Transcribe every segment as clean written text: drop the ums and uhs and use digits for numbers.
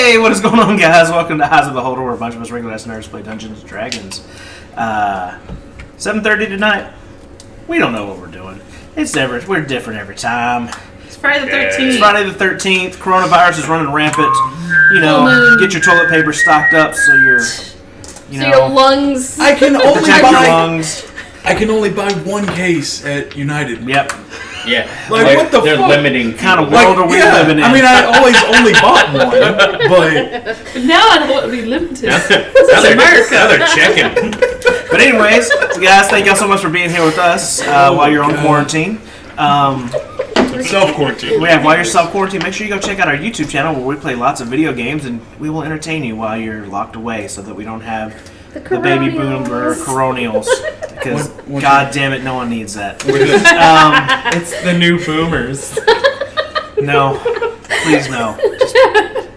Hey, what is going on, guys? Welcome to Eyes of the Holder, where a bunch of us regular-ass nerds play Dungeons & Dragons. 7:30 tonight. We don't know what we're doing. We're different every time. It's Friday the 13th. It's Friday the 13th. Coronavirus is running rampant. You know, get your toilet paper stocked up so your lungs. I can only protect your lungs. I can only buy one case at United. Yep. Yeah. Like, what the they're fuck? limiting Kind of world are we living in? I mean, I always only bought one, but Now I don't want to be limited. Now they're checking. But anyways, guys, thank y'all so much for being here with us while you're on quarantine. self-quarantine. While you're self-quarantine, make sure you go check out our YouTube channel where we play lots of video games and we will entertain you while you're locked away so that we don't have the baby boomer coronials. Because, god damn it, no one needs that. It's the new boomers. No. Please, no.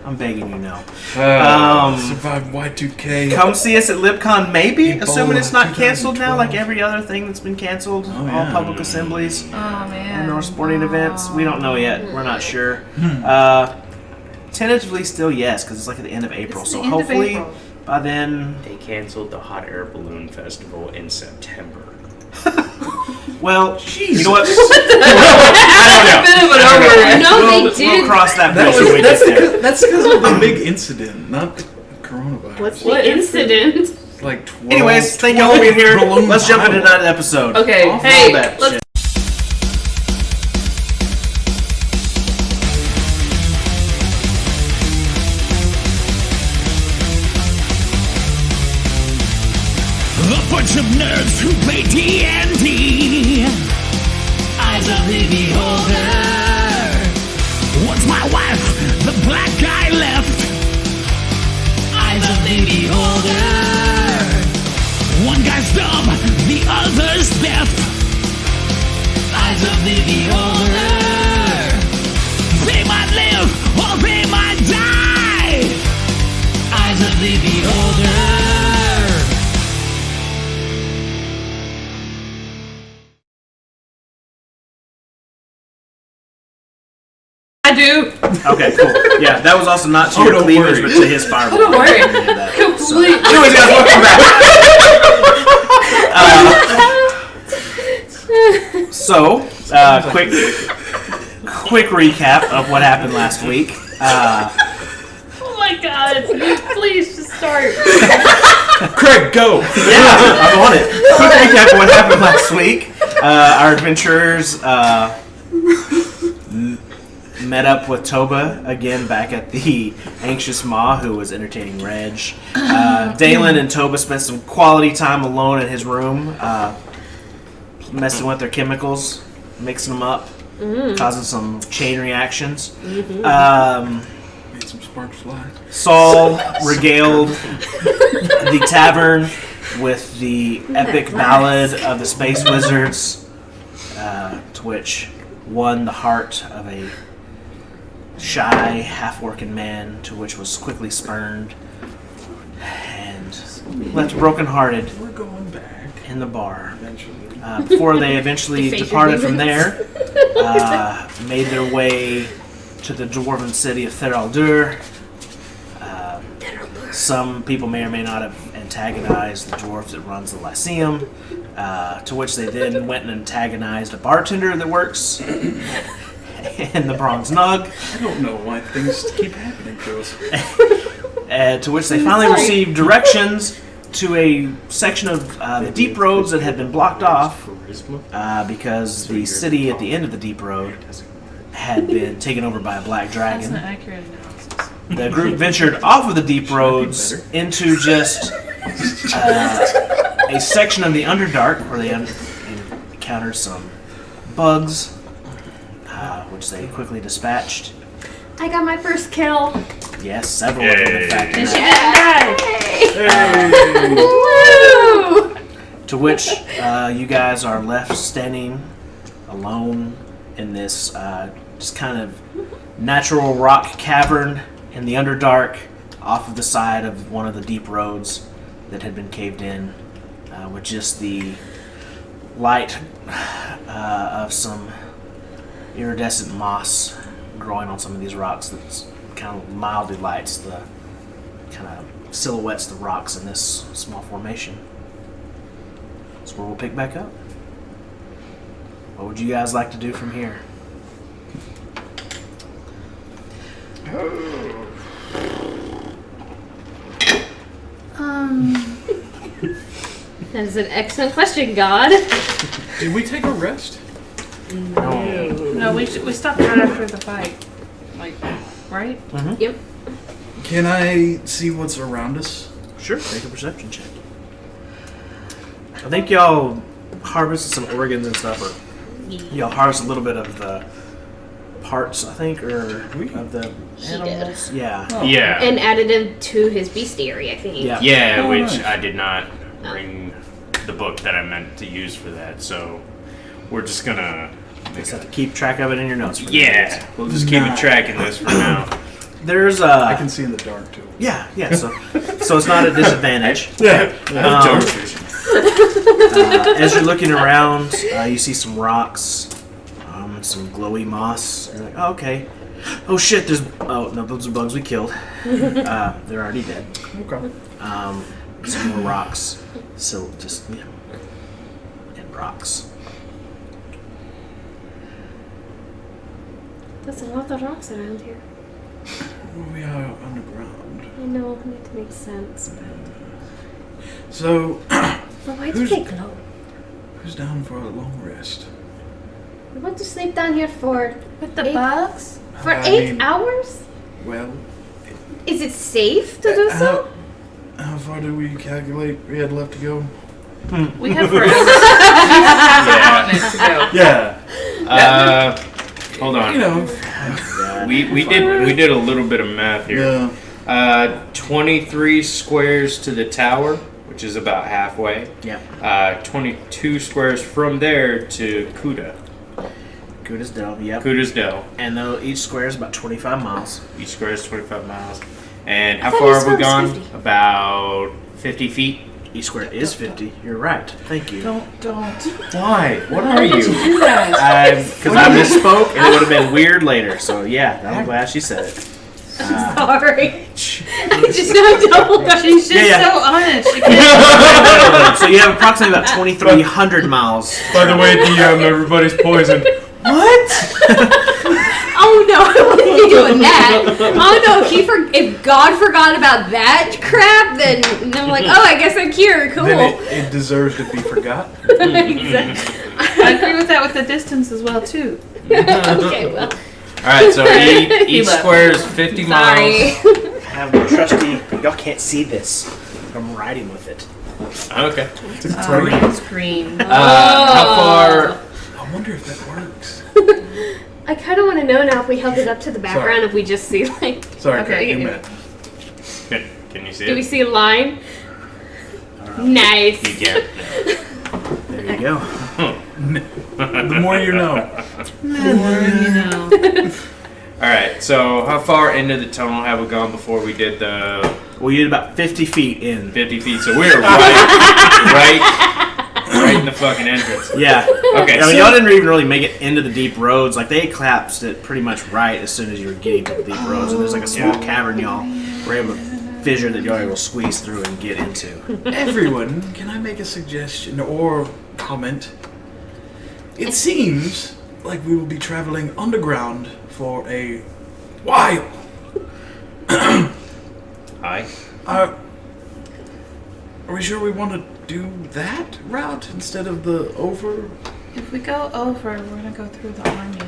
I'm begging you, no. Survive Y2K. Come see us at LibCon, maybe, Ebola assuming it's not canceled now, 2012. like every other thing that's been canceled. Oh, All yeah. public assemblies. Oh, man. And or sporting events. We don't know yet. We're not sure. Tentatively still yes, because it's like at the end of April. It's So the end of hopefully April. by then... They canceled the Hot Air Balloon Festival in September. Well, Jesus. you know what? No, they We'll did. cross that bridge when we get there. That's because of the big incident, not the coronavirus. What's the incident? Like 12, Anyways, thank y'all for being here. balloon Let's jump into bottles. that episode. Okay, All hey, that let's shit. A bunch of nerds who play D&D. Eyes of the beholder. Once my wife, the black guy left. Eyes of the beholder. One guy's dumb, the other's deaf. Eyes of the beholder. They might live or they might die. Eyes of the beholder. I do. Okay, cool. Yeah, that was also not to Oh, your don't cleavage, worry. but to his fireball. Don't worry. He did that. Complete. Anyways, guys, welcome back. So, quick recap of what happened last week. Oh my god. Please just start. Craig, go! Yeah, I'm on it. Quick recap of what happened last week. Our adventurers met up with Toba again back at the Anxious Maw, who was entertaining Reg. Dalen and Toba spent some quality time alone in his room, messing with their chemicals, mixing them up, causing some chain reactions. Made some sparks fly. Saul regaled the tavern with the epic ballad of the Space Wizards, to which won the heart of a shy, half-working man, to which was quickly spurned and left broken-hearted We're going back in the bar. eventually. Before they eventually Deface your departed from demons. there, made their way to the dwarven city of Theraldur. Some people may or may not have antagonized the dwarf that runs the Lyceum, to which they then went and antagonized a bartender that works in the Bronze Nug, I don't know why things keep happening to us. to which they finally received directions to a section of the deep roads that had been blocked off because the city at the end of the deep road had been taken over by a black That's an dragon. accurate analysis. The group ventured off of the deep roads into just a section of the Underdark where they encountered some bugs, which they quickly dispatched. I got my first kill. Yes, several of them, in fact. And she didn't die. Woo! To which you guys are left standing alone in this just kind of natural rock cavern in the Underdark off of the side of one of the deep roads that had been caved in with just the light of some iridescent moss growing on some of these rocks that's kind of mildly lights the kind of silhouettes the rocks in this small formation. That's where we'll pick back up. What would you guys like to do from here? That is an excellent question, God. Did we take a rest? No, we stopped right after the fight. Like, right? Mm-hmm. Yep. Can I see what's around us? Sure. Make a perception check. I think y'all harvested some organs and stuff, or y'all harvested a little bit of the parts, I think, or of the animals. did. Yeah. Oh. Yeah. And added him to his bestiary, I think. Yeah. Yeah, Oh, which nice. I did not bring the book that I meant to use for that, so we're just gonna Just have to keep track of it in your notes. For yeah, we'll just keep Nice. tracking this for now. There's I can see in the dark too. Yeah. So it's not a disadvantage. Yeah. Dark vision. As you're looking around, you see some rocks, some glowy moss. You're like, oh, okay. Oh shit! Oh no, those are bugs we killed. They're already dead. Okay. Some more rocks. So just and rocks. There's a lot of rocks around here. Well, we are underground. I know, it makes sense, but... So, But why do they glow? who's down for a long rest? We want to sleep down here for... With the 8 bugs? For I 8 mean- hours? Well, Is it safe to do so? how far do we calculate we had left to go? We have forever. Yeah. Yeah. Hold on. You know. We did a little bit of math here. Yeah. 23 squares to the tower, which is about halfway. Yeah. 22 squares from there to Kuta. Kuda's Dell. Yep. Kuta's Dell. And each square is about 25 miles. Each square is 25 miles. And how thought far each have we square was gone? 50. About 50 feet. Each square is 50. You're right. Thank you. Don't. Why? What are you? Do that. Because I misspoke and it would have been weird later. So yeah, I'm glad she said it. Sorry. I just don't know. She's just Yeah. so honest. She can't. So you have approximately about 2,300 miles. By the way, DM, everybody's poisoned. Oh no, I wouldn't be doing that. Oh no, if God forgot about that crap, then I'm like, oh, I guess I'm cured. Cool. Then it deserves to be forgotten. I agree with that with the distance as well, too. Okay, well, Alright, so each He left. square is 50 sorry. miles. I have a trusty. Y'all can't see this. I'm riding with it. Okay. It's green. How far? I wonder if that works. I kind of want to know now if we held it up to the background, if we just see like, Sorry, Okay. Craig, you meant. Can you see do we it? see a line? Nice. You can't. There you go. The more you know. Alright, so how far into the tunnel have we gone before we did the We get about 50 feet in. 50 feet? So we're right in the fucking entrance. Yeah. Okay, I mean, so- y'all didn't even really make it into the deep roads. Like, they collapsed it pretty much right as soon as you were getting to the deep roads. And there's like a small cavern y'all were able to fissure that y'all were able to squeeze through and get into. Everyone, can I make a suggestion or comment? It seems like we will be traveling underground for a while. Hi. Are we sure we want to do that route instead of the over? If we go over, we're gonna go through the army.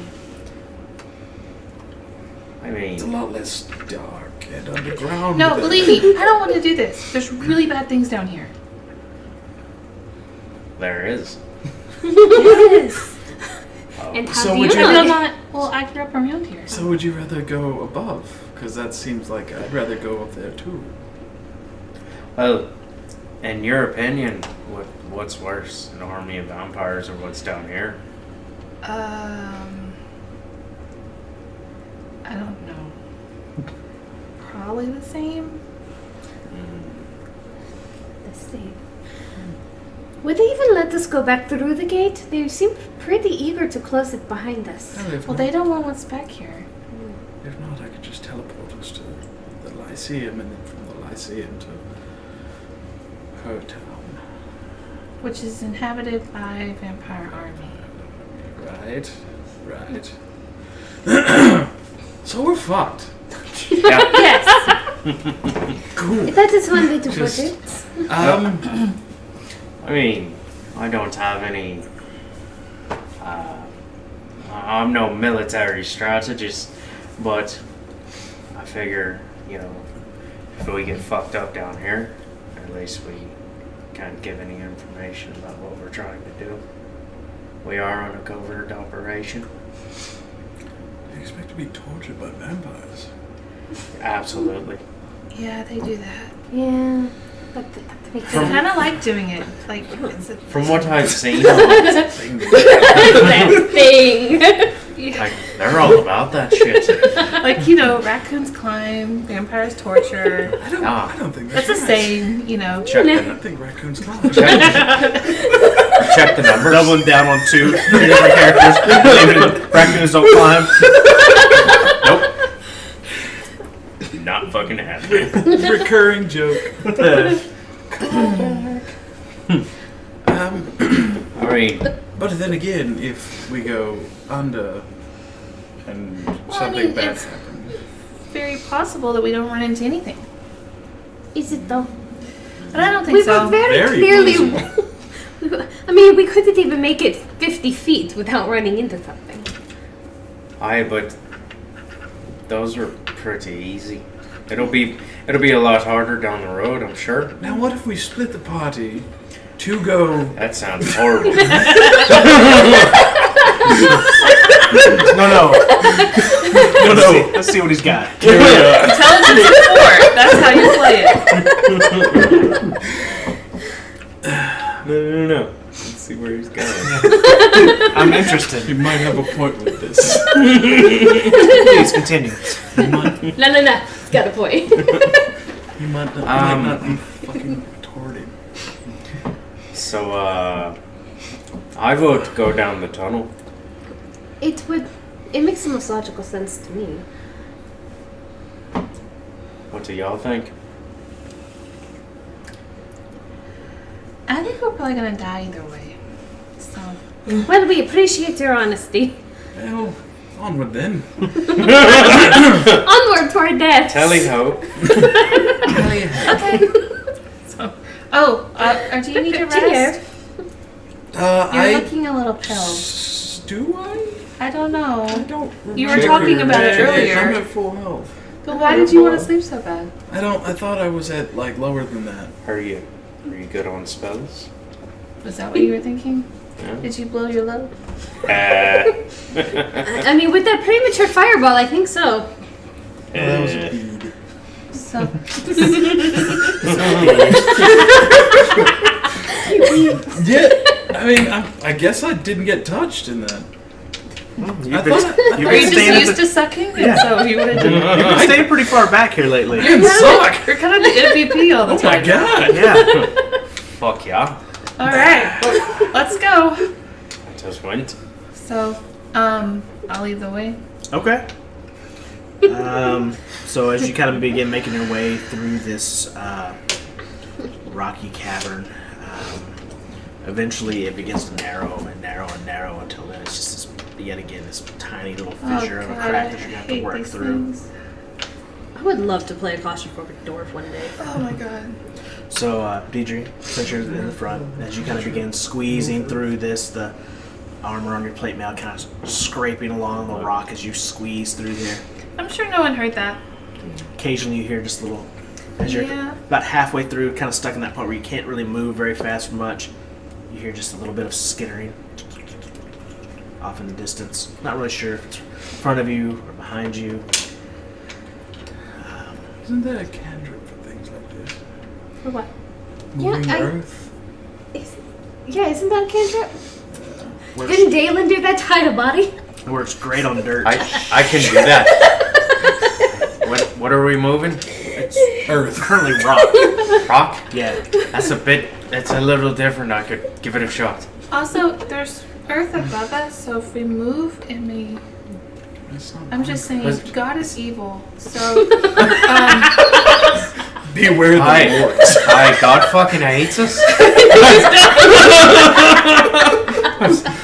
I It's a mean, lot less dark and underground. No, believe me, I don't want to do this. There's really bad things down here. there is. Yes. And how So do you would you- know I'm that? not. Well, I grew up around here. So would you rather go above? Because that seems like I'd rather go up there too. Well, in your opinion, what's worse, an army of vampires or what's down here? I don't know. Probably the same. Let's see. Would they even let us go back through the gate? They seem pretty eager to close it behind us. Well, if Well, not, they don't want what's back here. if not, I could just teleport us the Lyceum, and then from the Lyceum to her town. Which is inhabited by a vampire army. Right. So we're fucked. Yeah. Yes. Cool. That is one way to put Just- it. I mean, I don't have any. I'm no military strategist, but I figure, if we get fucked up down here, at least we can't give any information about what we're trying to do. We are on a covert operation. You expect to be tortured by vampires? Absolutely. Yeah, they do that. Yeah. That makes They sense. kind of like doing it. Like, it's a From what I've seen, That thing. like, they're all about that shit. like, raccoons climb, vampires torture. I don't think That's that's the right. same, Check I the, don't think raccoons climb. check the numbers. Doubling down on two different characters. Raccoons don't climb. Nope. Not fucking happening. Recurring joke. I mean, But then again, if we go under and something bad it's- happens, Very possible that we don't run into anything. Is it though? But I don't think We so. were very Very clearly. plausible. I mean, we couldn't even make it 50 feet without running into something. but those were pretty easy. It'll be a lot harder down the road, I'm sure. now what if we split the party to go? That sounds horrible. No. Let's see what he's got. Intelligence 4. That's how you play it. No. Let's see where he's going. I'm interested. You might have a point with this. Please continue. No. It's got a point. You might not be fucking retarded. So, I vote go down the tunnel. It makes the most logical sense to me. What do y'all think? I think we're probably going to die either way. So, Well, we appreciate your honesty. Well, onward then. Onward to our deaths. Telly ho. okay. Do you need to rest? You're looking a little pale. Do I? I don't know. I don't. You were talking about it earlier. I'm at full health. But why did you want to sleep so bad? I thought I was at lower than that. Are you good on spells? Was that what you were thinking? Yeah. Did you blow your load? I mean, with that premature fireball, I think so. That was a bead. So, Yeah. I mean, I guess I didn't get touched in that. You've I been, thought you've are been you just staying, used to sucking? Yeah. And so you would have done you've been staying pretty far back here lately. you suck. You're kind of the MVP all the Oh time. my god. Yeah. Fuck yeah. All right, well, let's go. I just went. So, I'll lead the way. Okay. So as you kind of begin making your way through this rocky cavern, eventually it begins to narrow and narrow and narrow until then it's just yet again this tiny little fissure of a crack that you're gonna have to work through. I would love to play a claustrophobic dwarf one day. Oh my god. So, Deidre, since you're in the front, as you kind of begin squeezing through this, the armor on your plate mail kind of scraping along the rock as you squeeze through there. I'm sure no one heard that. Occasionally you hear just a little, as you're Yeah. about halfway through, kind of stuck in that part where you can't really move very fast or much, you hear just a little bit of skittering off in the distance. Not really sure if it's in front of you or behind you. Isn't there a cantrip for things like this? For what? Moving Yeah, earth? Isn't that a cantrip? Works, Didn't Dalen do that to hide a body? works great on dirt. I can do that. What are we moving? It's Earth. currently rock. Rock? Yeah. That's a little different. I could give it a shot. Also, there's earth above us, so if we move, it may. It's not I'm just saying, Was- God is evil. So, Beware the orcs. God fucking hates us.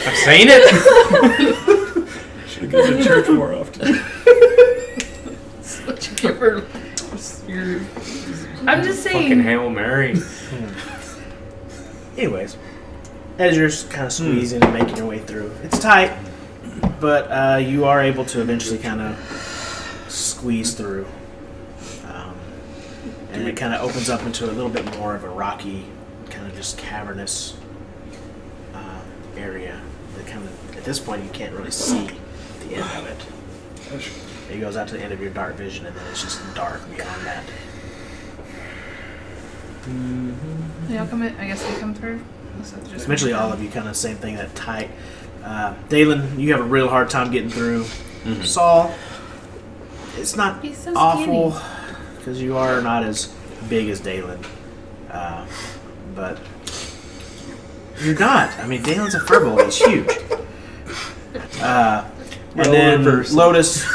I've seen it. Should go to church more often. Such a giver. I'm just Fucking saying. Hail Mary. Anyways, as you're kind of squeezing and making your way through, it's tight, but you are able to eventually kind of squeeze through. And it kind of opens up into a little bit more of a rocky, kind of just cavernous area. That kind of, at this point, you can't really see the end of it. It goes out to the end of your dark vision, and then it's just dark beyond that. They all come in, I guess they come through. Eventually, all of you kind of same thing, that tight. Dalen, you have a real hard time getting through. Saul, it's not He's so awful because you are not as big as Dalen, but you're not. I mean, Dalen's a furball; he's huge. And then Lotus,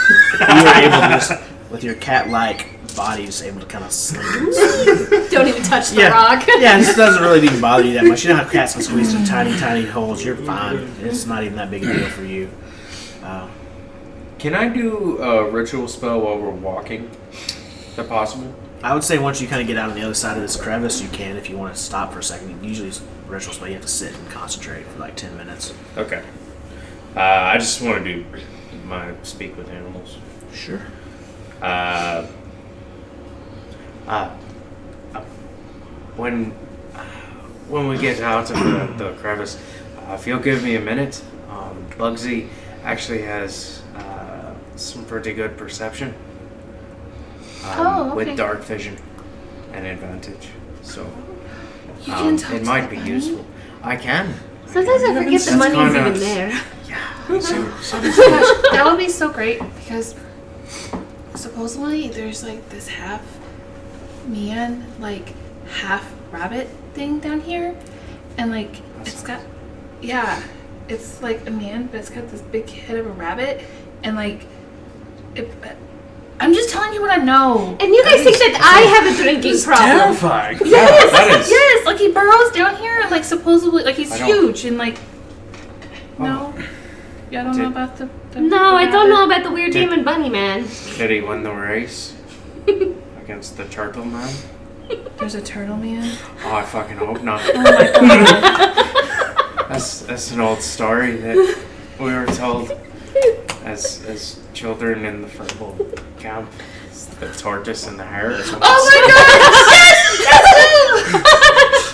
you are able to just, with your cat-like body, just able to kind of sling it. Don't even touch the rock. Yeah, this doesn't really even bother you that much. You know how cats can squeeze through tiny, tiny holes. You're fine. It's not even that big a deal for you. Can I do a ritual spell while we're walking? Is that possible? I would say once you kind of get out on the other side of this crevice, you can if you want to stop for a second. Usually, it's a ritual spell. You have to sit and concentrate for like 10 minutes. Okay. I just want to do my speak with animals. Sure. When we get out of the crevice, if you'll give me a minute, Bugsy actually has some pretty good perception Okay. with dark vision and advantage. So You can talk it to might the be bunny? useful. I can. Sometimes I forget the That's money's kinda- even there. Gosh, that would be so great because supposedly there's like this half man, like half rabbit thing down here, and like it's got, it's like a man, but it's got this big head of a rabbit, and like I'm just telling you what I know. And you guys think that I have a drinking problem. Terrifying. Yes, that is- yes, like he burrows down here, and like supposedly, like he's I don't- huge, and like no, y'all don't know about the No, I don't rabbit? know about the weird demon bunny man. Did he win the race against the turtle man? There's a turtle man. Oh, I fucking hope not. Oh my god. That's an old story that we were told as children in the furball camp. It's the tortoise and the hare. Oh my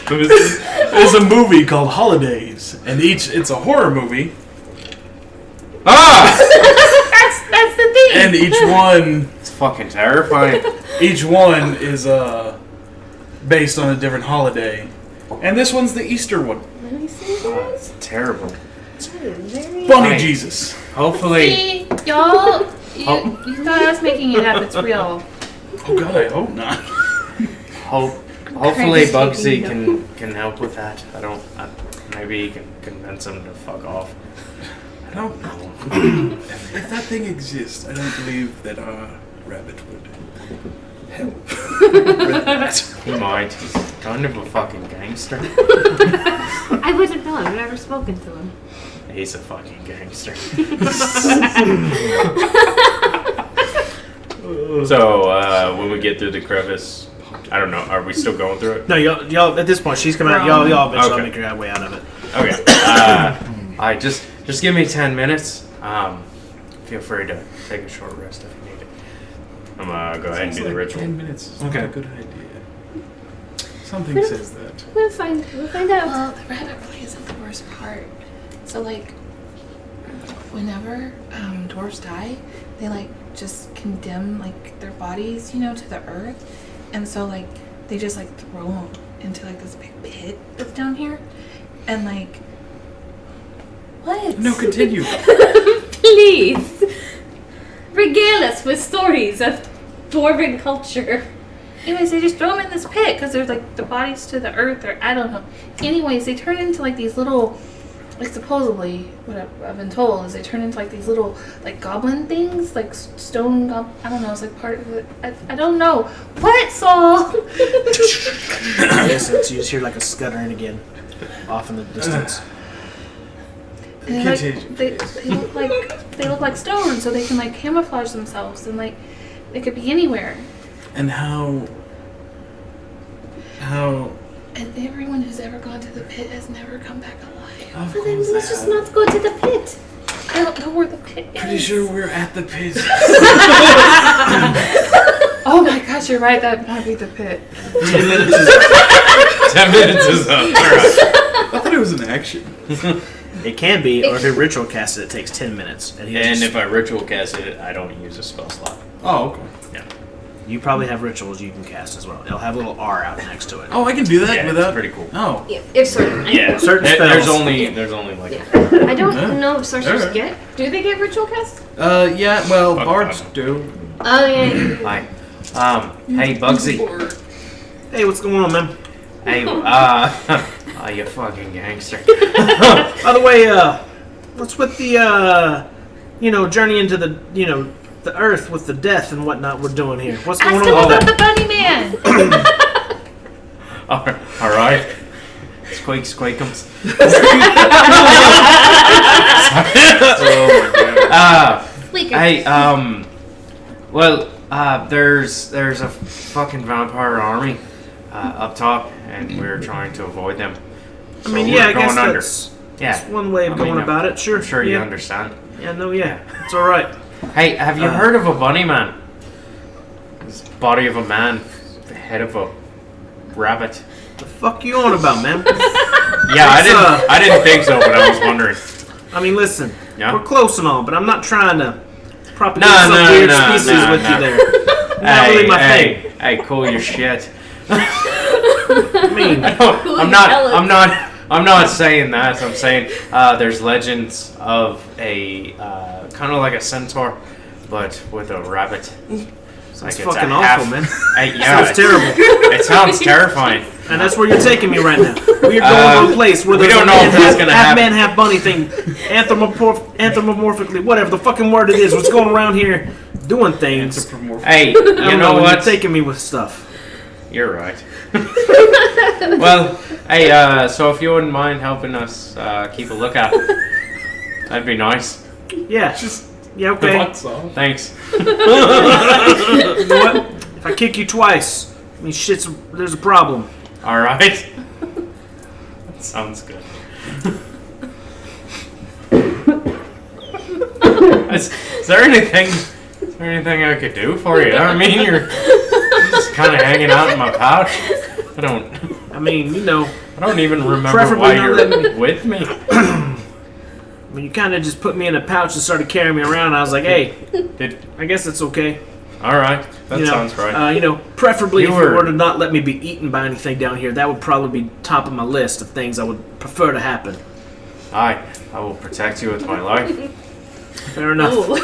god! There's a movie called Holidays, and it's a horror movie, Ah! That's the thing. and each one It's fucking terrifying. is based on a different holiday, and this one's the Easter one. Let me see Oh, it's terrible. Bunny Right. Jesus. Hopefully, See, y'all, you thought I was making it up. It's real. Oh God, I hope not. hopefully Craig's Bugsy taking can help with that. Maybe he can convince him to fuck off. I don't know. If that thing exists, I don't believe that our rabbit would help. with that. He might. He's kind of a fucking gangster. I wouldn't know. I've never spoken to him. He's a fucking gangster. So, when we get through the crevice, I don't know, are we still going through it? No, y'all at this point, she's coming out. Y'all eventually Okay. make your way out of it. Okay. I just give me 10 minutes. Feel free to take a short rest if you need it. I'm gonna go ahead and do the ritual. 10 minutes is Okay. not a good idea. Something says that. We'll find out. Well, the rabbit really isn't the worst part. So like, whenever dwarves die, they like just condemn like their bodies, to the earth, and so like they just like throw them into like this big pit that's down here, and like what? No, continue. Please regale us with stories of dwarven culture. Anyways, they just throw them in this pit because they're like the bodies to the earth, or I don't know. Anyways, they turn into like these little like supposedly, what I've been told is they turn into like these little like goblin things, like stone I don't know. It's like part of it. I don't know what Saul. Yes, you just hear like a scuttering again, off in the distance. And they look like stone, so they can like camouflage themselves, and like they could be anywhere. And how? And everyone who's ever gone to the pit has never come back alive. Of So then course let's they just have. not go to the pit. I don't know where the pit is. Pretty sure we're at the pit. Oh my gosh, you're right. That might be the pit. 10 minutes is 10 minutes is up. Alright. I thought it was an action. It can be, or if you ritual cast it, it takes 10 minutes. And If I ritual cast it, I don't use a spell slot. Oh, okay. you probably have rituals you can cast as well. It'll have a little R out next to it. Oh, I can do that Yeah, without. it's pretty cool. Oh, Yeah, if certain. Yeah, Certain There's spells. only like Yeah. I don't Huh? know if sorcerers Alright. get. Do they get ritual cast? yeah. Well, Fuck bards that. do. Oh yeah. Hi. Hey Bugsy. Hey, what's going on, man? Hey, oh, you fucking gangster. By the way, what's with the, journey into the, the earth with the death and whatnot we're doing here? What's going Ask on him with about that? the bunny man. All right. Squeak squeakums. Fleeker. Hey, there's a fucking vampire army up top, and we're trying to avoid them. I mean, So yeah, I we're guess going under. that's Yeah, one way of going I'm about it. Sure, I'm sure yeah. you understand. Yeah, no, yeah, it's all right. Hey, have you heard of a bunny man? This body of a man, the head of a rabbit. The fuck you on about, man? Yeah, It's, I didn't think so, but I was wondering. I mean, listen, Yeah. we're close and all, but I'm not trying to propagate No, some no, weird no, species no, with no. you there. Not really my thing. Hey, cool your shit. I mean, I'm not saying that. I'm saying there's legends of a kind of like a centaur, but with a rabbit. That's Like, it's fucking a awful, half- man. Yeah, Sounds terrible. It sounds terrifying. And that's where you're taking me right now. We're going to a place where we there's don't a know man, if that's half, gonna half happen. man, half bunny thing, anthropomorphically, whatever the fucking word it is. What's going around here doing things? Hey, I you don't know You're what? taking me with stuff. You're right. Well, hey, so if you wouldn't mind helping us keep a lookout, that'd be nice. Yeah. Yeah, okay. Thanks. You know what? If I kick you twice, I mean, there's a problem. All right. That sounds good. Is there anything I could do for you? I mean, you're just kind of hanging out in my pouch. I don't even remember Preferably why not you're letting with me. I mean, you kind of just put me in a pouch and started carrying me around. I was like, hey, I guess it's okay. All right, that You know, sounds right. Preferably You if were- you were to not let me be eaten by anything down here, that would probably be top of my list of things I would prefer to happen. I will protect you with my life. Fair enough. Ooh.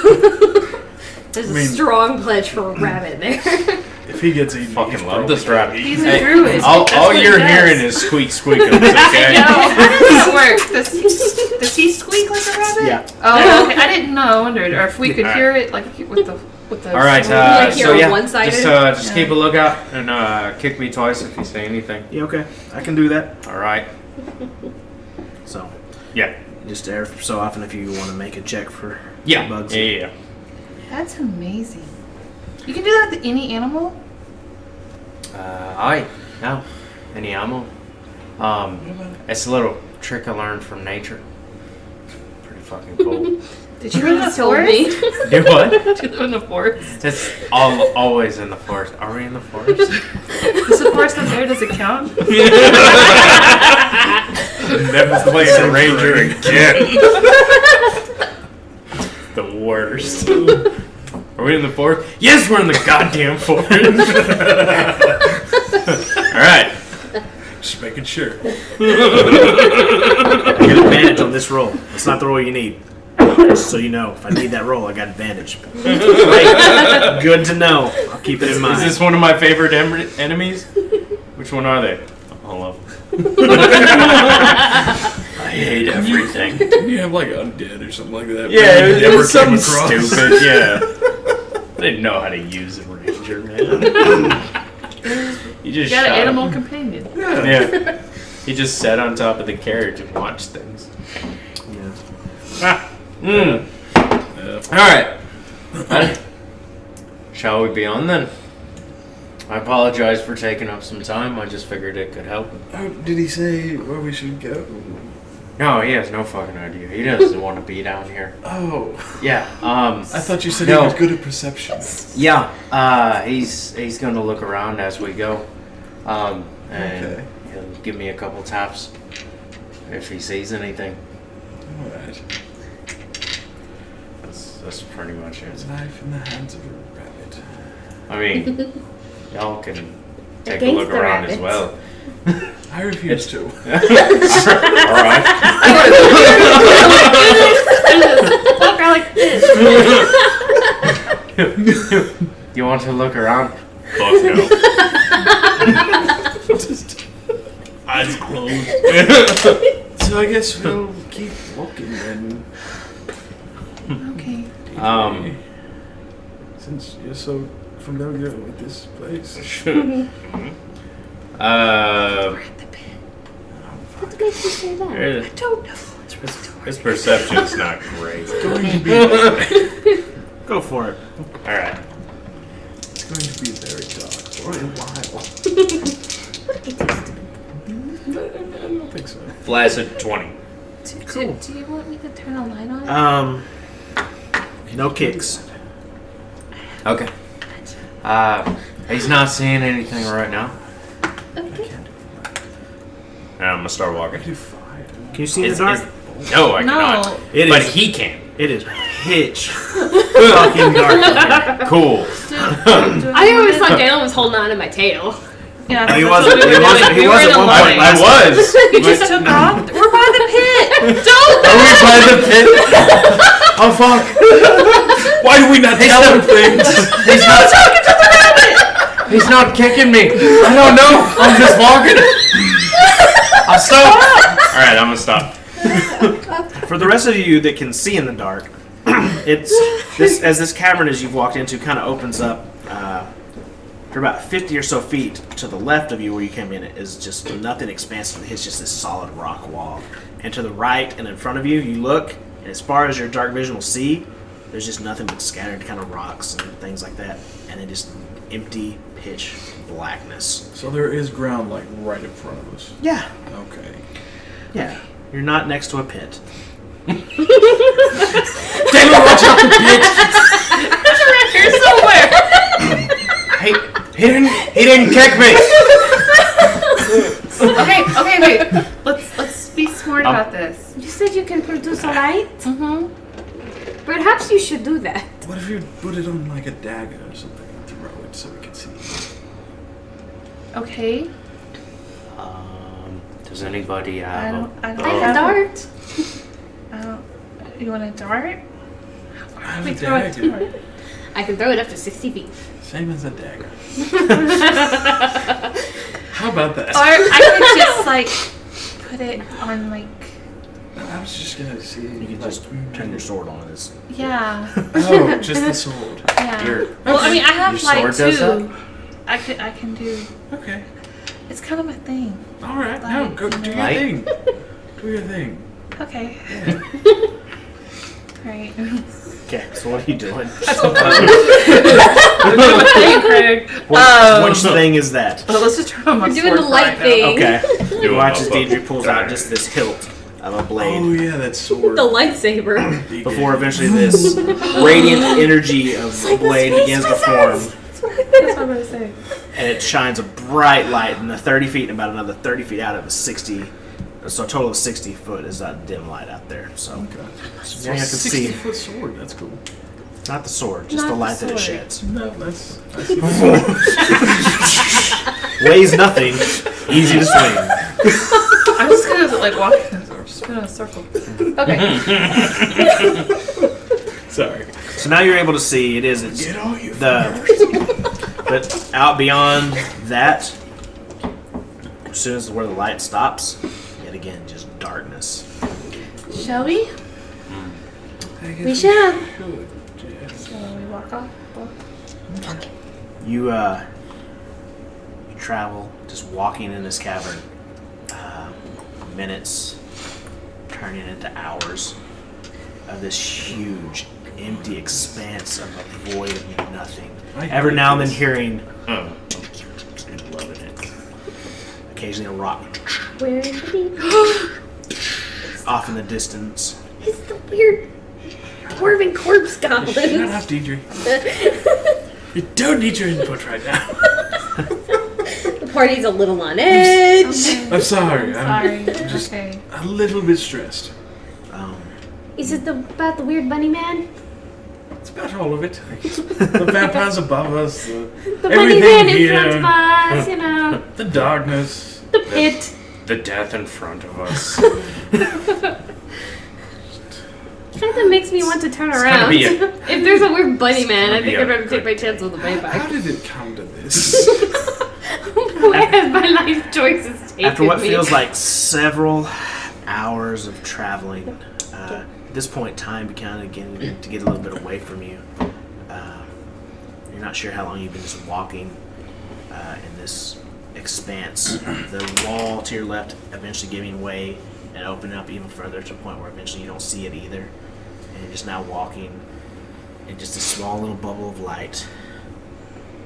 There's a strong pledge for a rabbit there. If he gets eaten, Fucking he's love probably this gonna rabbit. be He's eaten. a druid. All That's what he you're does. hearing is squeak squeakums, okay? No, how does that work? Does he squeak like a rabbit? Yeah. Oh, okay. I didn't know. I wondered, or if we could hear it, like with the. All right, Like so you're yeah, one-sided? just keep a lookout and kick me twice if you say anything. Yeah, okay. I can do that. All right. So, Yeah. just every so often if you want to make a check for Yeah. bugs. Yeah. That's amazing. You can do that with any animal. No. Any ammo? It's a little trick I learned from nature. Pretty fucking cool. Did you live in the Told me. forest? Do what? Did you live in the forest? It's always in the forest. Are we in the forest? Is the forest up there? Does it count? Never played a ranger again. The worst. Are we in the forest? Yes, we're in the goddamn forest. All right. Just making sure. You get advantage on this roll. It's not the roll you need. Just so you know, if I need that roll, I got advantage. Great. Good to know. I'll keep it in mind. Is this one of my favorite enemies? Which one are they? All of them. I hate everything. Didn't you have like undead or something like that? Yeah, You it never was came something across? stupid. Yeah, I didn't know how to use a ranger, man. You just You got an shot animal him. companion. Yeah, he just sat on top of the carriage and watched things. Yeah. All right. Shall we be on then? I apologize for taking up some time. I just figured it could help. Oh, did he say where we should go? No, he has no fucking idea. He doesn't want to be down here. Oh, Yeah. I thought you said No. he was good at perception. Yeah. He's gonna look around as we go. And Okay. he'll give me a couple taps if he sees anything. All right. That's pretty much it. Life in the hands of a rabbit. I mean, y'all can take a Against look the around as rabbits. well. I refuse to. All right. Walk around like this. You want to look around? Fuck no. Eyes closed. So I guess we'll keep walking then. Okay. Since you're so familiar with this place. What makes you say that? His, Don't know. his perception's not great. Going to be Go for it. All right. It's going to be very dark for a while. I don't think so. Flaccid 20. Do you want me to turn a light on? No kicks. Okay. He's not seeing anything right now. Okay. And I'm gonna start walking. I do fire. Can you see in the dark? No, I No. cannot. It But is- he can. It is pitch fucking dark in here. Cool. I always thought Daniel was holding on to my tail. Yeah, He that's wasn't. what we He were wasn't. doing. He We were was in at a one line. point. I was. You just took off. We're by the pit. Don't. Are we by the pit? Oh fuck! Why do we not tell him things? He's not talking to the rabbit. He's not kicking me. I don't know. I'm just walking. I'll stop. All right, I'm gonna stop. For the rest of you that can see in the dark, it's this as this cavern as you've walked into kind of opens up for about 50 or so feet to the left of you where you came in. It is just nothing expansive. It's just this solid rock wall. And to the right and in front of you, you look, and as far as your dark vision will see, there's just nothing but scattered kind of rocks and things like that, and then just empty pitch blackness. So there is ground like right in front of us. Yeah, Okay. yeah. You're not next to a pit. Damn it! Watch out, bitch! Here somewhere. He didn't kick me. Okay, wait. Let's be smart about this. You said you can produce a light? Mm-hmm. Perhaps you should do that. What if you put it on like a dagger or something and throw it so we can see? Okay. Does anybody I have don't. I don't Like a have dart. I don't. You want a dart? I have We a throw a dagger. dart. I can throw it up to 60 feet. Same as a dagger. How about that? Or I could just like put it on like I was just gonna see. You can just turn your sword on. It's yeah. Oh, just the sword. Yeah. Your- Well, I mean, I have your light sword does too. I can do. Okay. It's kind of a thing. All right. No, Light, go do your Light? thing. Do your thing. Okay. Yeah. Right. okay. So what are you doing? Hey, Craig. Which thing is that? Let's just turn on my You're doing sword the light right now. thing. Okay. Do You it, watch as motherfucker. Deidre pulls out just this hilt of a blade. Oh yeah, that sword. The lightsaber. Before eventually this radiant energy of the blade begins to form, That's what I'm gonna say. and it shines a bright light in the 30 feet and about another 30 feet out of the 60. So a total of 60 foot is that dim light out there. So Okay. yeah, I can see 60-foot sword. That's cool. not the sword, just Not the the light that it sword. sheds. No, that's. Weighs nothing, easy to swing. I'm just gonna like walk spin in a circle. Okay. Sorry. So now you're able to see it's Get all you. but out beyond that, as soon as where the light stops, yet again just darkness. Shall we? I guess We shall. should, yes. So we walk off. You travel, just walking in this cavern. Minutes turning into hours of this huge, empty expanse of a void of nothing. Every now and then hearing, loving it. Occasionally a rock Where is it? off in the distance. It's the weird dwarven corpse Shut goblins. up, Deidre. You don't need your input right now. The party's a little on edge. Okay. I'm sorry. Sorry. just Okay. a little bit stressed. Is it about the weird bunny man? It's about all of it. The vampires above us, The bunny man in front of us, you know. the darkness. The pit. The death in front of us. Kind of makes me want to turn gonna around. be a- If there's a weird bunny man, I gonna think be I'd a rather take my good chance with the How vampire. did it come to this? Where have my life choices taken After what me? feels like several hours of traveling, at this point, time kind of beginning to get a little bit away from you. You're not sure how long you've been just walking in this expanse. The wall to your left eventually giving way and opening up even further to a point where eventually you don't see it either. And you're just now walking in just a small little bubble of light,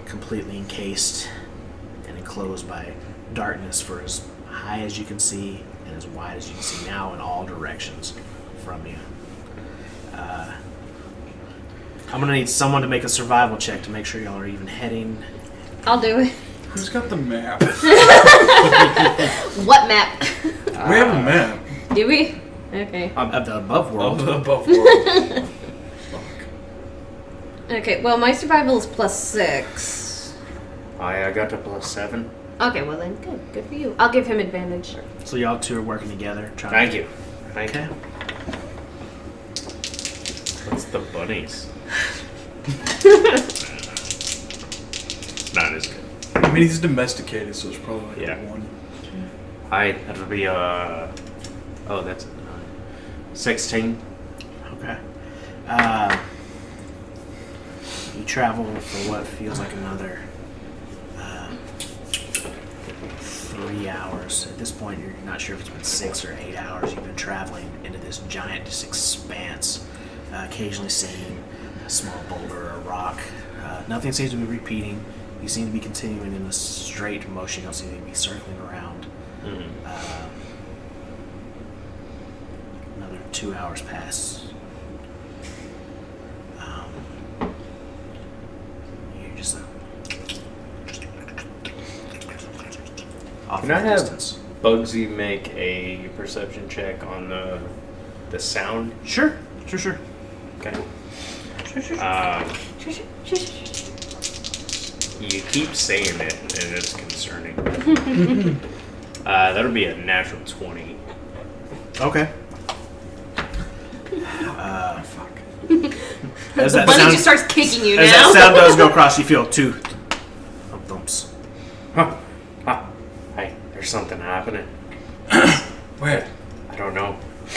completely encased and enclosed by darkness for as high as you can see and as wide as you can see now in all directions from you. I'm gonna need someone to make a survival check to make sure y'all are even heading. I'll do it. Who's got the map? What map? We have a map Do we? Okay. Of the above world. of the above world. Fuck. Okay, well, my survival is +6. I got to +7. Okay, well then, good. Good for you. I'll give him advantage. So y'all two are working together. Trying Thank you. Thank Okay. you. What's the bunnies? Not as good. I mean, he's domesticated, so it's probably like Yeah. a 1. That'll be oh, that's 16. Okay. You travel for what feels like another 3 hours. At this point, you're not sure if it's been 6 or 8 hours. You've been traveling into this giant just expanse, occasionally seeing a small boulder or a rock. Nothing seems to be repeating. You seem to be continuing in a straight motion. You don't seem to be circling around. Another 2 hours pass. You're just off Can in I the have distance. Bugsy make a perception check on the sound? Sure. Okay. You keep saying it, and it's concerning. That'll be a natural 20. Okay. Fuck. As The that bunny sound, just starts kicking you as now. that sound does go across, you feel 2 thumps. Huh. Hey, there's something happening. Where? I don't know.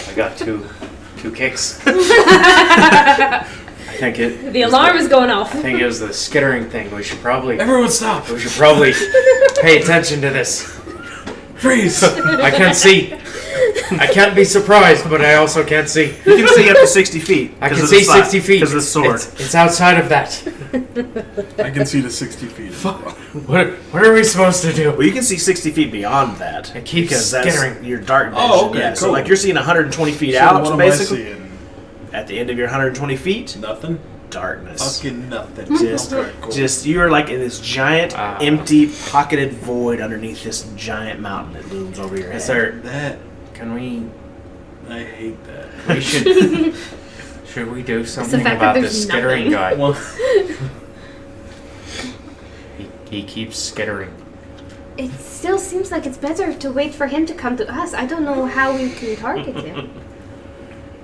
I got two kicks. I think it. The alarm is going off. I think it was the skittering thing. We should probably Everyone stop! pay attention to this. Freeze! I can't see. I can't be surprised, but I also can't see. You can see up to 60 feet. I can see 60 feet. Because of the sword. It's outside of that. I can see to 60 feet. as well. What are we supposed to do? Well, you can see 60 feet beyond that. It keeps because that's skittering. your dark vision. Oh, okay, yeah, So, cool. like, you're seeing 120 feet So out, what am basically. I seeing? At the end of your 120 feet, Nothing? darkness. Fucking nothing. Just, Okay, cool. just you are like in this giant, empty, pocketed void underneath this giant mountain that looms over your head. Is there? That. Can we? I hate that. We should. Should we do something fact about that this there's skittering nothing. guy? Well, He keeps skittering. It still seems like it's better to wait for him to come to us. I don't know how we can target him.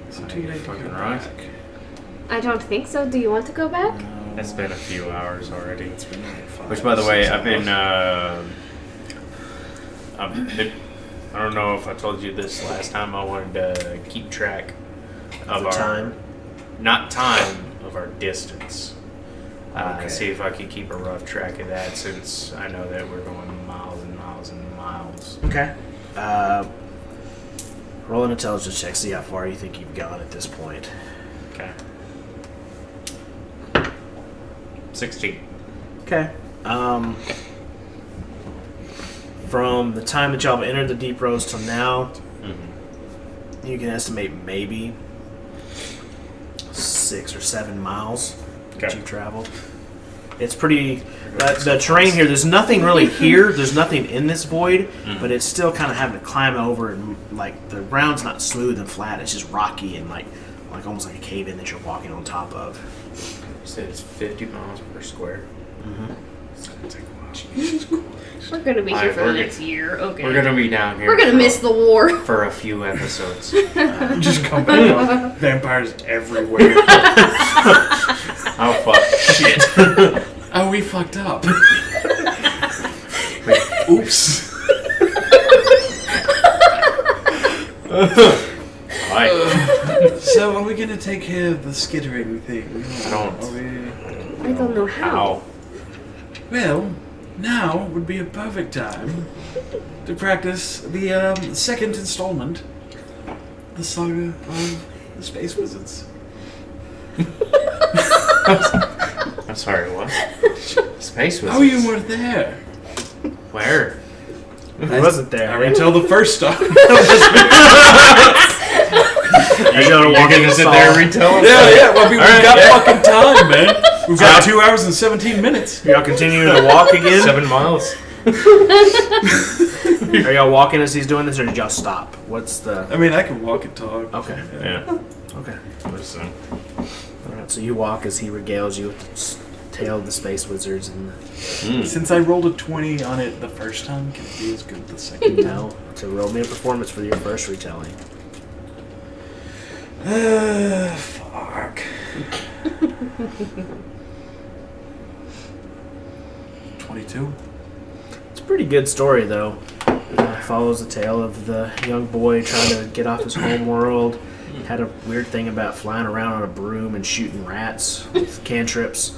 it's too late to Fucking go right. back. I don't think so. Do you want to go back? It's been a few hours already. It's been like 5, Which, by the way, 6 I've been hours. I don't know if I told you this last time. I wanted to keep track of The our time? not time, of our distance. Okay. See if I could keep a rough track of that, since I know that we're going miles and miles and miles. Okay. Roll an intelligence check. See how far you think you've gone at this point. Okay. 16. Okay. From the time that y'all have entered the Deep Rose till now, you can estimate maybe 6 or 7 miles that you've traveled. It's pretty... the terrain here, there's nothing really here. There's nothing in this void, but it's still kind of having to climb over, and like the ground's not smooth and flat. It's just rocky and like almost like a cave-in that you're walking on top of. You said it's 50 miles per square. It's gonna take a while. Jesus Christ. We're gonna be here Alright, for the we're next year. Okay. We're gonna be down here. We're gonna miss the war. for a few episodes. Just come back up. Vampires everywhere. Oh fuck! Shit. Oh, we fucked up. Oops. Right. So, are we gonna take care of the skittering thing? I don't. I don't know how. Well, now would be a perfect time to practice the second installment, the saga of the Space Wizards. I'm sorry. What? Space was. Oh, you weren't there. Where? I wasn't there. I retell the first stuff. You're gonna walk in and sit there and retell them? Yeah. Well, we've Alright, got yeah. fucking time, man. We've got 2 hours and 17 minutes. Y'all continue to walk again? 7 miles. Are y'all walking as he's doing this, or did y'all stop? What's the... I mean, I can walk and talk. Okay. Yeah. Okay. Listen. Alright, so you walk as he regales you with the tale of the Space Wizards and Since I rolled a 20 on it the first time, can it be as good the second time? no. So roll me a performance for your first retelling. Fuck. 22. It's a pretty good story, though. It follows the tale of the young boy trying to get off his home world. Had a weird thing about flying around on a broom and shooting rats with cantrips.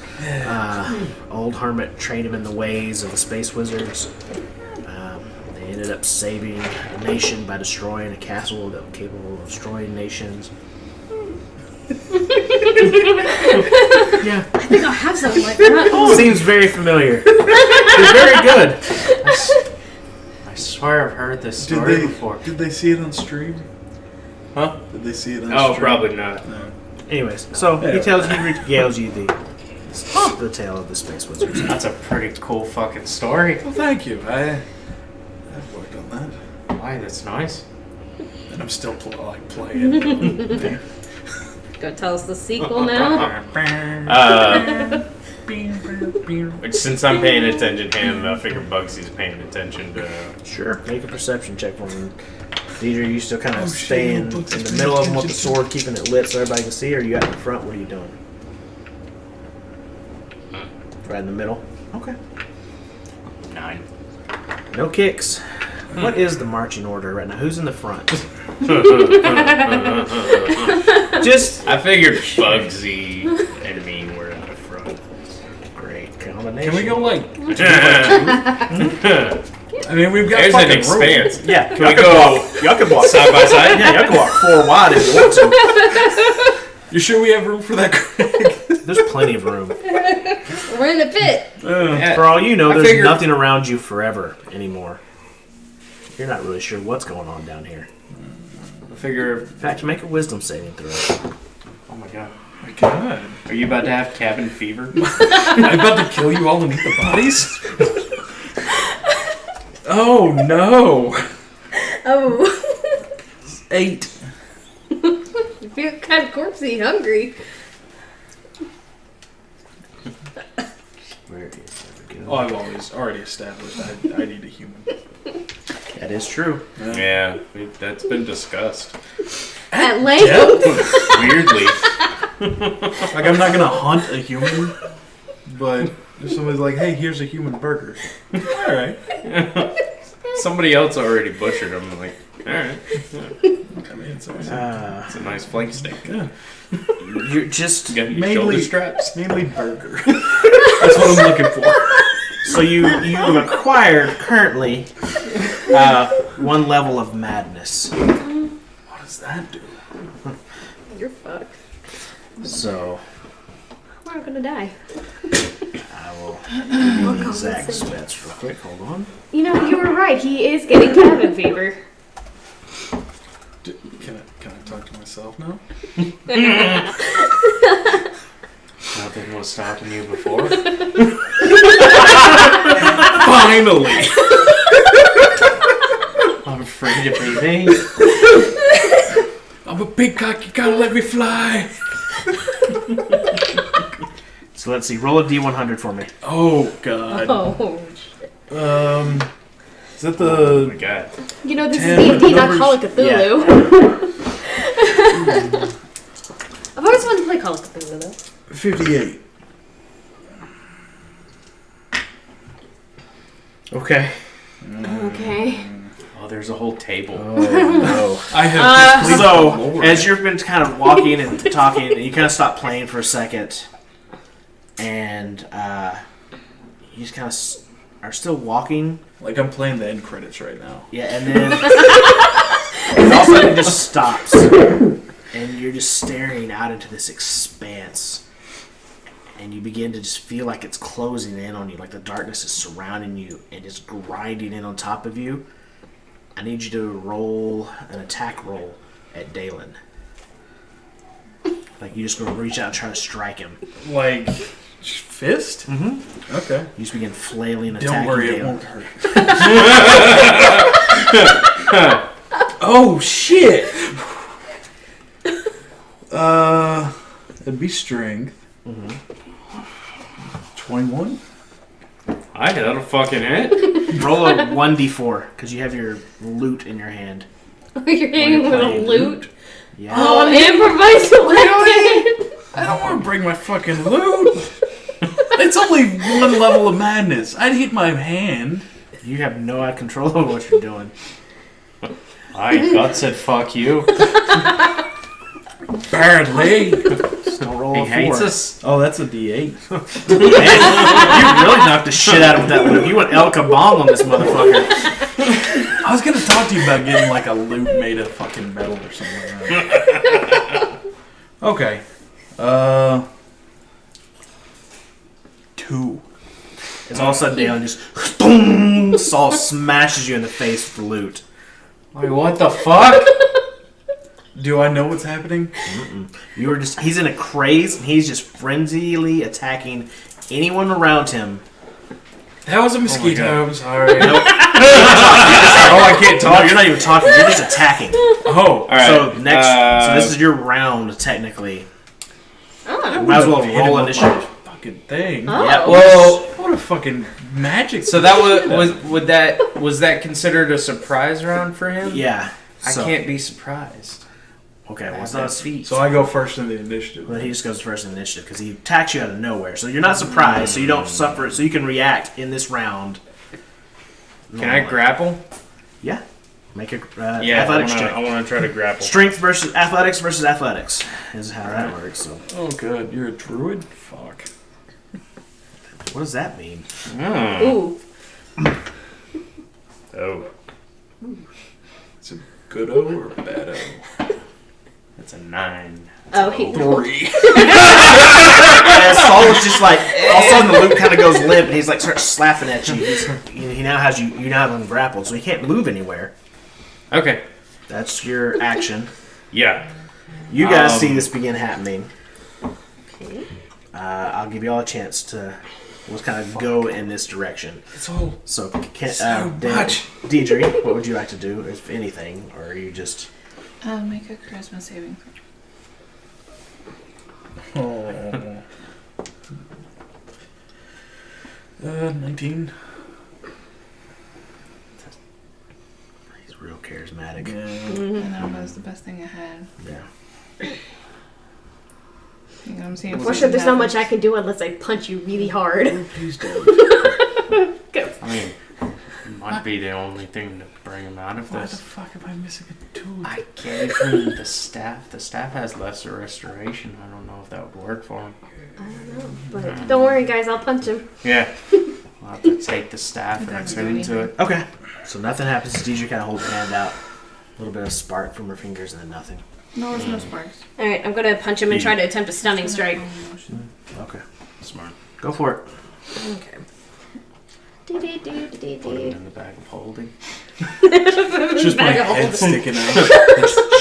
Old hermit trained him in the ways of the Space Wizards. They ended up saving a nation by destroying a castle that was capable of destroying nations. Yeah. I think I'll have something like that. Seems very familiar. It's very good. I swear I've heard this story before. Did they see it on stream? Huh? Did they see it on Oh, stream? probably not. No. Anyways, so he regales you the tale of the Space Wizards. That's a pretty cool fucking story. Well, thank you. I've worked on that. Why? That's nice. And I'm still playing. Go tell us the sequel now. Which, since I'm paying attention to him, I figure Bugsy's paying attention to. Sure. Make a perception check for me. Deidre, you still kind of Oh, shit, staying in Bugsy's the paying middle of them with the attention. sword, keeping it lit so everybody can see, or are you out in front? What are you doing? Right in the middle? Okay. 9. No kicks. What is the marching order right now? Who's in the front? Just I figured Bugsy and me were in the front. great combination. Can we go like? I mean, we've got There's an fucking expanse. room. Yeah, Can we go y'all can walk side by side? Yeah, y'all can walk 4 wide if you want to. You sure we have room for that? There's plenty of room. We're in the pit. Yeah. For all you know, I there's figured- nothing around you forever anymore. You're not really sure what's going on down here. I figure. In fact, make a wisdom saving throw. Oh my god. My God, Are you about to have cabin fever? I'm about to kill you all and eat the bodies. Oh no! Oh. 8. You feel kind of corpsey and hungry. Where is that? Oh, I've already established I need a human. That is true. Yeah, that's been discussed. At length. Weirdly. Like, I'm not gonna hunt a human, but if somebody's like, "Hey, here's a human burger," all right. Somebody else already butchered him. I'm like, all right. I mean, it's always It's a nice flank steak. yeah. You're just You got your shoulder straps. Mainly burger. That's what I'm looking for. so you've acquired currently 1 level of madness. What does that do? You're fucked. So We're not gonna die. I will give you the exact stats real quick. Hold on. You know, you were right. He is getting cabin fever. Can I talk to myself now? Nothing was stopping you before. Finally! I'm afraid to be me. I'm a big cock, you gotta let me fly! So let's see. Roll a d100 for me. Oh, God. Oh. Is that Oh my the... god. You know, this 10 is D&D, not numbers. Call of Cthulhu. I've always wanted to play Call of Cthulhu, though. 58. Okay. Okay. Oh, there's a whole table. Oh no. I have So, as you've been kind of walking and talking, you kind of stop playing for a second, and you just kind of are still walking. Like, I'm playing the end credits right now. Yeah, and then and all of a sudden it just stops, and you're just staring out into this expanse, and you begin to just feel like it's closing in on you, like the darkness is surrounding you and just grinding in on top of you. I need you to roll an attack roll at Dalen. Like you're just going to reach out and try to strike him. Like, fist? Mm-hmm. Okay. You just begin flailing and Don't attacking worry, it Dalen. won't hurt. Oh, shit! It'd be strength. 21? I had a fucking hit. Roll a 1d4 because you have your loot in your hand. You're hitting with a playing loot. Yeah. Oh, an improvised weapon. I don't want to bring my fucking loot! It's only 1 level of madness. I'd hit my hand. You have no control over what you're doing. I God said fuck you. Badly. Just don't roll He a 4. hates us. Oh, that's a D8. Man, you really knocked the shit out of that loot. You went El Kabong on this motherfucker. I was gonna talk to you about getting like a loot made of fucking metal or something like that. Okay. 2. It's all of a sudden Dalen just boom, Saul smashes you in the face with the loot. Like, what the fuck? Do I know what's happening? You were he's in a craze and he's just frenziedly attacking anyone around him. That was a mosquito. God. I'm sorry. Nope. Oh, I can't No, talk. you're not even talking, you're just attacking. Oh, Alright. So so this is your round technically. Oh. Might as well Hit him roll with initiative. my fucking thing. Oh. Yeah, Well, What a fucking magic. so that was that considered a surprise round for him? Yeah. I So- can't be surprised. Okay, well, it's At not that feat. So I go first in the initiative. But he just goes first in the initiative because he attacks you out of nowhere. So you're not surprised, so you don't suffer, so you can react in this round. Can I grapple? Yeah. Make a Yeah, athletics check. I want to try to grapple. Strength versus athletics is how that works. So Oh, good. You're a druid? Fuck. what does that mean? Mm. Ooh. Oh, It's a good O or a bad O? that's a 9. Oh, he. 3. And Saul is just like all of a sudden the loop kind of goes limp and he's like starts slapping at you. He now has you now have him grappled, so he can't move anywhere. Okay. That's your action. Yeah. You guys see this begin happening. I'll give you all a chance to let's kind of go in this direction. It's all So, so much. Deidre, what would you like to do, if anything, or are you just? Make a charisma saving throw. Oh. 19. He's real charismatic. Yeah. And that was the best thing I had. Yeah. You know what I'm saying? Well, sure, there's not much I can do unless I punch you really hard. Please don't. I mean, might be the only thing to bring him out of Why the this. fuck am I missing a tooth? I gave him the staff. The staff has lesser restoration. I don't know if that would work for him. I don't know. But don't worry, guys. I'll punch him. Yeah. I'll have to take the staff and Doesn't turn do into it. Okay. So nothing happens. Deidre kind of holds her hand out. A little bit of spark from her fingers and then nothing. No, there's no sparks. All right, I'm gonna punch him and try to attempt a stunning strike. Okay. Smart. Go for it. Okay. Put him in the bag of holding. Just my Bag of head holding. sticking out.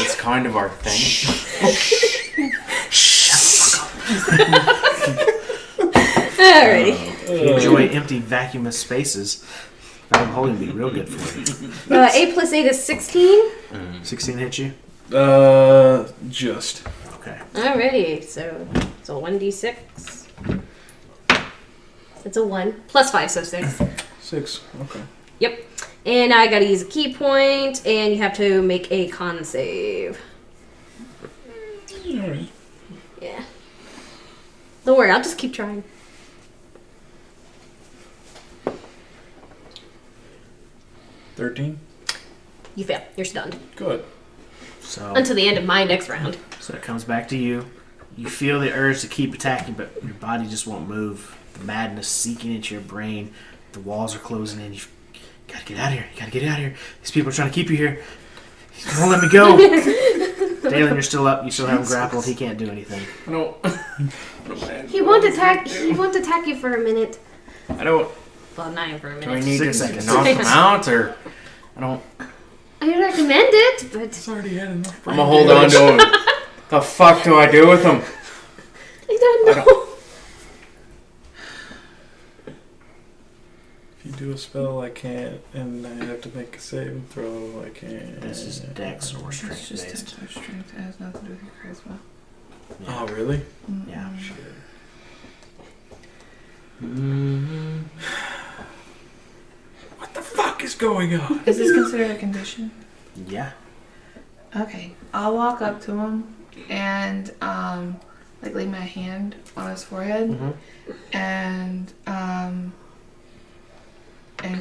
It's kind of our thing. Alrighty. If you enjoy empty, vacuumous spaces, bag of holding would be real good for you. 8 plus 8 is 16. 16 hit you? Just. Okay. Alrighty, so it's a 1d6. It's a 1. Plus 5, so 6. 6. Okay. Yep. And I gotta use a key point, and you have to make a con save. Alright. Yeah. Don't worry, I'll just keep trying. 13. You fail. You're stunned. Good. So, Until the end of my next round. so it comes back to you. You feel the urge to keep attacking, but your body just won't move. The madness seeking into your brain. The walls are closing in. You gotta get out of here. You gotta get out of here. These people are trying to keep you here. He won't let me go. Dalen, you're still up. You still have him grappled. He can't do anything. No. He won't attack. He won't attack you for a minute. I don't. Well, not even for a Do I minute. need 6 to seconds. knock him out or? I don't. I recommend it, but It's already had enough. I'm gonna hold on to him. The fuck do I do with him? I don't know. If you do a spell, I can't, and I have to make a saving throw. I can't. This is Dex or It's Strength just based. text or strength. It has nothing to do with your charisma. Oh, really? Yeah. Shit. What the fuck is going on? Is this considered a condition? Yeah. Okay, I'll walk up to him and like lay my hand on his forehead and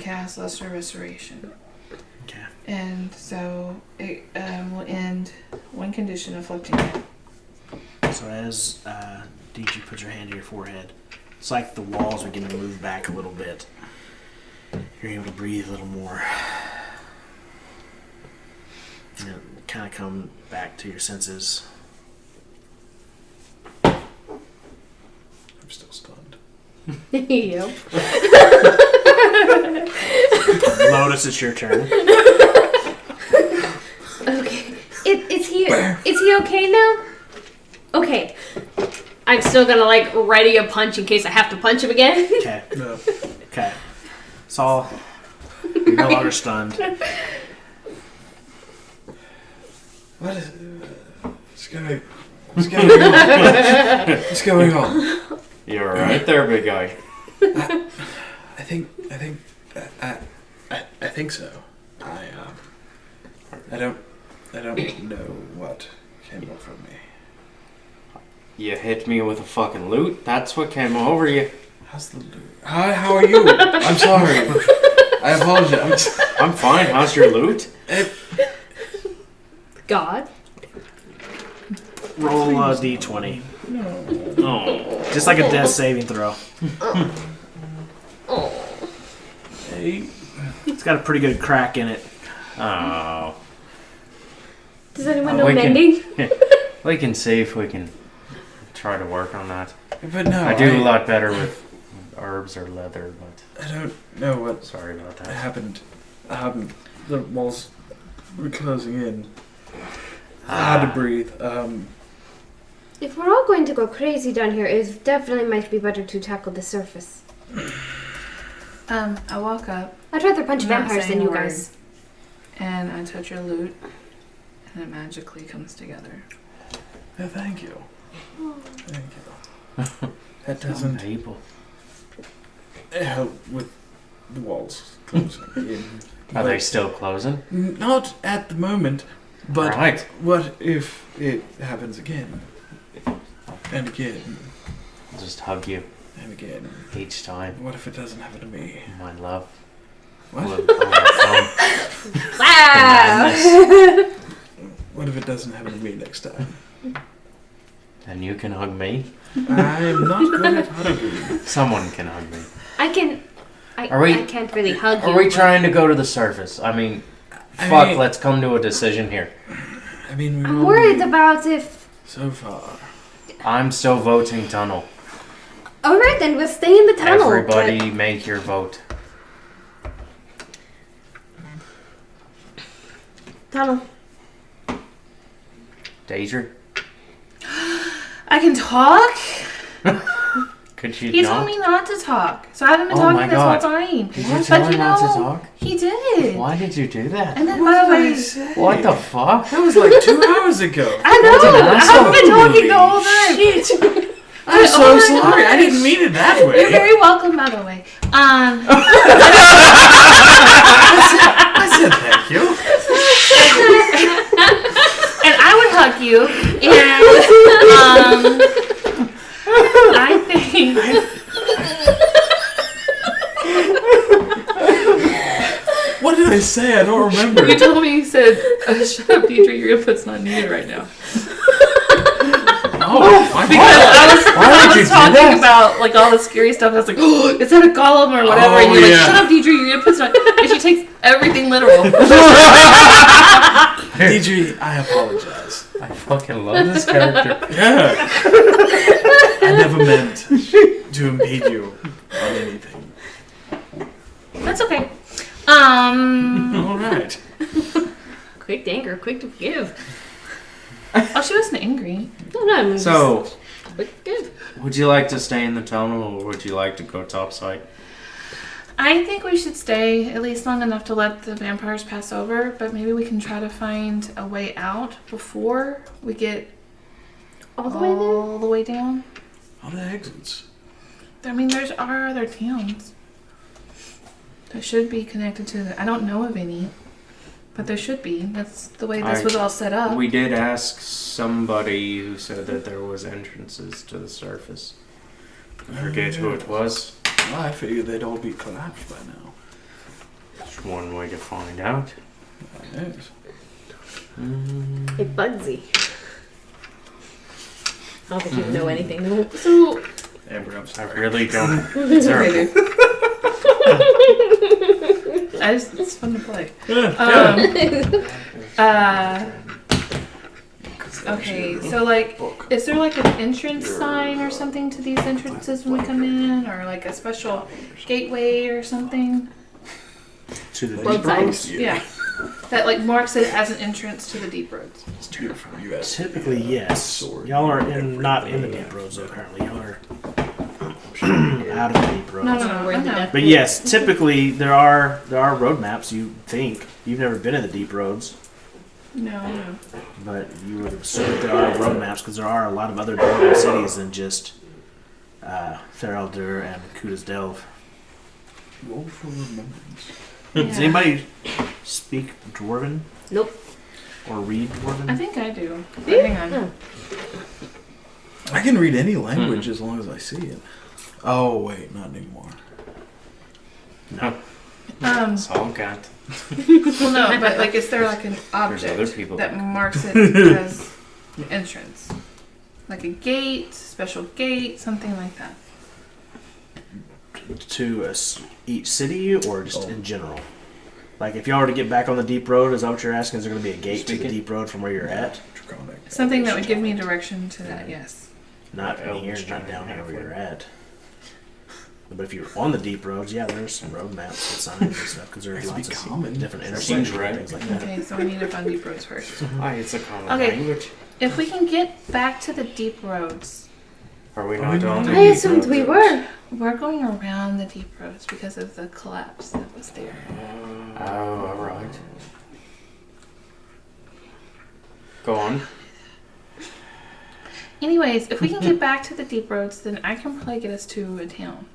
cast Lesser Restoration. Okay. And so it will end one condition afflicting it. So as DG puts your hand to your forehead, it's like the walls are getting to move back a little bit. You're able to breathe a little more. And kind of come back to your senses. I'm still stunned. Yep. Lotus, it's your turn. Okay. Is he okay now? Okay. I'm still gonna like ready a punch in case I have to punch him again. Okay. No. Okay. Saul, you're no longer stunned. What is? What's going? What's going on? What's going on? You're right there, big guy. I think so. I don't know what came over me. You hit me with a fucking loot. That's what came over you. How's the loot? Hi, how are you? I'm sorry. I apologize. I'm fine. How's your loot? God. Roll a d20. Oh. Just like a death saving throw. Oh. Hey. It's got a pretty good crack in it. Oh. Does anyone know We can- mending? We can see if we can try to work on that. But no, I do a lot better with herbs or leather, but I don't know what sorry about that. happened. The walls were closing in. I had to breathe. If we're all going to go crazy down here, it definitely might be better to tackle the surface. I walk up I'd rather punch I'm not vampires saying than you a word. guys. and I touch your loot and it magically comes together. Oh, thank you. Thank you. That doesn't People. help with the walls closing in. Are they still closing? Not at the moment, but Right. what if it happens again? And again, I'll just hug you and again. each time, What if it doesn't happen to me? my love. What? Wow. What if it doesn't happen to me next time? Then you can hug me. I'm not good at hugging. Someone can hug me. I can't really hug you. Are we but- trying to go to the surface? I mean, let's come to a decision here. I mean, I'm worried about if. so far. I'm still voting tunnel. All right, then we'll stay in the tunnel. Everybody make your vote. Tunnel. Deidre? I can talk? Could you He not? told me not to talk. So I haven't been Oh talking my this God. whole time. Did you tell But her not to talk? He did. Why did you do that? And then, by the way, What the fuck? That was like 2 hours ago. I know. What an I haven't been asshole. talking the whole time. I'm so Oh my sorry. I gosh. didn't mean it that You're way. very welcome, by the way. I said thank you. And I would hug you. And I think. What did I say? I don't remember. You told me you said, "Shut up, Deidre. Your input's not needed right now." Oh, my Because God. Why I did you was do talking that? about like all the scary stuff. I was like, "Oh, is that a golem or whatever?" Oh, and you're yeah. like, "Shut up, Deidre. Your input's not." And she takes everything literal. DG, I apologize. I fucking love this character. Yeah. I never meant to impede you on anything. That's okay. All right. Quick to anger, quick to forgive. Oh, she wasn't angry. No. So, Quick to forgive. would you like to stay in the tunnel or would you like to go topside? I think we should stay at least long enough to let the vampires pass over, but maybe we can try to find a way out before we get All the way there? all the way down. All the exits. I mean, there's our other towns that should be connected to the. I don't know of any, but there should be. That's the way this was all set up. We did ask somebody who said that there was entrances to the surface. I forget who it was. Well, I figured they'd all be collapsed by now. It's one way to find out. Yes. Hey, Bugsy. I don't think you know anything. No. So Amber, I'm I sorry. really don't. it's okay, dude. It's fun to play. Okay, so like, is there like an entrance sign or something to these entrances when we come in, or like a special gateway or something? To the Both deep sides. roads. Yeah, that like marks it as an entrance to the deep roads. It's beautiful. You guys. Typically, yes. Y'all are not in the deep roads though. Currently, y'all are out of the deep roads. No, we're in the no. death But yes, typically there are road maps. You think you've never been in the deep roads, No. but you would assume that there are road maps because there are a lot of other Dwarven cities than just Fereldur and Kuda's Delve. Roll for remembrance. Does anybody speak Dwarven Nope. or read Dwarven? I think I do. Do you? Hang on. Oh. I can read any language as long as I see it. Oh wait, not anymore. Song can't. Well, no, but like, is there like an other object people that that- marks it as an entrance? Like a gate, special gate, something like that. To each city or just in general? Like if y'all were to get back on the deep road, is that what you're asking? Is there going to be a gate to the Speaking. deep road from where you're at? Draconic. Something that would give me direction to that, yes. Not in here, not down here where you're at. But if you're on the deep roads, yeah, there's some road maps and signs and stuff because there's Has to be lots of common. different Seems intersections right. and things like that. Okay, so we need to find deep roads first. Why, it's a common Okay. language. If we can get back to the deep roads, Are we Are not we on not? the I deep assumed we roads? were. we're going around the deep roads because of the collapse that was there. Oh, alright. Go on. Anyways, if we can get back to the deep roads, then I can probably get us to a town.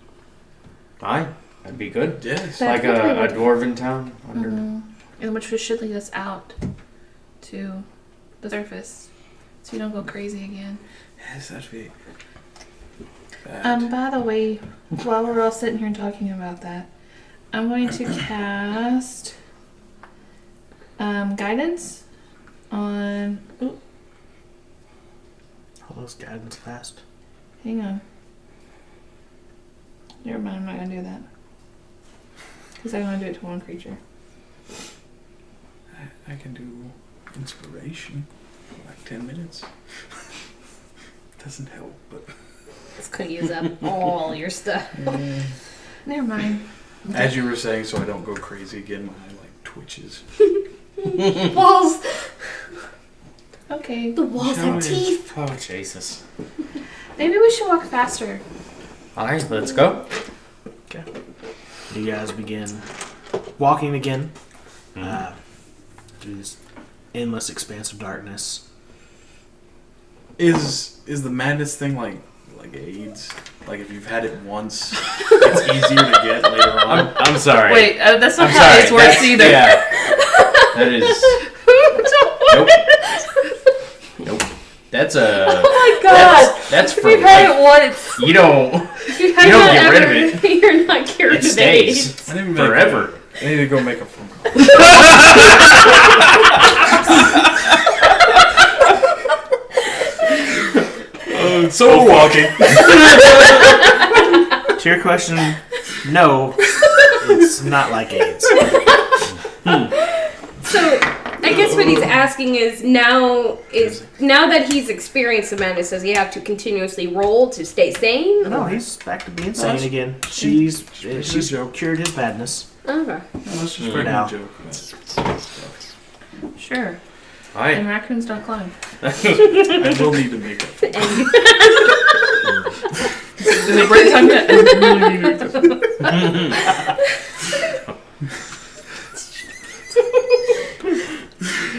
Aye, that'd be good. Yes. That- Like That's a what we dwarven town under. And which should lead us out to the surface, so you don't go crazy again. Yes, that'd be bad. By the way, while we're all sitting here talking about that, I'm going to cast guidance on. Ooh, All those guidance fast. hang on. Never mind. I'm not gonna do that because I want to do it to one creature. I can do inspiration for like 10 minutes. Doesn't help, but... It's gonna use up all your stuff. Never mind. As you were saying, so I don't go crazy again, my eye like twitches. Walls. Okay. The walls have teeth. Oh, Jesus. Maybe we should walk faster. Alright, let's go. Okay. You guys begin walking again through this endless expanse of darkness. Is the madness thing like AIDS? Like if you've had it once, it's easier to get later on? I'm sorry. Wait, that's not I'm how sorry. it works either. Yeah. That is... Nope. That's a... Oh my god! That's If for you've had life. it once, You don't... if You don't get rid of it. You're not cured It of stays AIDS. I didn't even make forever. I need to go make a phone call. So we're walking. To your question, no, it's not like AIDS. So I guess what he's asking is now that he's experienced the madness, does he have to continuously roll to stay sane? No, he's back to being sane that's- again. She's joke. cured his madness. Okay. Let's just For make now. a joke. sure. And Alright. raccoons don't climb. I will need to make a phone call. Is it break time yet?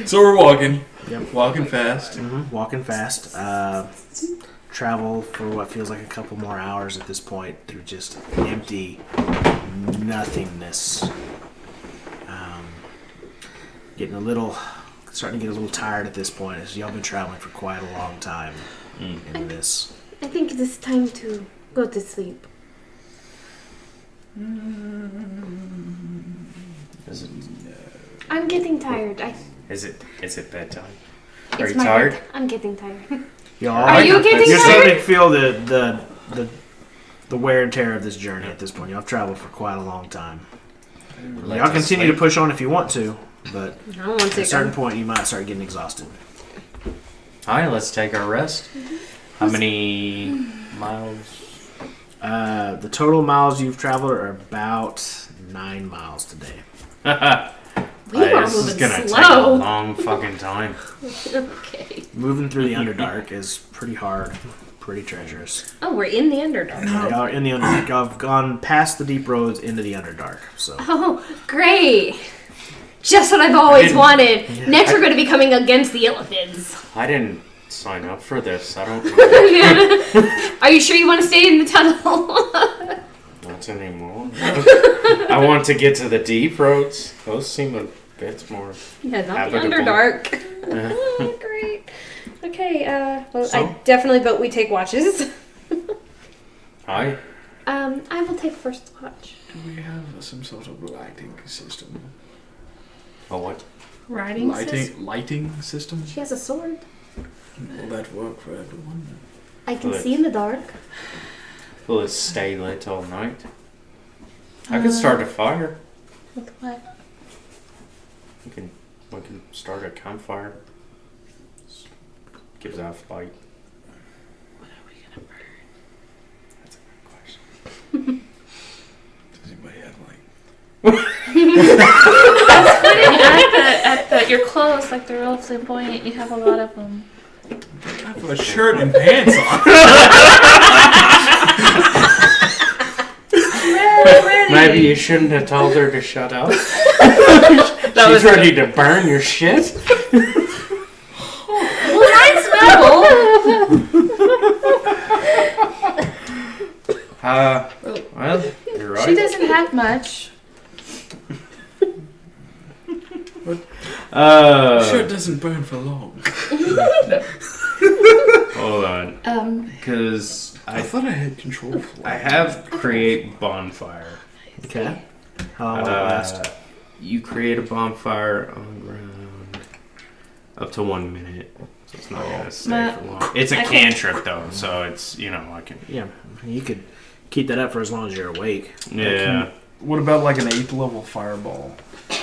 So we're walking. Yep. Walking fast. Walking fast. Travel for what feels like a couple more hours at this point through just empty nothingness. Starting to get a little tired at this point as y'all been traveling for quite a long time in this. I think it is time to go to sleep. Is it I'm getting tired. is it bedtime? It's Are you my tired? bed. I'm getting tired. Y'all Are you getting You're tired? starting to feel the wear and tear of this journey at this point. Y'all traveled for quite a long time. Y'all continue to push on if you want to, but I don't want at to. a certain point you might start getting exhausted. Alright, let's take our rest. How many miles? The total miles you've traveled are about 9 miles today. We are This is moving gonna take a slow. long fucking time. Okay. Moving through the Underdark is pretty hard, pretty treacherous. Oh, we're in the Underdark. Y'all are in the Underdark. Y'all have gone past the deep roads into the Underdark. So Oh, great. Just what I've always wanted. Next, we're going to be coming against the elephants. I didn't sign up for this. I don't know. Are you sure you want to stay in the tunnel? Not anymore. I want to get to the deep roads. Those seem a bit more. Yeah, not the Habitable. Underdark. Oh, great. Okay, well, So? I definitely vote we take watches. Hi. I will take first watch. Do we have some sort of lighting system? Oh, what? Riding system? Lighting system? She has a sword. Will that work for everyone? I can Good. see in the dark. Will it stay lit all night? I could start a fire. With what? We can start a campfire. Gives off light. What are we gonna burn? That's a good question. Does anybody have like... Your clothes, like they're real flamboyant. You have a lot of them. I have a shirt and pants on. Maybe you shouldn't have told her to shut up. She's ready to burn your shit. Well, I smell. Well, you're right. She doesn't have much. Shirt doesn't burn for long. Hold on. Because I thought I had control for I have create bonfire. okay. How long will it last? You create a bonfire on ground up to 1 minute. So it's not gonna stay for long. It's a cantrip though, so it's I can. Yeah, you could keep that up for as long as you're awake. Yeah. What about like an 8th level fireball? Do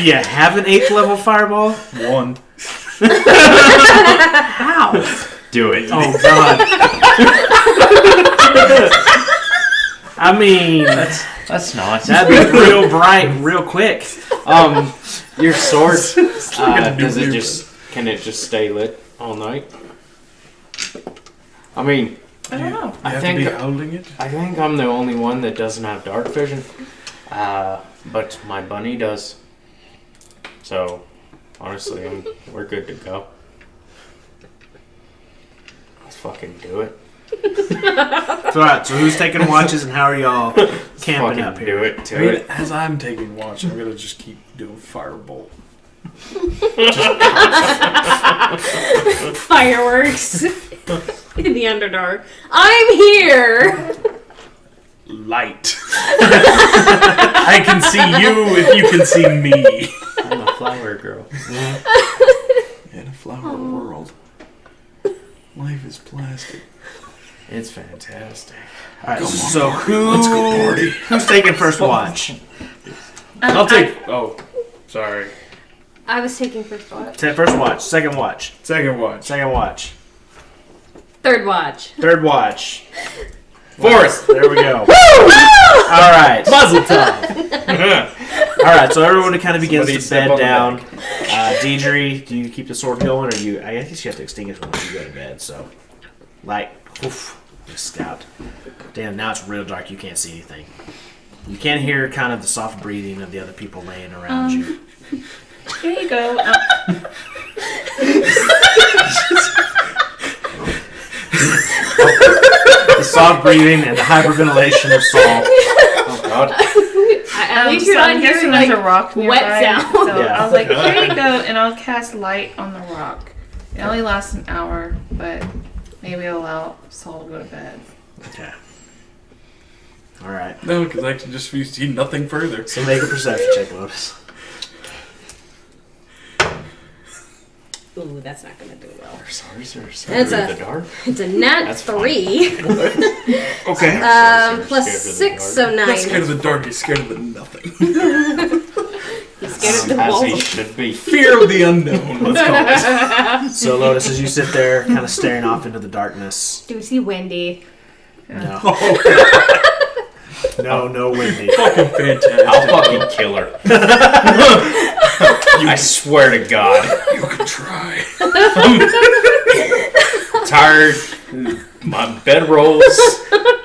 you have an 8th level fireball? 1. How? Do it. Oh God. I mean, That's not. that'd be real bright, real quick. Your sword. nuclear Can it just stay lit all night? I mean, I don't know. You I have think to be holding it. I think I'm the only one that doesn't have dark vision. But my bunny does. So, honestly, we're good to go. Let's fucking do it. So, alright, so who's taking watches and how are y'all camping Fucking up do here? it. I Do mean, it. as I'm taking watch, I'm gonna just keep doing firebolt. Fireworks in the Underdark. I'm here. Light. I can see you if you can see me. I'm a flower girl. In a flower world, life is plastic. It's fantastic. Alright, Come on, so party. Let's go party. who's taking first watch? I'll take. Oh, sorry. I was taking first watch. First watch, second watch, Second watch. second watch, Third watch. third watch. Fourth. There we go. Alright. Muzzle top. Alright, so everyone kind of begins Somebody to step bed on the down. Deidre, do you keep the sword going or you? I guess you have to extinguish when you go to bed, so. Light. Oof. Just scout. Damn, now it's real dark. You can't see anything. You can hear kind of the soft breathing of the other people laying around you. Here you go. The soft breathing and the hyperventilation of Saul. Oh God. At least you're so not I'm guessing hearing there's like a rock nearby. wet sound. So Yeah. I was like, here you go, and I'll cast light on the rock. It only lasts an hour, but maybe it'll allow Saul to go to bed. Okay. Alright. No, because I can just see nothing further. So make a perception check, Lotus. Ooh, that's not gonna do well. Sorry, sir. It's The dark. It's a nat That's 3. Okay. Plus Scared of the 6, dark. so 9. Not scared of the dark, he's scared of the nothing. He's scared of the As he walls. should be. Fear of the unknown, let's call it. So Lotus, as you sit there, kind of staring off into the darkness. Do we see Wendy? No. Oh, No, Wendy. fucking fantastic. I'll fucking kill her. I swear to God. You can try. Tired. My bed rolls.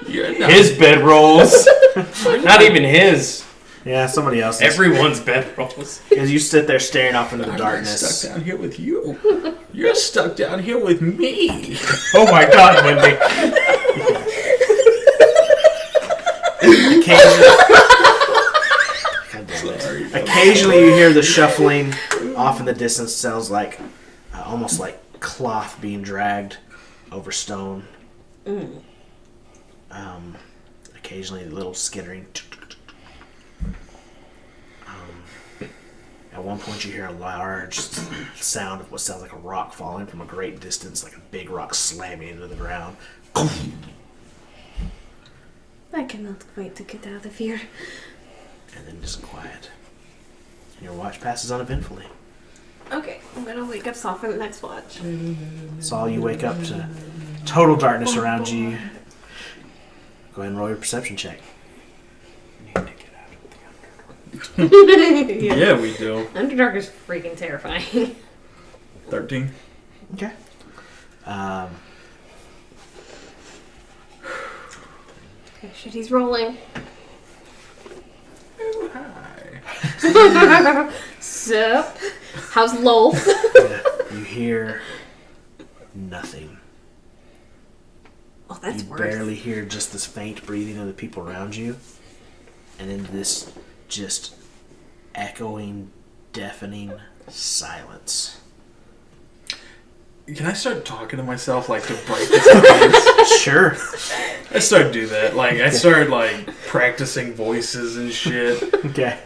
You're not. His bed rolls. Not even his. Yeah, somebody else's. Everyone's bed rolls. As you sit there staring off into the I'm not darkness. stuck down here with you. You're stuck down here with me. Oh my God, Wendy. Occasionally you hear the shuffling off in the distance. Sounds like almost like cloth being dragged over stone. Occasionally a little skittering. At one point you hear a large sound of what sounds like a rock falling from a great distance, like a big rock slamming into the ground. I cannot wait to get out of here. And then just quiet. And your watch passes uneventfully. Okay, I'm gonna wake up Saul for the next watch. Saul, you wake up to total darkness around you. Go ahead and roll your perception check. We need to get out of the Underdark. Yeah, we do. Underdark is freaking terrifying. 13. Okay. Okay, shit, he's rolling. Hi. Sup? How's Lolf? You hear nothing. Oh, that's You worse. barely hear just this faint breathing of the people around you. And then this just echoing, deafening silence. Can I start talking to myself like to break this ice? Sure. I start to do that. Like I start like practicing voices and shit. Okay.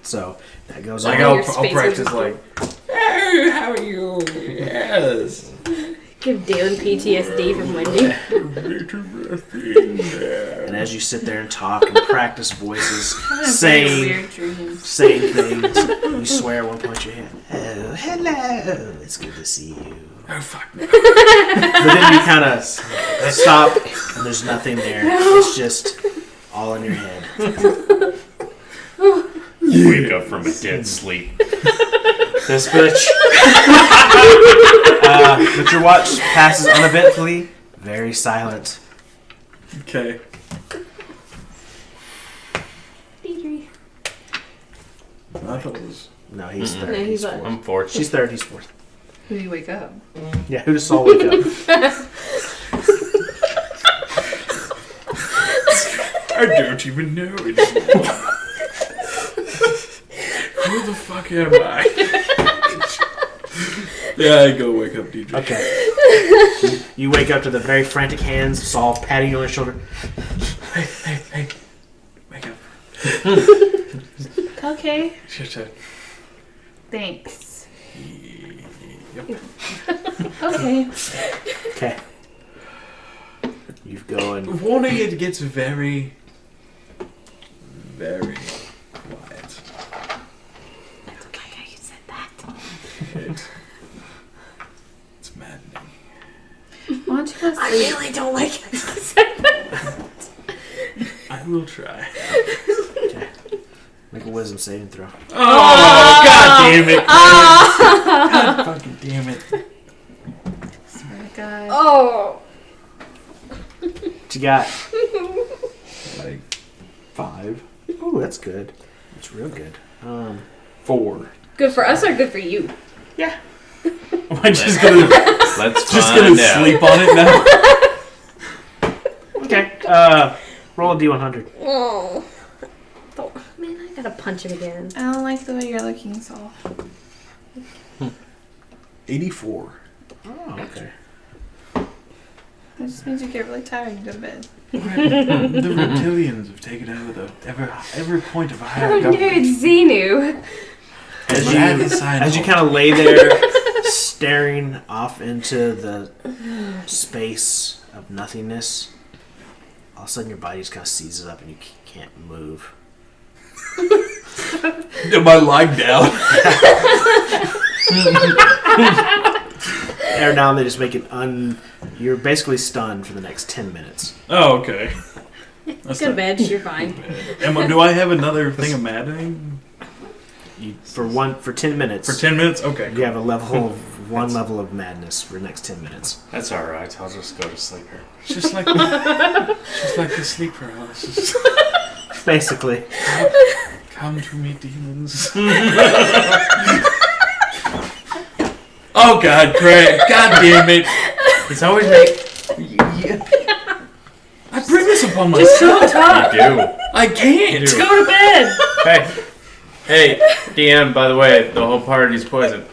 So that goes Like on. I'll space practice wizard. like, hey, how are you? Yes. Give Dalen PTSD from Wendy. And as you sit there and talk and practice voices, I'm having saying weird dreams. things, you swear at one point your hand. Oh, hello. It's good to see you. Oh fuck. But then you kind of stop, and there's nothing there. It's just all in your head. Wake up from a dead sleep. This bitch. But your watch passes uneventfully, very silent. Okay. Deidre. I thought it was. No, he's Mm-mm. third. No, he's he's not. fourth. I'm fortunate. She's third. He's fourth. Who do you wake up? Yeah, who does Saul wake up? I don't even know anymore. Who the fuck am I? Yeah, I go wake up DJ. Okay. You wake up to the very frantic hands of Saul patting you on the shoulder. Hey. Wake up. Okay. Shit. Thanks. Yep. Okay. Okay. You go and Warning, it gets very, very quiet. That's okay how you said that. It's maddening. Why don't you go I sleep? really don't like how you said that. I will try. okay. Make a wisdom saving throw. Oh, god damn it. God fucking damn it. Swear to God. Oh. What you got? Like 5, Oh, that's good. That's real good. 4. Good for us or good for you? I'm just gonna Let's sleep on it now. Okay. Roll a d100. Oh. Man, I gotta punch him again. I don't like the way you're looking, Saul. 84. Oh, okay. That just means you get really tired and go to bed. The reptilians have taken over every point of higher Oh, government. dude, Xenu. As you kind of lay there, staring off into the space of nothingness, all of a sudden your body just kind of seizes up and you can't move. Am I lying down? Every now and then, just make it you're basically stunned for the next 10 minutes. Oh, okay. That's Go to not bed, you're fine. bad. Do I have another thing of maddening? For 10 minutes. For 10 minutes? Okay. You have a one level of madness for the next 10 minutes. That's alright. I'll just go to sleep here. It's just like the sleep paralysis. Basically. Come to me, demons. Oh God, Craig! God damn it! He's always make. I bring this upon myself. You do. I can't. You do. Go to bed. Hey, DM. By the way, the whole party's poison.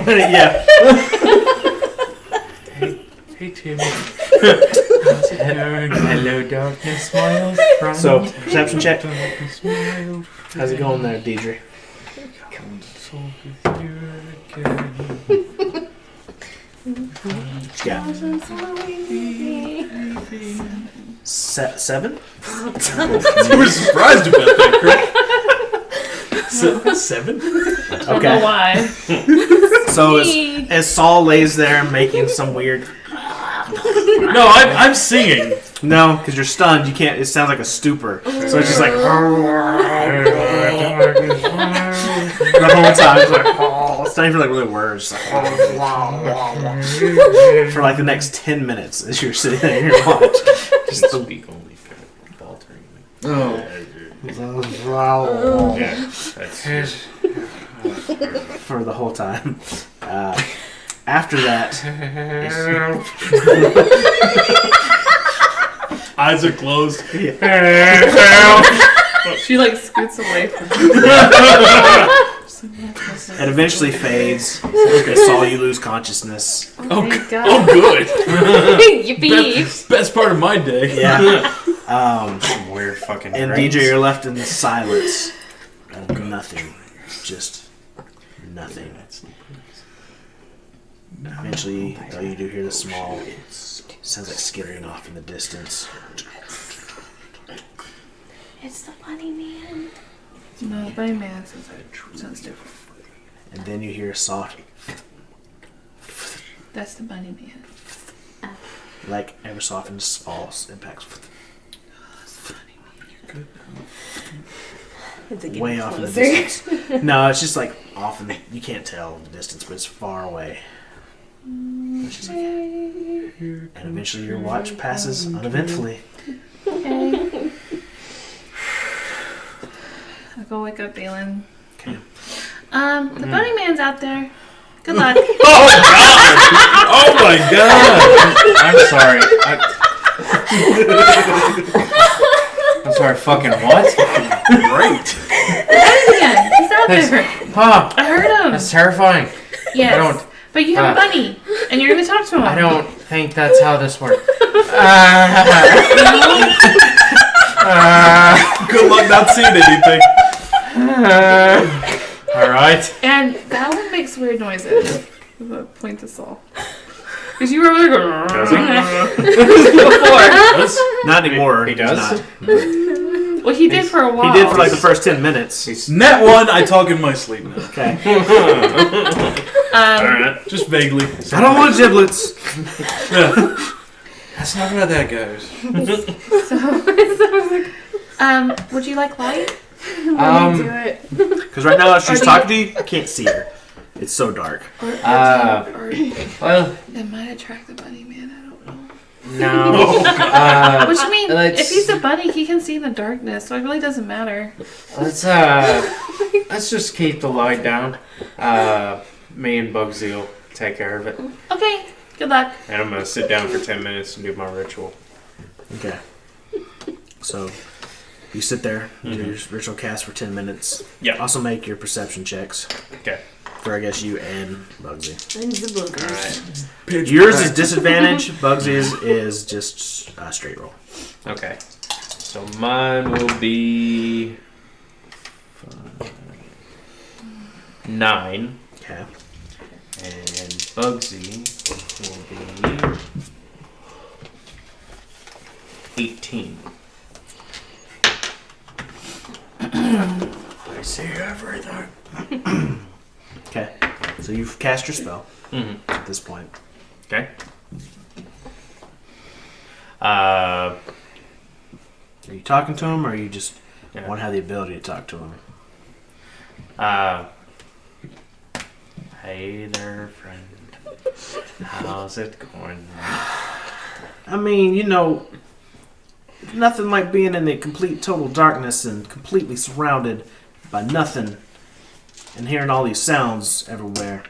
Yeah. Hey, Timmy. How's it going? Hello, darkness, my old friend. So, perception check. Darkness, my old How's it going there, Deidre? Console with you again. Yeah. 7? You were surprised about that, Craig. 7? Okay. Why? So as Saul lays there making some weird... No, I'm singing. No, because you're stunned. You can't... It sounds like a stupor. So it's just like... the whole time. It's like... It's not even like really words. It's like, for like the next 10 minutes as you're sitting there in your watch. Just speak only for faltering. Oh. Yeah, that's For the whole time. After that... Eyes are closed. She like scoots away from It eventually fades. They saw you lose consciousness. Oh, Thank God. oh, good. Yippee! Best part of my day. Yeah. Some weird fucking And drinks. DJ, you're left in silence. And nothing. Just nothing. Eventually, though, you do hear the small, sounds like skittering off in the distance. It's the bunny man. No, Bunny Man sounds different. And then you hear a soft, That's the Bunny Man. like ever so often, falls impacts. It's getting Way off in the closer. distance. No, it's just like off in the, you can't tell the distance, but it's far away. It's just like- and eventually your watch passes uneventfully. Okay. I'll go wake up Balin. Okay. The Bunny Man's out there. Good luck. Oh my god! I'm sorry. I'm sorry, fucking what? Great. Bunny Man, he's out That's, there. huh, I heard him. that's terrifying. Yes. I don't- But you have a bunny, and you're gonna talk to him. I don't think that's how this works. Good luck not seeing anything. Alright. And that one makes weird noises. Point to Saul. Because you were really going before. Not anymore. He does? Not. Well, he did for a while. He did for like the first 10 minutes. Net one, I talk in my sleep now. Okay. Alright. Just vaguely. I don't want giblets. That's not how that goes. Would you like light? Do it. Because right now, as she's Or do talking to you, I can't see her. It's so dark. Or Well, it might attract the bunny man. I don't know. no. Which I mean, let's- if he's a bunny, he can see in the darkness, so it really doesn't matter. Let's just keep the light down. Me and Bugsy will take care of it. Okay. Good luck. And I'm gonna sit down for 10 minutes and do my ritual. Okay. So, you sit there, do your ritual cast for 10 minutes. Yeah. Also make your perception checks. Okay. For, I guess, you and Bugsy. And the boogers. Alright. Yours is disadvantage. Bugsy's is just a straight roll. Okay. So mine will be 9. Okay. And Bugsy will be 18. I see everything. Okay. So you've cast your spell Mm-hmm. at this point. Okay. Are you talking to him, or you just Yeah. want to have the ability to talk to him? Hey there, friend. How's it going? I mean, you know, nothing like being in the complete total darkness and completely surrounded by nothing and hearing all these sounds everywhere.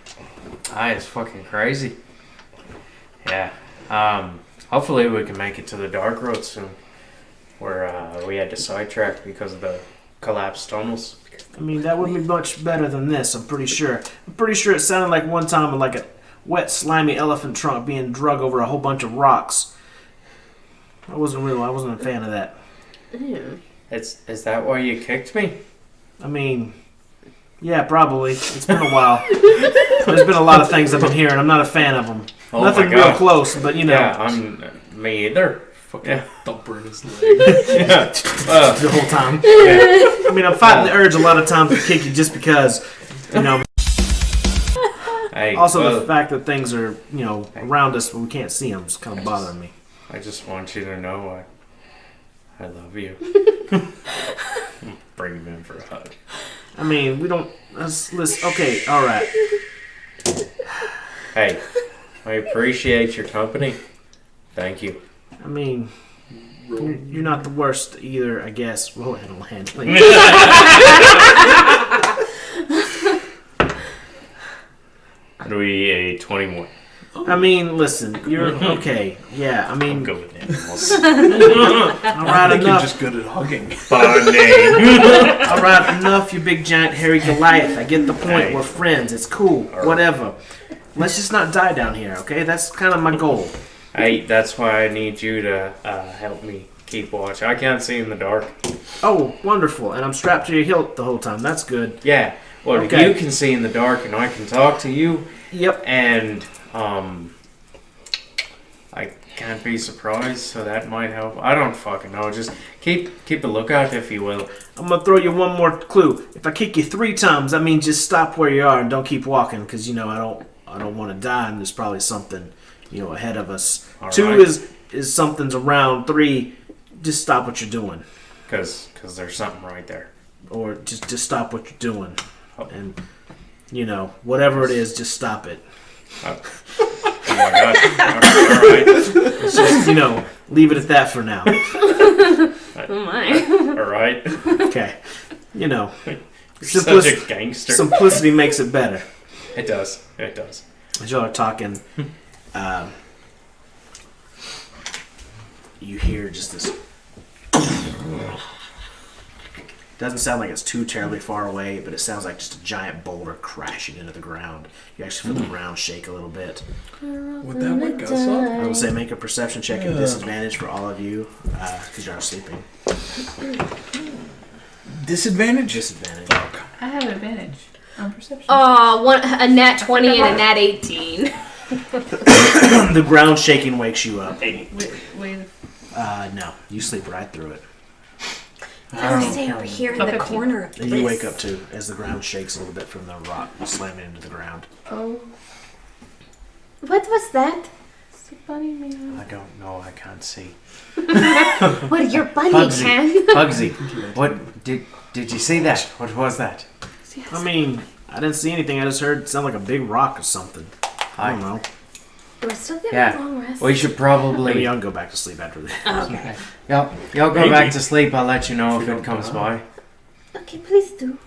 It's fucking crazy. Yeah. Hopefully we can make it to the Dark Road soon. Where we had to sidetrack because of the collapsed tunnels. I mean, that would be much better than this, I'm pretty sure. I'm pretty sure it sounded like one time like a wet, slimy elephant trunk being drug over a whole bunch of rocks. I wasn't a fan of that. Is that why you kicked me? I mean, yeah, probably. It's been a while. There's been a lot of things I've been hearing. I'm not a fan of them. Oh Nothing my real God. close, but you know. Yeah, me either. Fucking thumper in his leg. Yeah. The whole time. Yeah. I mean, I'm fighting the urge a lot of times to kick you just because, you know. Hey, Also, well, the fact that things are, you know, around us but we can't see them is kind of bothering me. I just want you to know I love you. Bring him in for a hug. I mean, we don't. Listen. Okay, all right. Hey, I appreciate your company. Thank you. I mean, you're not the worst either, I guess. Roll animal handling. It'll be a 21. I mean, listen, you're okay. Yeah, I mean, Go with animals. all I right, think you're enough. just good at hugging. Funny. All right, enough, you big giant hairy Goliath. I get the point. Hey. We're friends. It's cool. Whatever. Let's just not die down here, okay? That's kind of my goal. Hey, that's why I need you to help me keep watch. I can't see in the dark. Oh, wonderful. And I'm strapped to your hilt the whole time. That's good. Yeah. Well, Okay. you can see in the dark, and I can talk to you. Yep. And I can't be surprised, so that might help. I don't fucking know. Just keep a lookout, if you will. I'm gonna throw you one more clue. If I kick you 3 times, that means just stop where you are and don't keep walking, because I don't want to die, and there's probably something ahead of us. All 2 right. is something's around. 3, just stop what you're doing, Because there's something right there. or just stop what you're doing, Oh. and whatever it is, just stop it. Oh my god. All right. It's just leave it at that for now. Oh my. All right. Okay, You're such a gangster. simplicity makes it better. It does. It does. As y'all are talking, you hear just this. Doesn't sound like it's too terribly far away, but it sounds like just a giant boulder crashing into the ground. You actually feel the ground shake a little bit. Would that wake us up? I would say make a perception check at disadvantage for all of you, because you're sleeping. Disadvantage? Disadvantage. I have advantage on perception. A nat 20 and a nat 18. The ground shaking wakes you up. Wait. No, you sleep right through it. I'm gonna stay over here in the corner of And you wake up too, as the ground shakes a little bit from the rock slamming into the ground. Oh. What was that? It's a bunny man. I don't know. I can't see. What, your bunny Bugsy. can? Bugsy, what did you see that? What was that? I mean, I didn't see anything. I just heard it sound like a big rock or something. I don't know. We're still getting Yeah. a long rest. We should Maybe probably. y'all can go back to sleep after this. Okay. Y'all go Maybe. back to sleep. I'll let you know if it comes by. Okay, please do.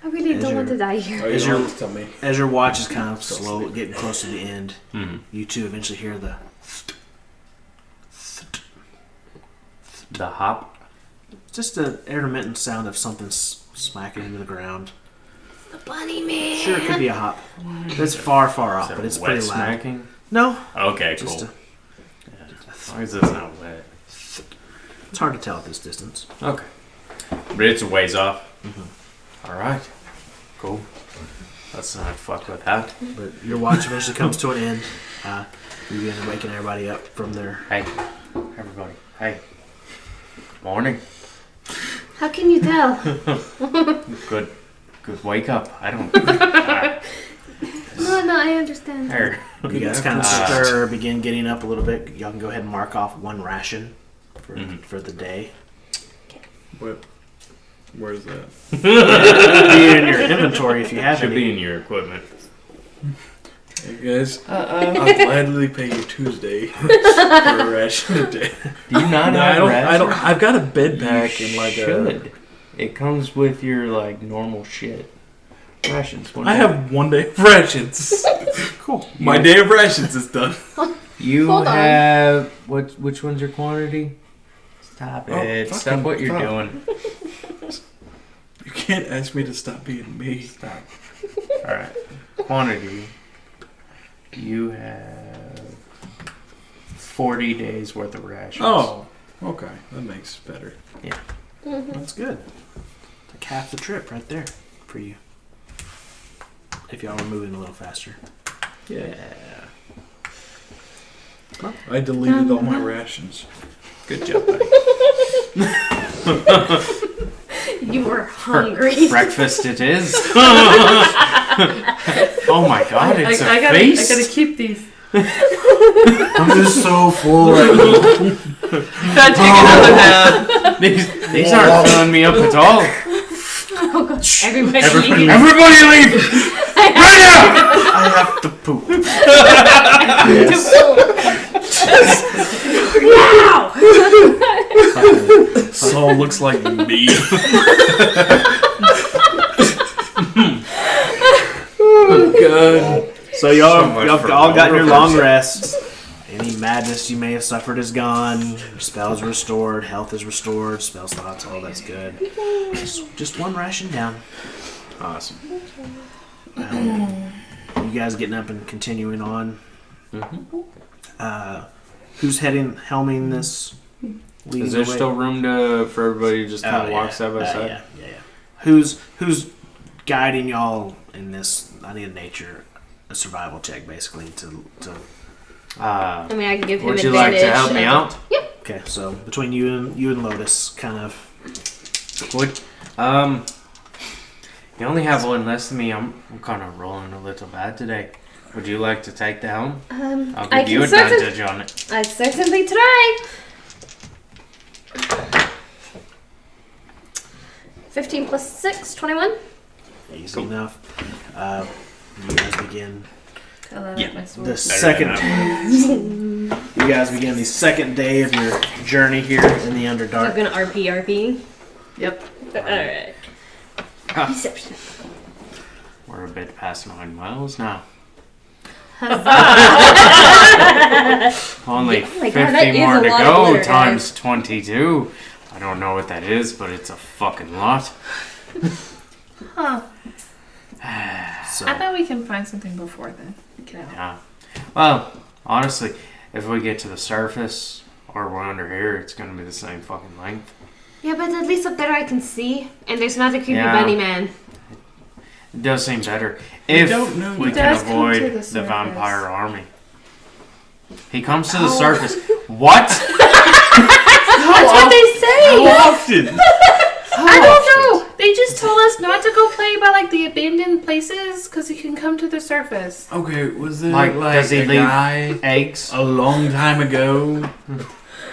I really As don't want your- to die here. Oh, Is you your- don't have to tell me. As your watch is kind of slow, getting close to the end, you two eventually hear The hop. just an intermittent sound of something smacking into the ground. The bunny man. Sure, it could be a hop. It's far, far off, but it's wet pretty loud. smacking. No, Okay, just cool. a, As long as it's not wet. it's hard to tell at this distance. Okay. But it's a ways off. All right. Cool. Let's not fuck with that. But your watch eventually comes to an end. You begin waking everybody up from their. Hey, everybody. Hey. Morning. How can you tell? Good wake up. I don't. No, I understand. There. You guys kind of stir, begin getting up a little bit. Y'all can go ahead and mark off 1 ration for the day. Where's that? It'll be in your inventory if you have Should any. be in your equipment. Hey guys, I'll gladly pay you Tuesday for a ration a day. Do you not No, have I don't. rations? I've got a bed pack You and like should. It comes with your normal shit. Rations. I have 1 day of rations. Cool. My day of rations is done. You Hold on. have which one's your quantity? Stop Oh, it. fucking Stop what you're fuck. doing. You can't ask me to stop being me. Stop. Alright. Quantity. You have 40 days worth of rations. Oh, okay. That makes better. That's good. Like half the trip right there for you. If y'all were moving a little faster. Yeah. I deleted all my rations. Good job, buddy. You were hungry. Breakfast it is. Oh my god, it's a I feast. gotta keep these. I'm just so full right now. Gotta take another nap. These aren't filling me up at all. Everybody. Everybody leave! Right now! I have to poop. Wow! Saul looks like me. Oh god. So y'all all got your long rests. Any madness you may have suffered is gone. Your spells are restored. Health is restored. Spell slots, all that's good. Just one ration down. Awesome. You guys getting up and continuing on. Mm-hmm. Who's helming this? Is there still room for everybody to just kind of walk side by side? Yeah. Who's guiding y'all in this? I need a survival check, basically. I mean, I can give him would advantage. you like to help me out? Yep. Okay, so between you and Lotus, kind of. You only have one less than me. I'm kind of rolling a little bad today. Would you like to take the helm? I'll give you advantage on it. I certainly try. 15 plus 6, 21. Easy enough. You guys begin My sword. the second. You guys begin the second day of your journey here in the I'm Underdark. gonna RP. Yep. Alright. Deception. We're a bit past 9 miles now. Only Oh my 50 God, that is more a to lot of go glitter, times 22. I don't know what that is, but it's a fucking lot. Huh. So, I bet we can find something before then. Get out. Yeah. Well, honestly, if we get to the surface or we're under here, it's going to be the same fucking length. Yeah, but at least up there I can see, and there's not a creepy Yeah. bunny man. It does seem better if don't know we He can does come to avoid the the surface. vampire army. He comes to the surface. What? That's what they say! How often? I don't know! They just told us not to go play by like the abandoned places because he can come to the surface. Okay, was there Like, like does he a leave guy eggs? a long time ago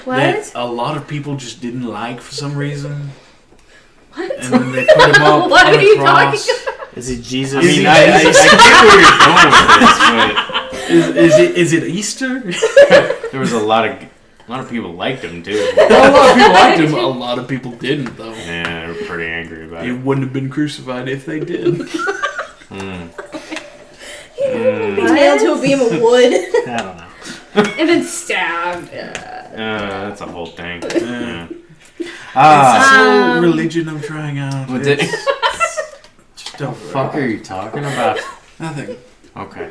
What? that a lot of people just didn't like for some reason? What? And then they put him up What on are a you cross. talking is he Jesus? Is he I get where you're going with this, Is it Easter? but there was a lot of people liked him too. A lot of people liked him. A lot of people didn't, though. Yeah, they were pretty angry about He it. wouldn't have been crucified if they did. Nailed to a beam of wood I don't know. and then stabbed. That's a whole thing. It's Yeah. this whole religion I'm trying out. What Just don't fuck are you talking about? Nothing. Okay.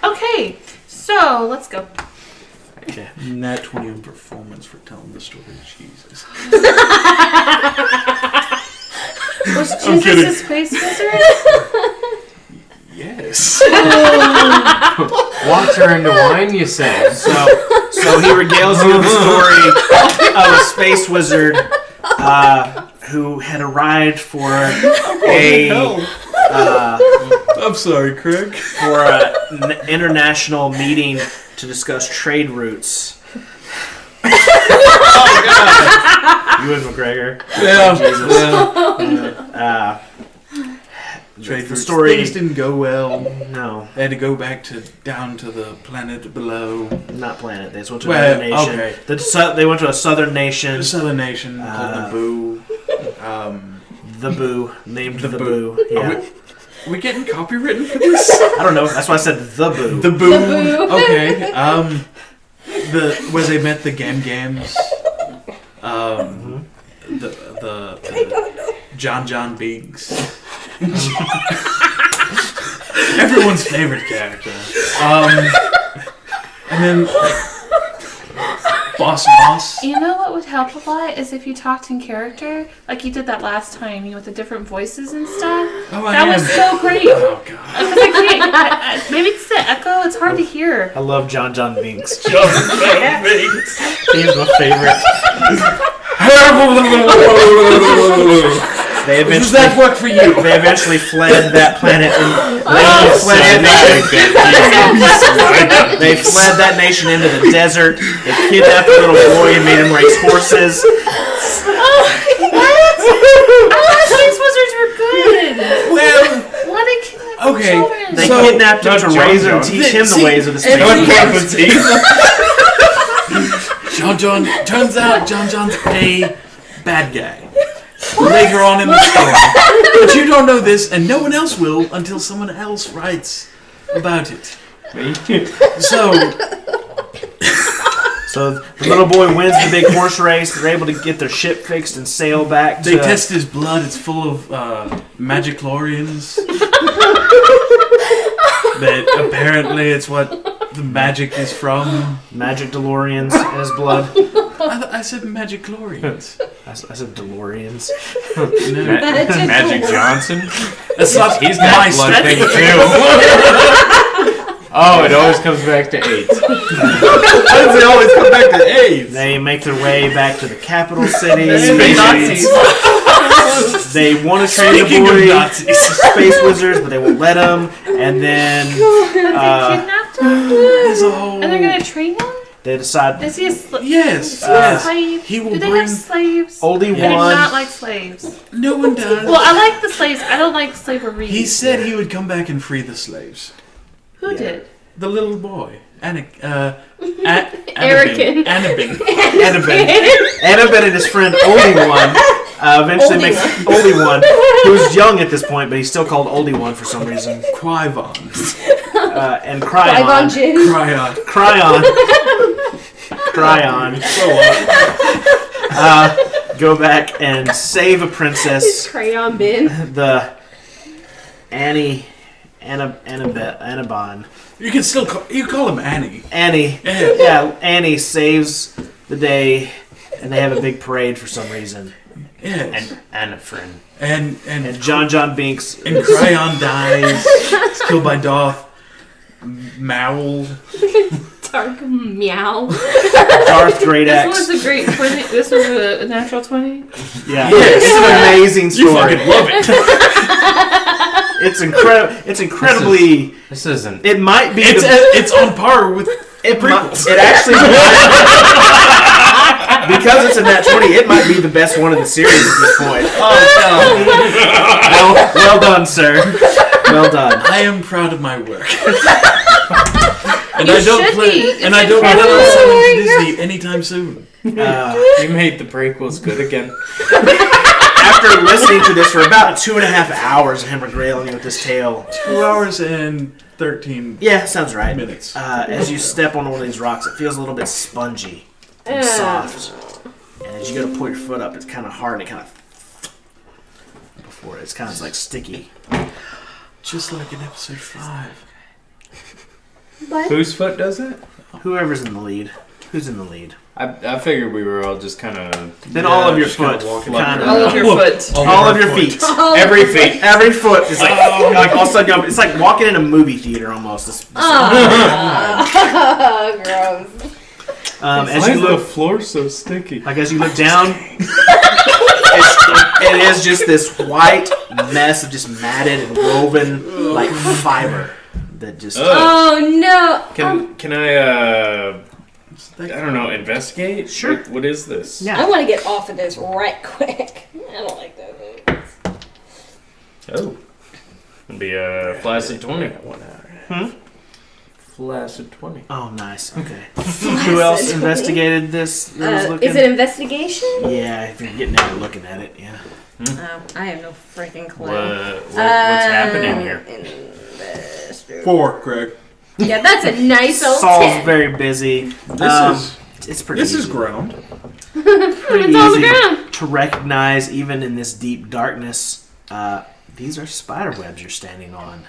Okay, so let's go. Okay. Nat 20 on performance for telling the story. Jesus. Was I'm Jesus kidding. a space wizard? Yes. Water into wine, you said. So he regales you the story of a space wizard who had arrived for I'm sorry, Craig. for an international meeting to discuss trade routes. Oh God! You and McGregor. Yeah. Jesus. Trade the routes. story. Things didn't go well. No, They had to go back down to the planet below. not planet. They just went to Well, another nation. okay. They went to a southern nation. The southern nation called the Boo. The Boo, named the, The Boo. Boo. Yeah. Are we getting copywritten for this? I don't know. That's why I said the Boo. The Boo. The Boo. Okay. Where they met the Gam Gams. The John Biggs. Everyone's favorite character. And then Boss Moss. You know what would help a lot is if you talked in character, like you did that last time, with the different voices and stuff. Oh, I That am. was so great. Oh god. Because I can't. Maybe it's the echo. It's hard to hear. I love John Binks. John Biggs. He's my favorite. They Does eventually, that work for you? they eventually fled that planet. They fled that nation into the desert. They kidnapped a little boy and made him race horses. I thought space wizards were good. Well, Why did they kidnap okay, children? They So- kidnapped him to John raise him and John. teach him the See, ways of the everyone- space. John. Turns out John's a bad guy. later on in the story. But you don't know this, and no one else will until someone else writes about it. So the little boy wins the big horse race. They're able to get their ship fixed and sail back. They test his blood. It's full of magiclorians. That apparently it's what the magic is from. Magic DeLoreans in his blood. I said magiclorians. I said DeLoreans. Magic Johnson. That's not. He's got my blood thing stuff. too. Oh, it always comes back to AIDS. Why does it always come back to AIDS? They make their way back to the capital city. Nazis. They want to train the boy space wizards, but they won't let him. And then Kidnapped him? There's a whole. And they're gonna train him? they decide Is he a slave? Yes. Slave? He will Do they bring. have slaves? Oldie I do one. not like slaves. No one does. Well, I like the slaves. I don't like slavery. He said he would come back and free the slaves. Who Yeah. did? The little boy. Erican. Annabin. Annabin and his friend Oldie one eventually make Oldie one, who's young at this point, but he's still called Oldie one for some reason. Qui-Gon. And Clive Cryon. Jin. Cryon. Cryon. Go back and save a princess. Crayon bin. The Annabon. You can still call him Annie. Annie. Yeah. Yeah, Annie saves the day, and they have a big parade for some reason. Yes. And a friend. And John Binks. and Cryon dies. He's killed by Darth Maul. Dark meow. Darth Greataxe. This was a great 20. This was a natural 20. Yeah, Yes. it's an amazing You story. fucking love it. It's incredible. It's incredibly. This isn't. It might be. It's on par with It prequels. It actually. Because it's a nat 20, it might be the best one in the series at this point. Oh, well done, sir. Well done. I am proud of my work. And You I don't should plan. be. It's And I don't plan on incredible. selling to Disney anytime soon. You made the prequels good again. After listening to this for about 2.5 hours of him regaling with this tale. 2 hours and 13 Yeah, sounds right. minutes. As you step on one of these rocks, it feels a little bit spongy and soft. And as you go to put your foot up, it's kind of hard and it kind of before it's kind of like sticky. Just like in episode 5. But Whose foot does it? Whoever's in the lead. Who's in the lead? I figured we were all just kind of. Then all of your just kinda foot. walking Kind All of your foot. all of your feet. Every feet. Every foot is like all of a sudden it's like walking in a movie theater almost. gross. As Why you is the look, floor so sticky? like as you look down, it is just this white mess of just matted and woven like fiber that just. Oh no. Can I don't know, investigate? Sure. Like, what is this? Yeah. I want to get off of this right quick. I don't like those movies. Oh. It'd be a flaccid 20. Flaccid 20. Oh, nice. Okay. Who else investigated this? That was looking? Is it investigation? Yeah, if you're getting out and looking at it, yeah. I have no freaking clue. What's happening here? 4, Greg. Yeah, that's a nice old Saul's 10. very busy. It's pretty. This is easy. ground. Pretty It's on the easy ground. to recognize, even in this deep darkness. These are spider webs you're standing on.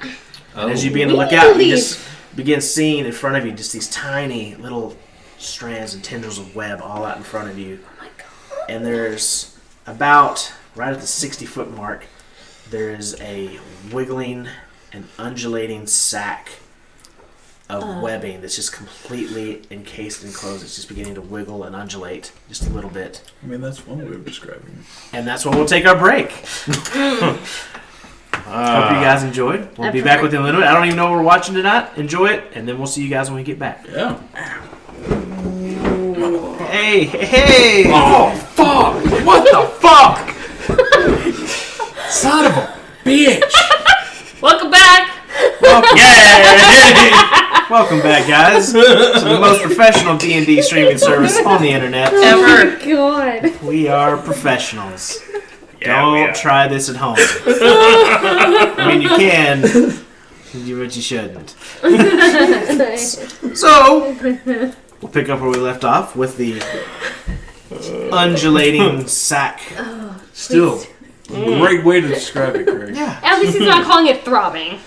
And as you begin to look out, you just begin seeing in front of you just these tiny little strands and tendrils of web all out in front of you. Oh my god. And there's about right at the 60-foot mark, there is a wiggling and undulating sack of webbing that's just completely encased and closed. It's just beginning to wiggle and undulate just a little bit. I mean, that's one way of describing it. And that's when we'll take our break. Hope you guys enjoyed. We'll be back with you in a little bit. I don't even know what we're watching tonight. Enjoy it, and then we'll see you guys when we get back. Yeah. Hey! Oh, fuck! What the fuck? Son of a bitch! Welcome back. Welcome back, guys, to the most professional D&D streaming service on the internet. Ever. God. We are professionals. Don't try this at home. I mean, you can, but you shouldn't. So, we'll pick up where we left off with the undulating sack. Still, great way to describe it, Greg. Yeah. At least he's not calling it throbbing.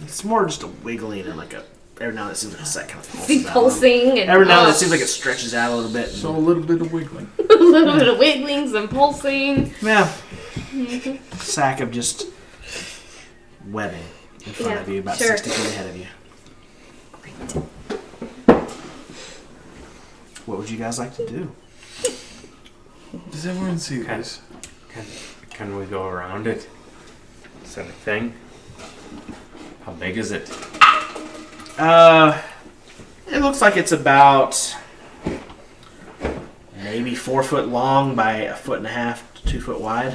It's more just a wiggling and like a. Every now and then it seems like a sack kind of He's pulses out. pulsing. And, Every now and then it seems like it stretches out a little bit. So a little bit of wiggling. a little bit of wigglings and pulsing. Yeah. Sack of just webbing in front of you, about 60 feet ahead of you. What would you guys like to do? Does everyone see this? Can we go around it? Is that a thing? How big is it? It looks like it's about maybe 4 foot long by 1.5 foot to 2 foot wide.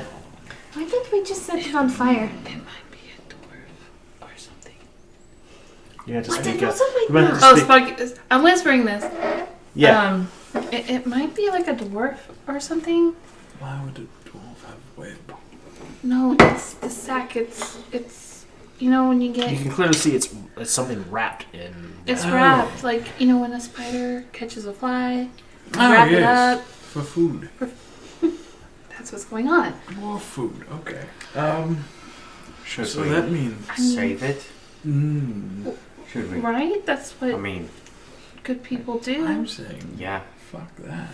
Why didn't we just set it on fire? It might be a dwarf or something. You have to What speak the up. hell's on You my might have to Oh, speak- Spike, I'm whispering this. Yeah. It might be like a dwarf or something. Why would a dwarf have web? No, it's the sack. It's you know when you get You can clearly see it's something wrapped in. it's Oh. wrapped like you know when a spider catches a fly, Oh, wrap it yes. up. For food. That's what's going on. More food. Okay. Should So we that means. save it? Should we? Right? That's what I mean, good people do. I'm saying. yeah. Fuck that.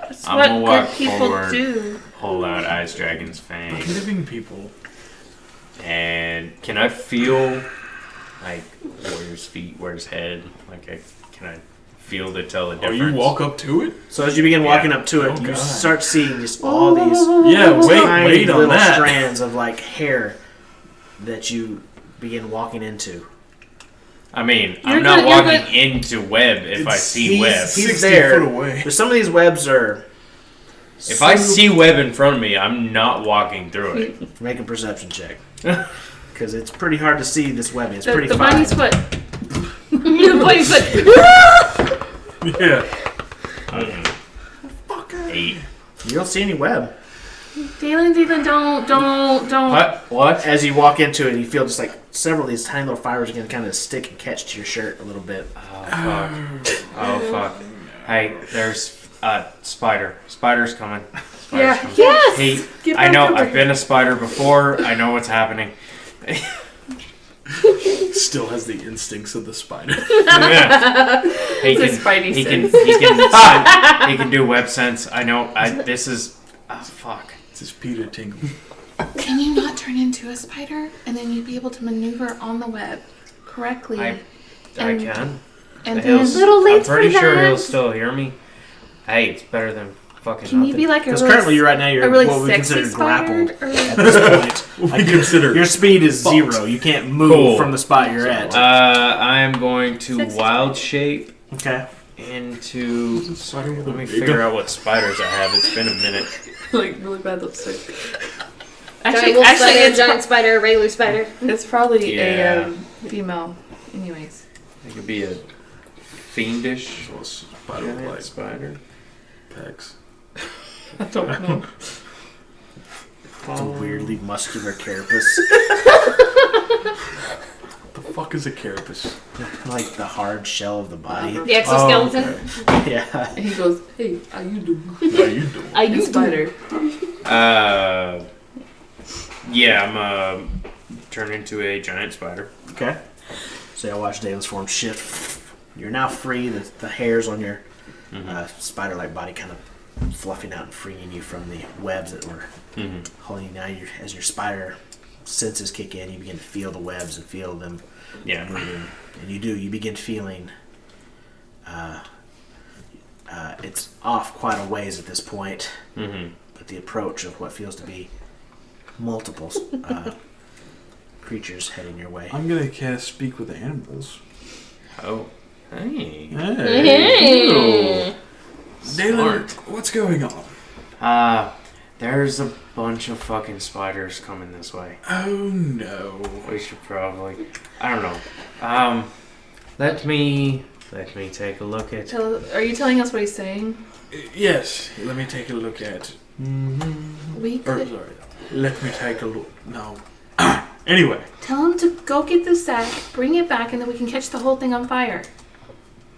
That's I'm what gonna walk good people forward. do. Hold out Ice Dragon's But fang. living people. And can I feel, like, where's feet, where's head? Like, can I feel to tell the Oh, difference? you walk up to it? So as you begin walking up to it, Oh, you God. start seeing just all these Yeah, tiny wait on little that. strands of like hair that you begin walking into. I mean, You're I'm not good- you're walking into web if I see web. He's 60 there. foot away. But some of these webs are. If I see web in front of me, I'm not walking through it. Make a perception check. Because it's pretty hard to see this webbing. It's The pretty fine. bunny's foot. The bunny's foot. Yeah. 8. You don't see any web. Dylan, don't. What? As you walk into it, you feel just like several of these tiny little fibers are going to kind of stick and catch to your shirt a little bit. Oh, fuck. Oh, fuck. Hey, there's spider. Spider's coming. Spider's coming. Yes. Hey, Get I back know, over I've here. been a spider before. I know what's happening. Still has the instincts of the spider. Yeah. He It's a can, spidey he can, sense. he can do web sense. I know. This is. Oh, fuck. It's his Peter Tingle. Can you not turn into a spider and then you'd be able to maneuver on the web correctly? I And- can. and He'll then s- Little late I'm pretty for sure that. he'll still hear me. Hey, it's better than fucking can you nothing. be like a Because really, currently, right now, you're a really what we sexy consider grappled spider? Or at this point. We consider Your speed is Fucked. 0. You can't move Cool. from the spot you're at. I am going to Sexy wild shape Okay. into. spider with Let me a figure out what spiders I have. It's been a minute. like really bad lipstick. Giant wolf spider, it's, giant spider, regular spider. it's probably Yeah. a female. Anyways, It could be a fiendish spider giant like spider. pecs. I don't know. It's a weirdly muscular carapace. What the fuck is a carapace? Like the hard shell of the body. The exoskeleton. Yeah. And he goes, "Hey, how you doing?" How you doing? I You use spider. Yeah, I'm turn into a giant spider. Okay. So y'all watch Dalen's form shift. You're now free. The hairs on your spider-like body kind of fluffing out and freeing you from the webs that were holding you. Now, as your spider senses kick in, you begin to feel the webs and feel them Yeah. moving. And you begin feeling it's off quite a ways at this point, but the approach of what feels to be multiple creatures heading your way. I'm gonna cast Speak with Animals. Oh. Hey. Hey. Dalen, what's going on? There's a bunch of fucking spiders coming this way. Oh no. We should probably. I don't know. Let me take a look at. Are you telling us what he's saying? Yes, let me take a look at. We could Sorry. Let me take a look. No. Anyway. tell him to go get the sack, bring it back, and then we can catch the whole thing on fire.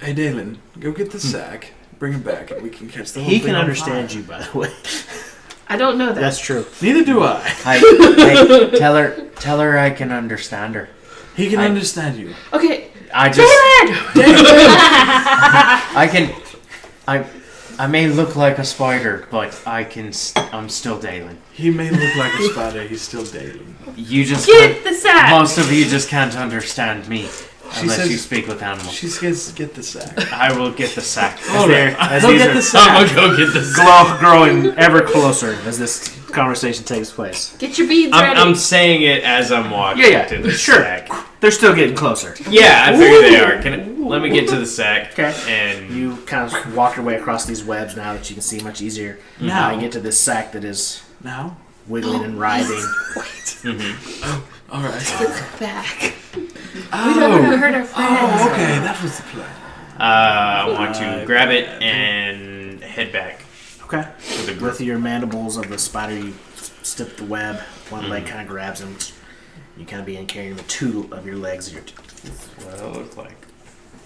Hey, Dalen, go get the sack, bring it back, and we can catch the whole He thing can on understand fire. you, by the way. I don't know that. That's true. Neither do I. Hey, tell her I can understand her. He can I- understand you. Okay, I may look like a spider, but I'm still Dalen. He may look like a spider, he's still Dalen. You just get the sack. most of you just can't understand me She unless says- you speak with animals. She says, get the sack. I will get the sack. Alright, As go these get are- the sack. go get the sack. Growing ever closer as this conversation takes place. Get your beads ready. I'm saying it as I'm walking to the sure. sack. They're still getting closer. Yeah, I figure they are. Let me get to the sack. Okay. And You kind of walk your way across these webs now that you can see much easier. Now. You get to this sack that is Now? wiggling and writhing. Alright. back. Oh. We don't want to hurt our friends. Oh, okay, that was the plan. I want to grab it and head back Okay. to the group. With your mandibles of the spider, you step the web. One leg kind of grabs him. You kind of begin carrying him with two of your legs. What do I look like?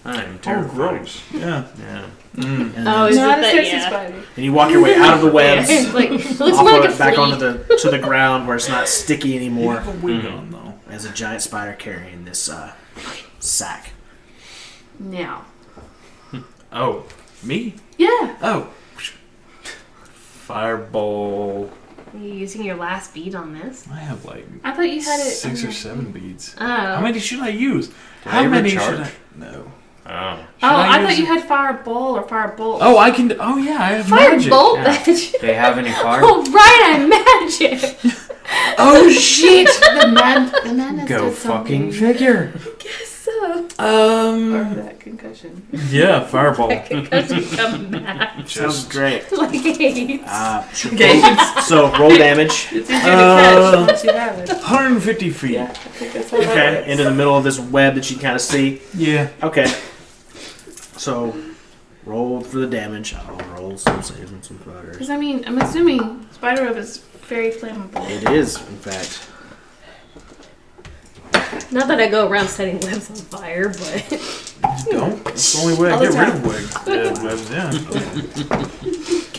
I'm Oh, terrified. gross. Yeah. Yeah. And, Oh, then, is Not it a that? sexy Yeah. spider. and you walk your way out of the webs. It's like, it looks off more of like a it, back flea. onto to the ground where it's not sticky You anymore. have a wig on, though. As a giant spider carrying this sack. Now. Oh, me? Yeah. Oh. Fireball. Are you using your last bead on this? I have like I thought you had it. 6 or 7 beads. Oh. How many should I use? Do How they many recharge? should I? No. Oh. Should I use thought you it? had fireball or firebolt. Oh, I can. Oh, yeah, I have magic. Firebolt Yeah. that. They have any fire? Oh, right, I'm magic. Oh shit! the man has Go did fucking something. figure. So, Or that concussion. Yeah, fireball. concussion coming back. Sounds great. Like AIDS. So roll damage. It's easier to catch once you have it. 150 feet. Yeah, I think that's how that Okay, works. into the middle of this web that you kind of see. Yeah. Okay. So roll for the damage. I'll roll some saves and some flutters. Because I mean, I'm assuming spider web is very flammable. It is, in fact. Not that I go around setting webs on fire, but Don't. That's the only way I All the get rid time. of webs. Yeah.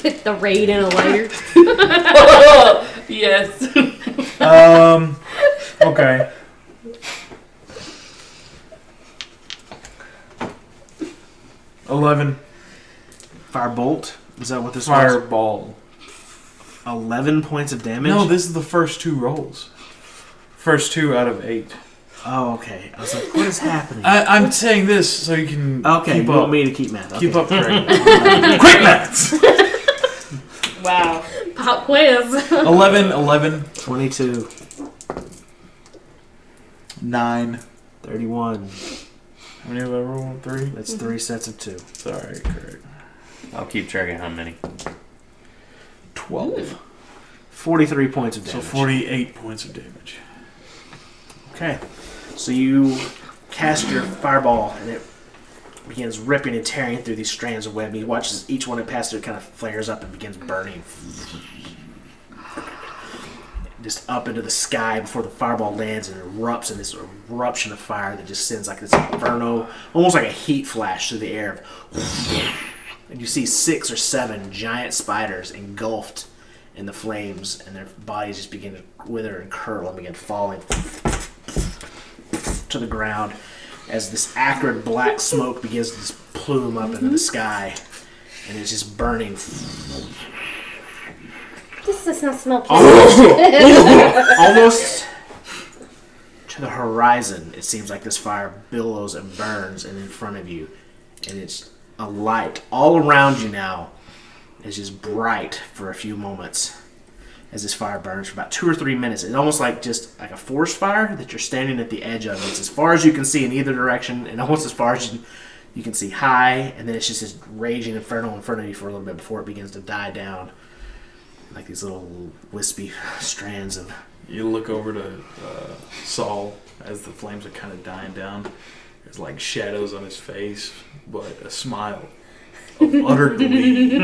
get the raid in a lighter. Yes. Okay. $11. Firebolt. Is that what this Fireball. was? 11 points of damage? No, this is the first 2 rolls. First 2 out of 8. Oh, okay. I was like, what is happening? I'm saying this so you can Okay, keep you up. want me to keep math. Keep Okay. up, Craig. Quick maths! Wow. Pop quiz. 11, 22, 9. 31. How many have I rolled? 3? That's 3 sets of 2. Sorry, Craig. I'll keep track of how many. 12. 43 points of So damage. 48 points of damage. Okay. So you cast your fireball, and it begins ripping and tearing through these strands of web. He watches each one that passes through, it kind of flares up and begins burning. Just up into the sky before the fireball lands and erupts in this eruption of fire that just sends like this inferno, almost like a heat flash through the air. And you see 6 or 7 giant spiders engulfed in the flames, and their bodies just begin to wither and curl and begin falling to the ground as this acrid black smoke begins to just plume up into the sky, and it's just burning. This does not smell Almost to the horizon, it seems like this fire billows and burns, and in front of you, and it's a light all around you now. It's just bright for a few moments as this fire burns for about 2 or 3 minutes. It's almost like just like a forest fire that you're standing at the edge of. It's as far as you can see in either direction, and almost as far as you can see high, and then it's just this raging inferno in front of you for a little bit before it begins to die down. Like these little wispy strands of... You look over to Saul as the flames are kind of dying down. There's like shadows on his face, but a smile. of utter glee.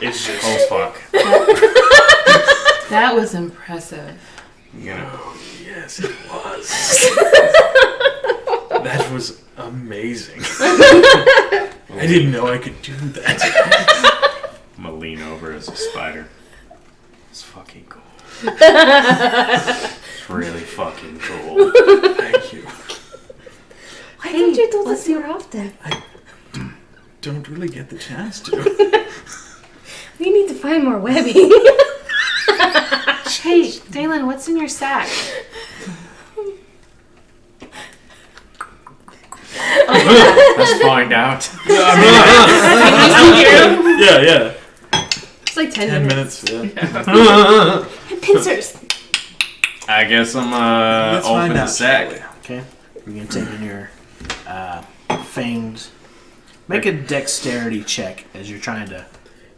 It's just Oh fuck. That was impressive. You know. Yes, it was. That was amazing. I didn't know I could do that. I'm gonna lean over as a spider. It's fucking cool. It's really fucking cool. Thank you. Why don't you do this more often? Don't really get the chance to. We need to find more webbing. Hey, Dalen, what's in your sack? Let's find out. Yeah. It's like 10 10 minutes. minutes. Yeah. Pincers. I guess I'm Let's open find the out, sack. okay. You're gonna take in your fanged. Make a dexterity check as you're trying to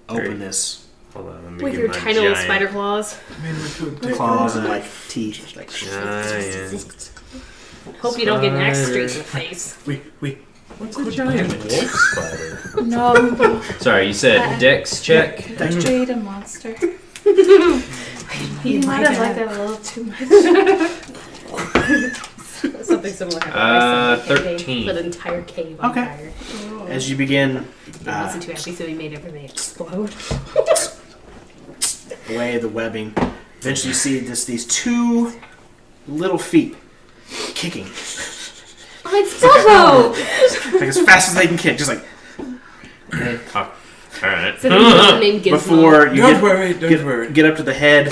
open Great. this Hold on, let me With get your my tiny little giant- spider claws. I mean, we could take claws and like teeth. Like Giant. Hope you don't get an axe straight in the face. We. What's a giant wolf spider? No, Sorry, you said dex check? trade a monster. You might have liked that a little too much. Something similar happened. 13. Lit an entire cave on Okay. fire. as you begin He wasn't too happy, so he made everything explode. away the webbing, eventually you see these two little feet kicking. Oh, it's Bobo! Like as fast as they can kick, just like Alright. So there's named Gizmo. before you Don't worry. get up to the head,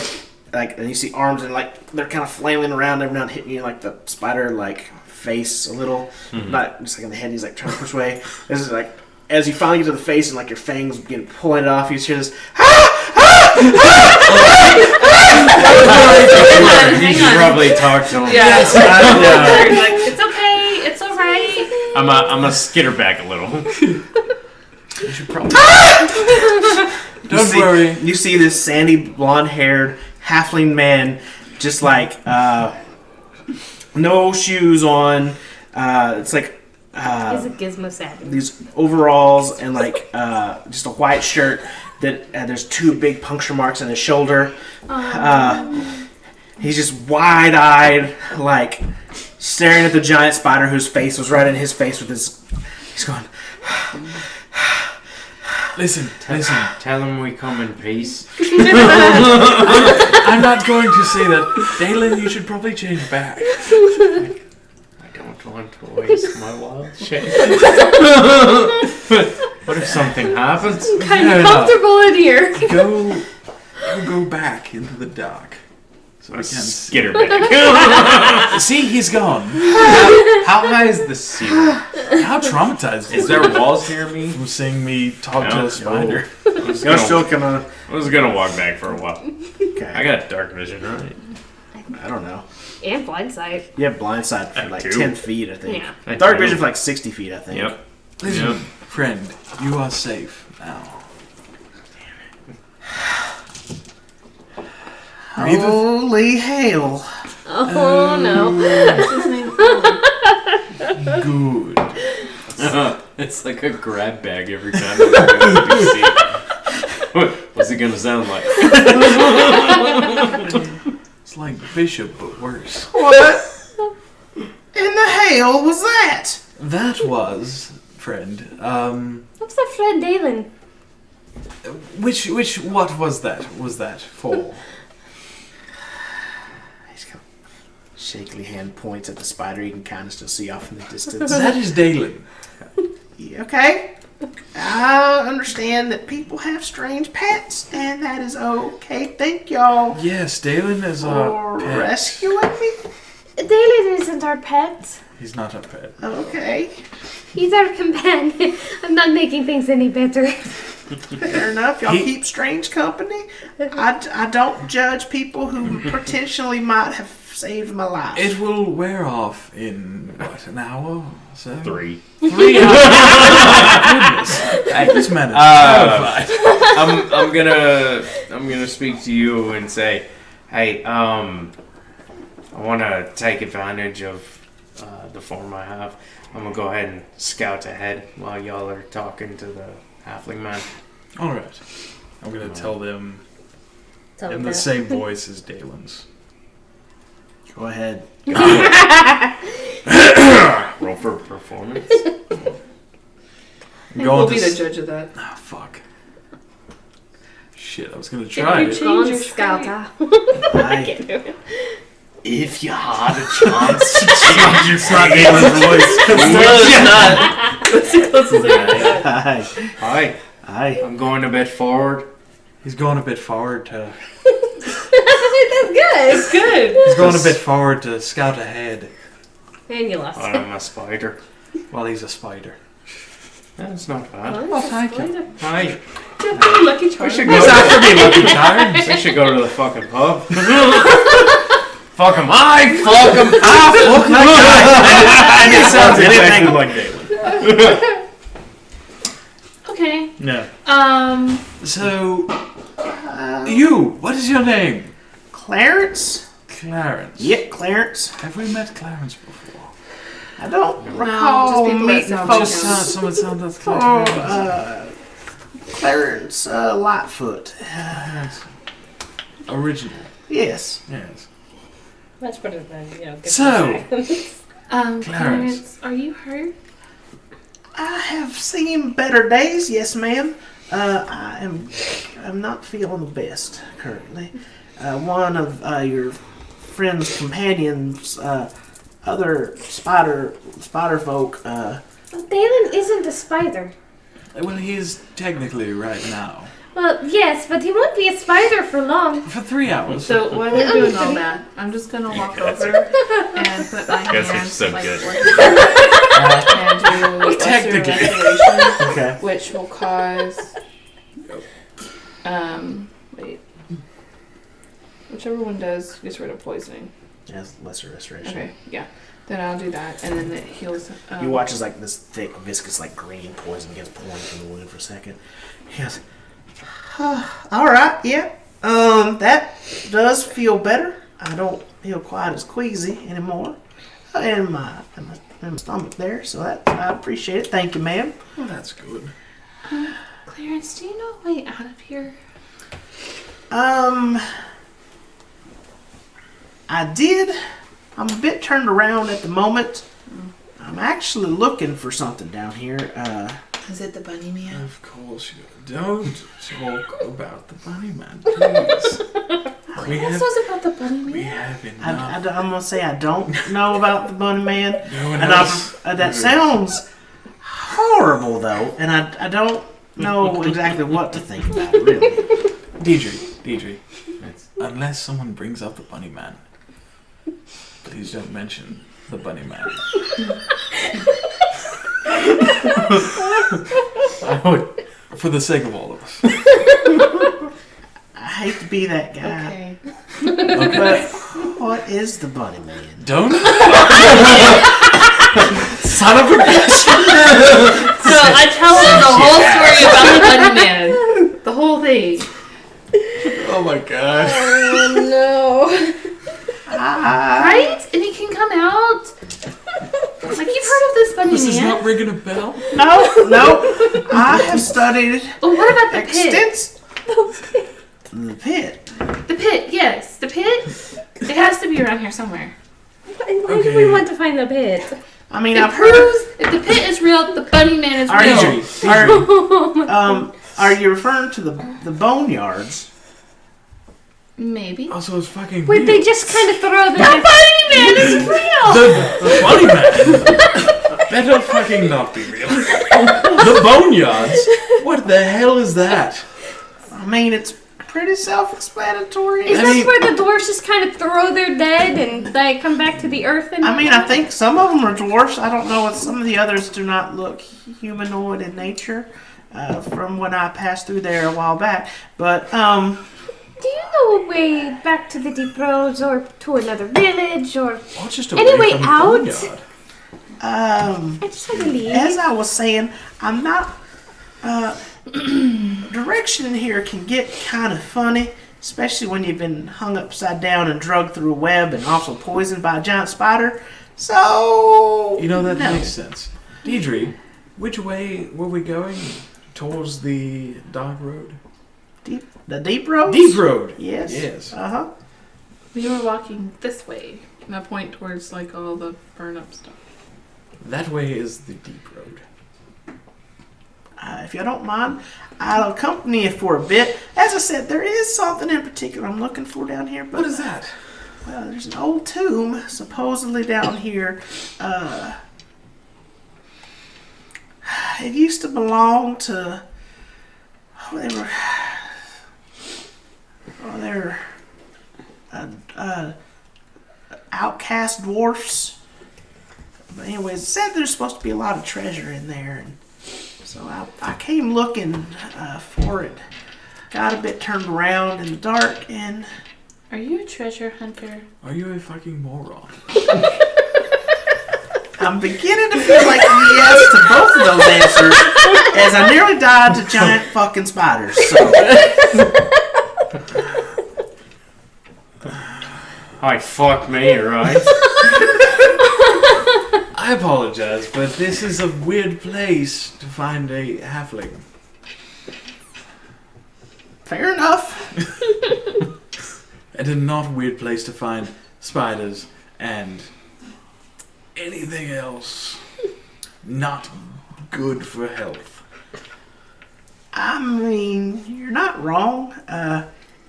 like, and you see arms and like they're kind of flailing around every now and hitting you like the spider like face a little, not just like in the head. He's like trying to push away. This is like as you finally get to the face and like your fangs begin pulling it off. You just hear this. You should probably talk to him. Yes. Yeah. Like, it's okay. It's all right. I'm a skitter back a little. You should probably. Don't worry. You see this sandy, blonde-haired halfling man, just like no shoes on. It's like He's a Gizmo savage. these overalls and like just a white shirt. That there's two big puncture marks on his shoulder. He's just wide-eyed, like staring at the giant spider whose face was right in his face with his. He's going. Listen. Tell him we come in peace. I'm not going to say that. Dalen, you should probably change back. I don't want to waste my wild shape. What if something happens? Kind Fair of enough. comfortable in here. Go back into the dark. So we can Skitter back. see he's gone. How high is the ceiling? How traumatized Is there walls near me? from seeing me talk to No. a spider? You're still gonna. I was gonna walk back for a while. Okay. I got dark vision, right? I don't know. And blindside. You have blindside for like do. 10 feet, I think. Yeah. I Dark do. vision for like 60 feet, I think. Yep. Listen, Yep. friend, you are safe now. Holy hail! Oh no. Good. It's like a grab bag every time I go to BC. What's it gonna sound like? It's like Bishop, but worse. What in the hell was that? That was, friend. What's that friend Dalen? What was that? Was that for? He's kind of shakily hand points at the spider you can kind of still see off in the distance. That is Dalen. Okay. I understand that people have strange pets, and that is okay. Thank y'all Yes, Dalen is for our pet. rescuing me. Dalen isn't our pet. He's not our pet. Okay. He's our companion. I'm not making things any better. Fair enough. Y'all He- keep strange company. I don't judge people who potentially might have saved my life. It will wear off in what, an hour or so? 3. 3 hours. Goodness. This man is terrified. I'm gonna speak to you and say, hey, I want to take advantage of the form I have. I'm gonna go ahead and scout ahead while y'all are talking to the halfling man. All right. I'm gonna tell them Tell in them the that. same voice as Dalen's. Go ahead. Roll for performance. I'm We'll going be to the judge of that. Ah, fuck. Shit, I was gonna try you it. change Go on, your Scouter. I, If you had a chance to It's not Dalen's voice. That's the closest thing I've got. I, Hi, I, I'm going a bit forward. He's going a bit forward to. That's good. It's good. He's going a bit forward to scout ahead And you lost. I'm a spider. while he's a spider. That's not bad. Well, thank you. Hi. Lucky We charm. should go. It's after me, Lucky Charms. We should go to the fucking pub. Fuck him. I fuck him. fuck that guy. And it sounds exactly like Dalen. Okay. No. So, what is your name? Clarence? Clarence. Yep, Clarence. Have we met Clarence before? I don't just recall people that meeting sound folks. like Someone sounds like Oh, Clarence. Clarence Lightfoot. Original. Yes. Yes. Much better than, get So, Clarence, are you hurt? I have seen better days, yes, ma'am. I'm not feeling the best currently. One of your friend's companions, other spider folk. Dalen isn't a spider. well, he is technically right now. Well, yes, but he won't be a spider for long. For 3 hours. So while we're doing all that, I'm just gonna walk over and put my Guys are hands so like good. and do lesser Technically. restoration, Okay. which will cause wait. Whichever one does gets rid of poisoning. Yes, lesser restoration. Okay, yeah. Then I'll do that, and then it heals. You watch as like this thick, viscous, like green poison gets pouring from the wound for a second. Yes. All right. Yeah. That does feel better. I don't feel quite as queasy anymore, and my stomach there. So that I appreciate it. Thank you, ma'am. Well, that's good. Clarence, do you know a way out of here? I did. I'm a bit turned around at the moment. I'm actually looking for something down here. Is it the bunny man? Of course you don't talk about the bunny man, please. we This have, was about the bunny we man. have enough. I'm gonna say I don't know about the bunny man, No one and else. that sounds horrible though, and I don't know exactly what to think about it, really. Deidre, unless someone brings up the bunny man, please don't mention the bunny man. I would, for the sake of all of us. I hate to be that guy, Okay. but what is the bunny man? Don't. Son of a bitch. So I tell him the whole story about the bunny man. The whole thing. Oh my god. Oh no. Right? And he can come out. Like, you've heard of this bunny This is man? not ringing a bell. No. I have studied Oh, what about the pit? The pit. The pit, yes. The pit? It has to be around here somewhere. Why do we want to find the pit? I mean, It I've heard. proves if the pit is real, the bunny man is Are real. you are you referring to the boneyards? Maybe. Also, it's fucking Wait, real. they just kind of throw the bunny man is real! The bunny man. Better fucking not be real. The boneyards. What the hell is that? I mean, it's pretty self-explanatory. Is I that mean, where the dwarves just kind of throw their dead and they come back to the earth? And I think some of them are dwarfs. I don't know if some of the others do not look humanoid in nature. From when I passed through there a while back, but do you know a way back to the deep roads or to another village or? Or just Any away way from the out? boneyard. I just want to leave. as I was saying, I'm not. Direction in here can get kind of funny, especially when you've been hung upside down and drugged through a web and also poisoned by a giant spider. So That no. makes sense. Deidre, which way were we going? Towards the dark road? The deep road. Deep road. Yes. Yes. We were walking this way. And I point towards like all the burn up stuff. That way is the deep road. If you don't mind, I'll accompany you for a bit. As I said, there is something in particular I'm looking for down here. But, What is that? Well, there's an old tomb supposedly down here. It used to belong to. They were outcast dwarfs. But anyways, it said there's supposed to be a lot of treasure in there, and so I came looking for it. Got a bit turned around in the dark, and Are you a treasure hunter? Are you a fucking moron? I'm beginning to feel like yes to both of those answers, as I nearly died to giant fucking spiders. So. Hi, fuck me, right? I apologize, but this is a weird place to find a halfling. Fair enough. And a not weird place to find spiders and anything else not good for health. I mean, you're not wrong.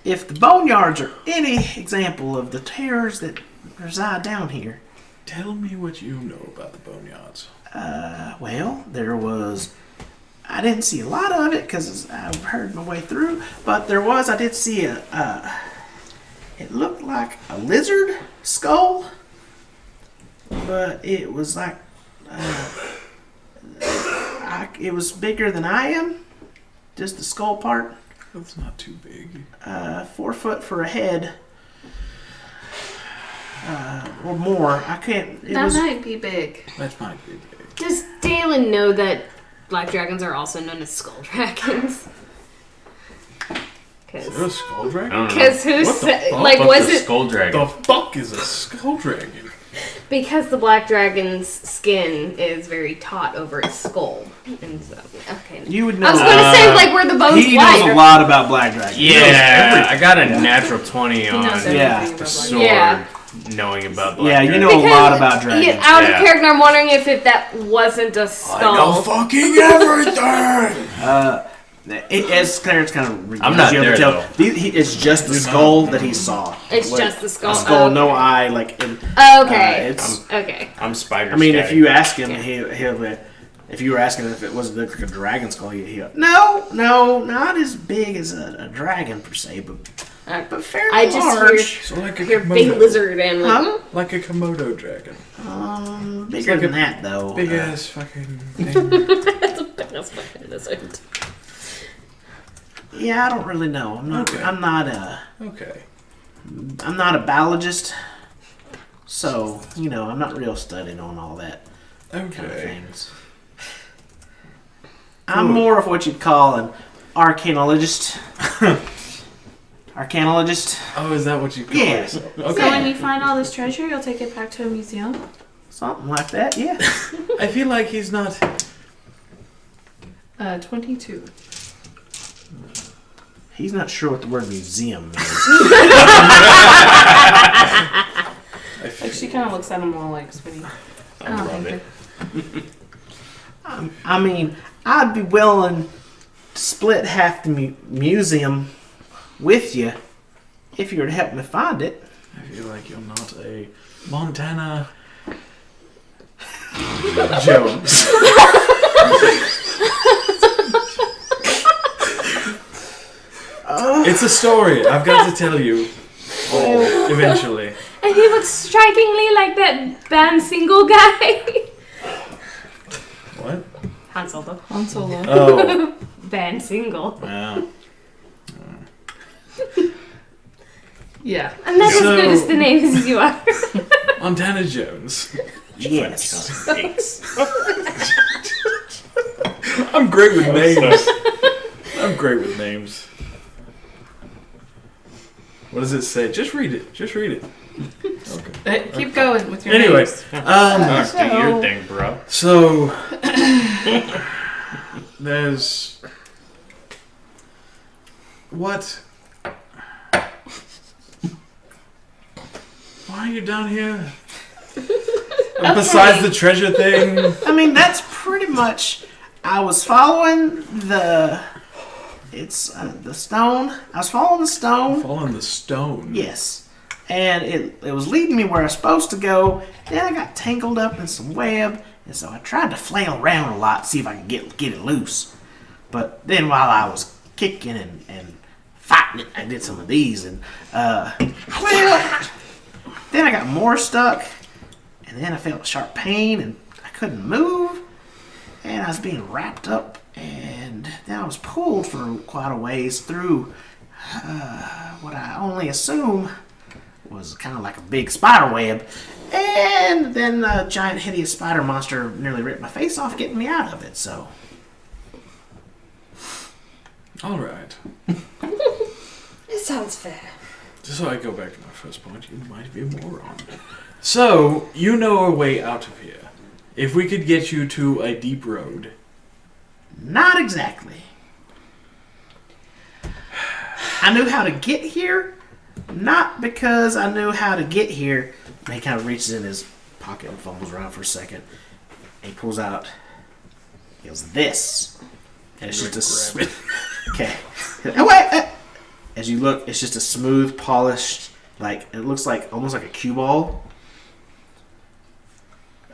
If the boneyards are any example of the terrors that reside down here, Tell me what you know about the boneyards. well, there was. I didn't see a lot of it because I heard my way through, but I did see it looked like a lizard skull, but it was like, it was bigger than I am, just the skull part. That's not too big. 4 foot for a head, or more. I can't. That might be big. That might be big. Does Dalen know that black dragons are also known as skull dragons? Is there a skull dragon? I don't know. Because who What the said, fuck? like, Fuck was the it skull dragon? The fuck is a skull dragon? because the black dragon's skin is very taut over its skull? And so, okay. You would know. I was going to say, like, where the bones he lie. knows a lot about black dragons. Yeah, I got a natural 20 on knows Yeah. everything about sword, Yeah. knowing about black Yeah, you dragons. know a lot about dragons. Yeah, out Yeah. of character, I'm wondering if that wasn't a I know skull. fucking everything! As Clarence kind of I'm not there, though. It's just the skull that he saw. It's With just the skull. A skull, Oh, no okay. eye. Like, Okay. it's. Okay. I'm spider. I mean, if Scatty. you ask him, he'll. If you were asking if it was like a dragon skull, he'll. No, not as big as a dragon per se, but fairly I just large. So like a hear big Komodo. lizard and like, Huh? Like a Komodo dragon. Bigger like than a that though. Big ass fucking thing. that's fucking lizard. Yeah, I don't really know. I'm not. Okay. I'm not Okay. I'm not a biologist, so I'm not real studied on all that kind of Okay. things. I'm more of what you'd call an arcanologist. Arcanologist, Oh, is that what you call Yeah. yourself? So Okay. when you find all this treasure, you'll take it back to a museum? something like that. Yeah. I feel like he's not. 22. He's not sure what the word museum means. Like, she kind of looks at him all like, sweetie. I don't love think it. I mean, I'd be willing to split half the museum with you if you were to help me find it. I feel like you're not a Montana Jones. It's a story. I've got to tell you. Eventually. And he looks strikingly like that band single guy. What? Han Solo. Han Solo. Oh. Band single. Wow. Yeah. I'm not So- as good as the names as you are. Montana Jones. Yes. I'm great with names. I'm great with names. What does it say? Just read it. Just read it. Keep going with your Anyway, names. Do your thing, bro. so there's what? Why are you down here? Besides the treasure thing. I mean, that's pretty much. I was following the stone. I was following the stone. Following the stone. Yes, and it was leading me where I was supposed to go. Then I got tangled up in some web, and so I tried to flail around a lot to see if I could get it loose. But then while I was kicking and fighting it, I did some of these, and then I got more stuck, and then I felt a sharp pain, and I couldn't move, and I was being wrapped up, and then I was pulled for quite a ways through what I only assume was kind of like a big spider web, and then a giant hideous spider monster nearly ripped my face off getting me out of it, so... Alright. It sounds fair. Just so I go back to my first point, you might be a moron. So, you know a way out of here. If we could get you to a deep road. Not exactly. I knew how to get here, not because I knew how to get here. And he kind of reaches in his pocket and fumbles around for a second. And he pulls out, he goes, this. And it's just a... Okay. Oh, wait. As you look, it's just a smooth, polished, like, it looks like, almost like a cue ball.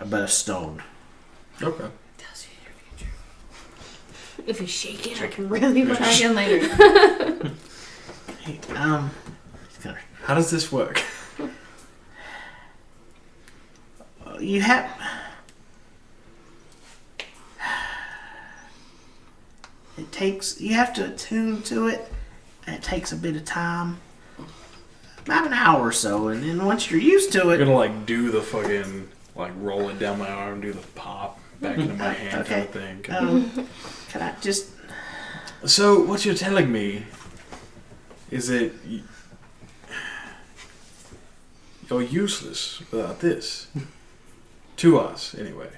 But of stone. Okay. Tells you your future. If you shake it, I can really Try again later. Hey, How does this work? you have... It takes... You have to attune to it. And it takes a bit of time. About an hour or so. And then once you're used to I'm it... gonna like do the fucking, like roll it down my arm, do the pop back into my hand kind of thing. Can I just... So, what you're telling me is that you're useless without this. To us, anyway.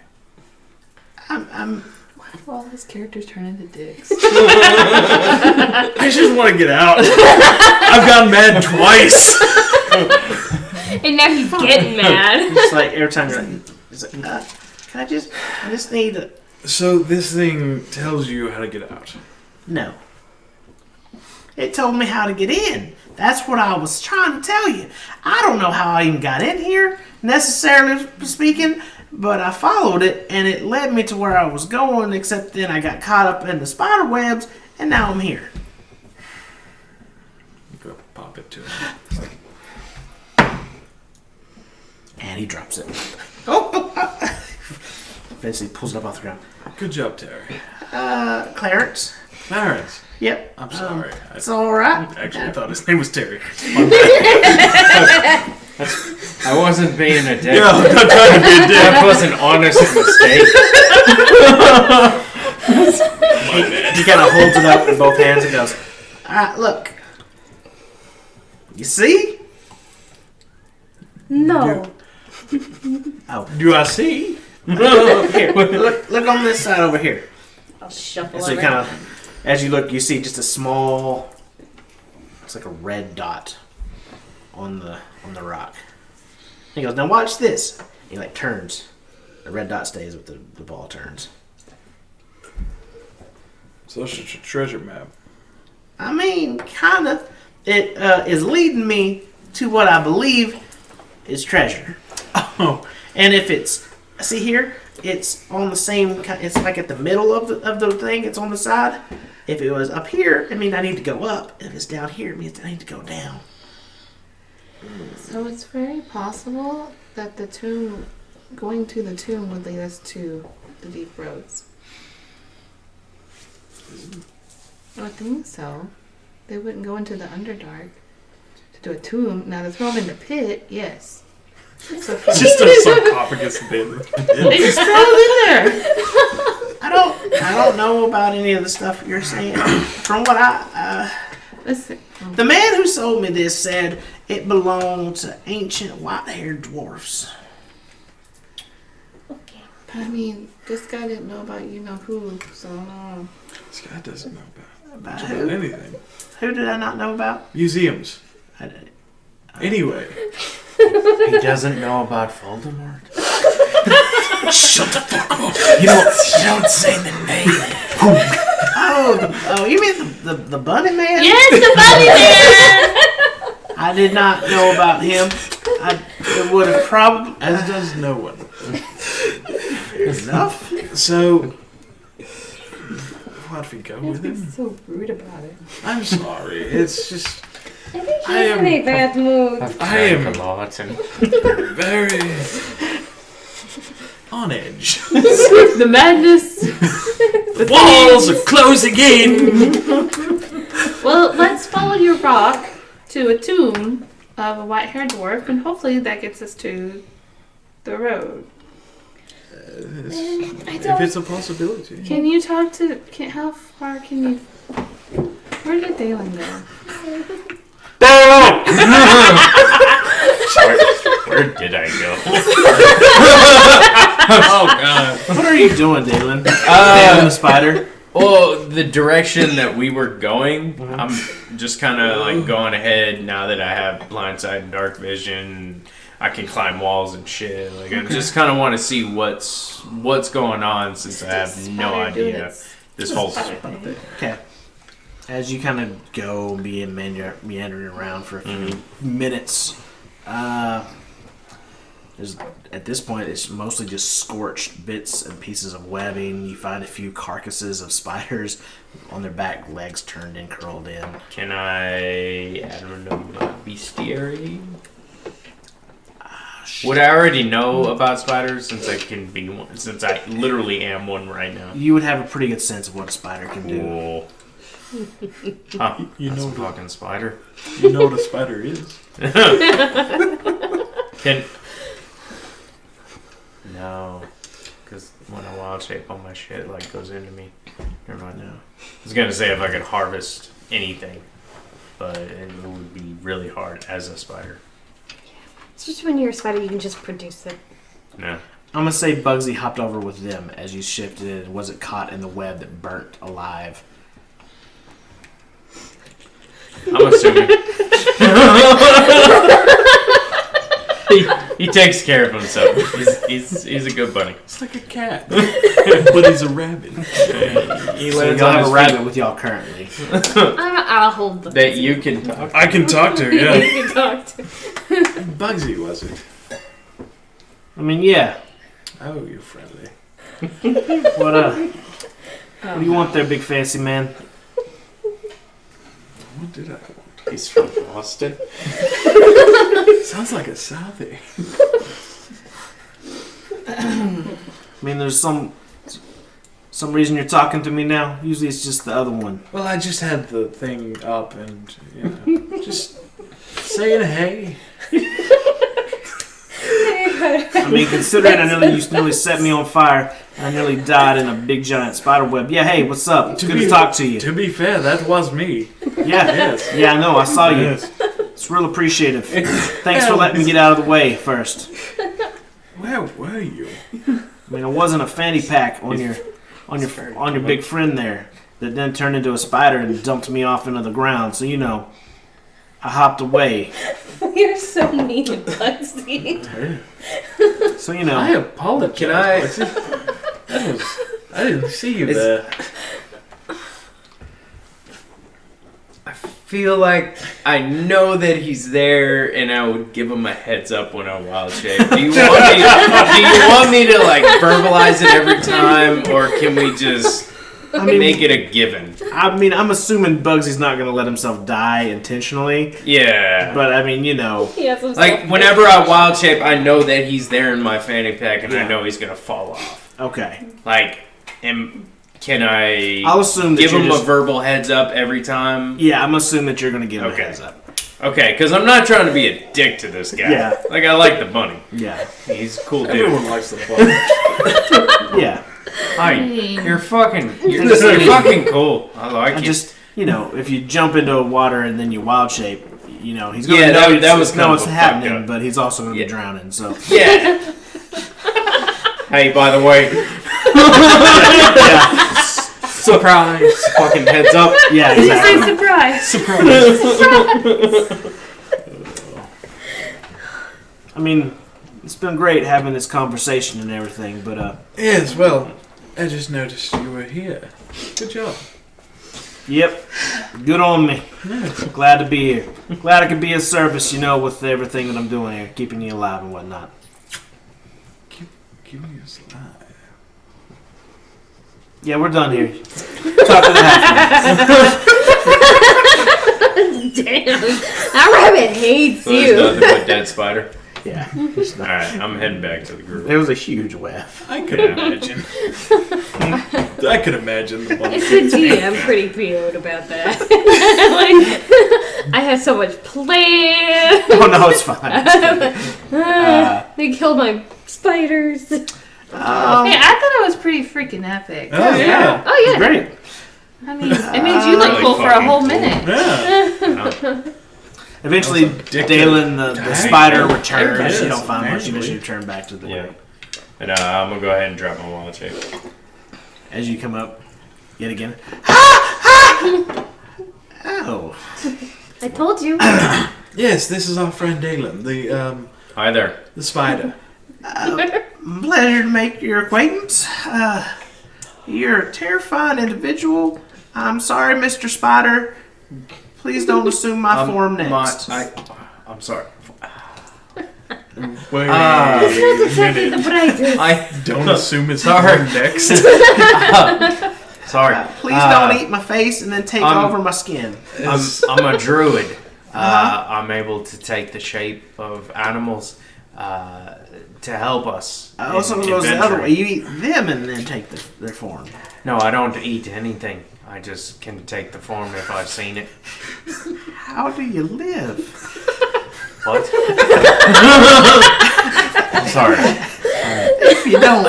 I'm Why do all his characters turn into dicks? I just want to get out. I've gotten mad twice. And now he's getting mad. just like, every time you're like... It's like, can I just need a... So, this thing tells you how to get out. No. It told me how to get in. That's what I was trying to tell you. I don't know how I even got in here, necessarily speaking, but I followed it, and it led me to where I was going, except then I got caught up in the spider webs, and now I'm here. Go pop it to him. And he drops it. Oh! Eventually pulls it up off the ground. Good job, Terry. Clarence. Clarence. Yep. I'm sorry. It's alright. I actually thought his name was Terry. I wasn't being a dick. No, I'm not trying to be a dick. That was an honest mistake. He kind of holds it up in both hands and goes, alright, look. You see? No. Oh. Do I see? Here, look on this side over here. I'll shuffle And so you kind of, as you look, you see just a small, it's like a red dot on the rock. He goes, now watch this. He like turns. The red dot stays, but the ball turns. So it's just a treasure map. I mean, kind of. It is leading me to what I believe is treasure. Oh. And if it's, see here, it's on the same, it's like at the middle of the thing, it's on the side. If it was up here, it means I need to go up. If it's down here, it means I need to go down. So it's very possible that the tomb, going to the tomb would lead us to the deep roads. I would think so. They wouldn't go into the Underdark to do a tomb. Now, to throw them in the pit, yes. So It's just a sarcophagus bin. they just throw them in there. I don't know about any of the stuff you're saying. From what Listen. The man who sold me this said it belonged to ancient white-haired dwarfs. I mean, this guy didn't know about you know who, so no. This guy doesn't know About about who? anything. Who did I not know about? Museums. Anyway. He doesn't know about Voldemort. Shut the fuck up. You don't say the name. oh, you mean the bunny man? Yes, the bunny man! I did not know about him. It would have probably... As does no one. Enough. So, why'd we go with him? So rude about it. I'm sorry. It's just... I think I he's am- in a bad mood. I've I am- drank a lot and very... on edge. The madness. Walls are closing in! Well, let's follow your rock to a tomb of a white-haired dwarf, and hopefully that gets us to the road. If it's a possibility. Can you talk to... how far can you... Where did Dalen go? where did I go? Oh, God. What are you doing, Dalen? Dalen the spider? Well, the direction that we were going, I'm just kind of like going ahead now that I have blind sight and dark vision. I can climb walls and shit. Like I just kind of want to see what's going on since I have no idea this whole thing. Okay. As you kind of go, meandering around for a few minutes, at this point, it's mostly just scorched bits and pieces of webbing. You find a few carcasses of spiders on their back legs turned and curled in. Can I add a bestiary? Would I already know about spiders since I can be one? Since I literally am one right now. You would have a pretty good sense of what a spider can do. Cool. Huh, You that's know a fucking spider. You know what a spider is. No, because when I wild shape, all my shit like goes into me. Never mind. No. I was gonna say if I could harvest anything, but it would be really hard as a spider. Especially when you're a spider, you can just produce it. No. I'm gonna say Bugsy hopped over with them as you shifted and wasn't caught in the web that burnt alive. I'm assuming. he takes care of himself. He's a good bunny. It's like a cat. But he's a rabbit. He So lands y'all on have his a rabbit with y'all currently. I'll hold the that you can talk. I can talk to, yeah. you can talk to. Bugsy, was it? I mean, yeah. Oh, you're friendly. What do you want there, big fancy man? What did I want? He's from Boston. Sounds like a Southie. I mean, there's some reason you're talking to me now. Usually it's just the other one. Well, I just had the thing up and, you know, just saying hey. I mean, considering you nearly set me on fire and I nearly died in a big giant spider web. Yeah, hey, what's up? It's good to talk to you. To be fair, that was me. Yeah, Yes. yeah, I know. I saw you. Yes. It's real appreciative. Thanks for letting me get out of the way first. Where were you? I mean, I wasn't a fanny pack on your big friend there that then turned into a spider and dumped me off into the ground. So I hopped away. You're so mean, Bugsy. So I apologize. Can I- Bugsy. I didn't see you there. I feel like I know that he's there, and I would give him a heads up when I wild shape. Do you want me to like verbalize it every time, or can we just make it a given? I mean, I'm assuming Bugsy's not going to let himself die intentionally. Yeah. But I mean, He has some Like stuff. whenever I wild shape, I know that he's there in my fanny pack, and I know he's gonna fall off. Okay. Like, can I? I'll assume that give you're him just- a verbal heads up every time. Yeah, I'm assuming that you're going to give him Okay. a heads up. Okay, because I'm not trying to be a dick to this guy. Yeah. Like I like the bunny. Yeah. He's a cool dude. Everyone likes the fun. Yeah. Hi, you're fucking cool. I like I you. just you know, if you jump into water and then you wild shape, you know, he's going to Yeah, know that was kind of what's a fuck happening, up. but he's also going to be drowning. So Yeah. Hey, by the way, surprise! Fucking heads up. yeah, Did you say exactly. surprise? I mean, it's been great having this conversation and everything, but Yes, well, I just noticed you were here. Good job. yep, good on me. Glad to be here. Glad I could be of service, you know, with everything that I'm doing here, keeping you alive and whatnot. Give me a slide. Yeah, we're done here. Talk to the half. Damn, that rabbit hates So there's you. nothing but dead spider. Yeah, Alright, I'm heading back to the group. it was a huge web. I could imagine. I could imagine the one. It's the DM pretty peeled about that. Like, I have so much plan. Oh no, it's fine. They killed my spiders. Hey, I thought it was pretty freaking epic. Oh, yeah. Oh yeah. Great. I mean, it made you look Really cool for a fucking whole cool. minute. Yeah. Eventually, Dalen, the spider, returns. Yes, You don't find much. actually. Eventually, return back to the Yeah. group. And I'm gonna go ahead and drop my wallet shape. As you come up, yet again. Oh. I told you. Yes, this is our friend Dalen, the Hi there. spider. Pleasure to make your acquaintance. You're a terrifying individual. I'm sorry, Mr. Spider. Please don't assume my form next. I'm sorry. Wait It's not a exactly the minute. brightest. I Don't assume it's Sorry. him next. sorry. Please don't eat my face and then take over my skin. I'm a druid. I'm able to take the shape of animals to help us. Oh, so it goes the other way. You eat them and then take their form. No, I don't eat anything. I just can take the form if I've seen it. How do you live? What? I'm sorry. If you don't,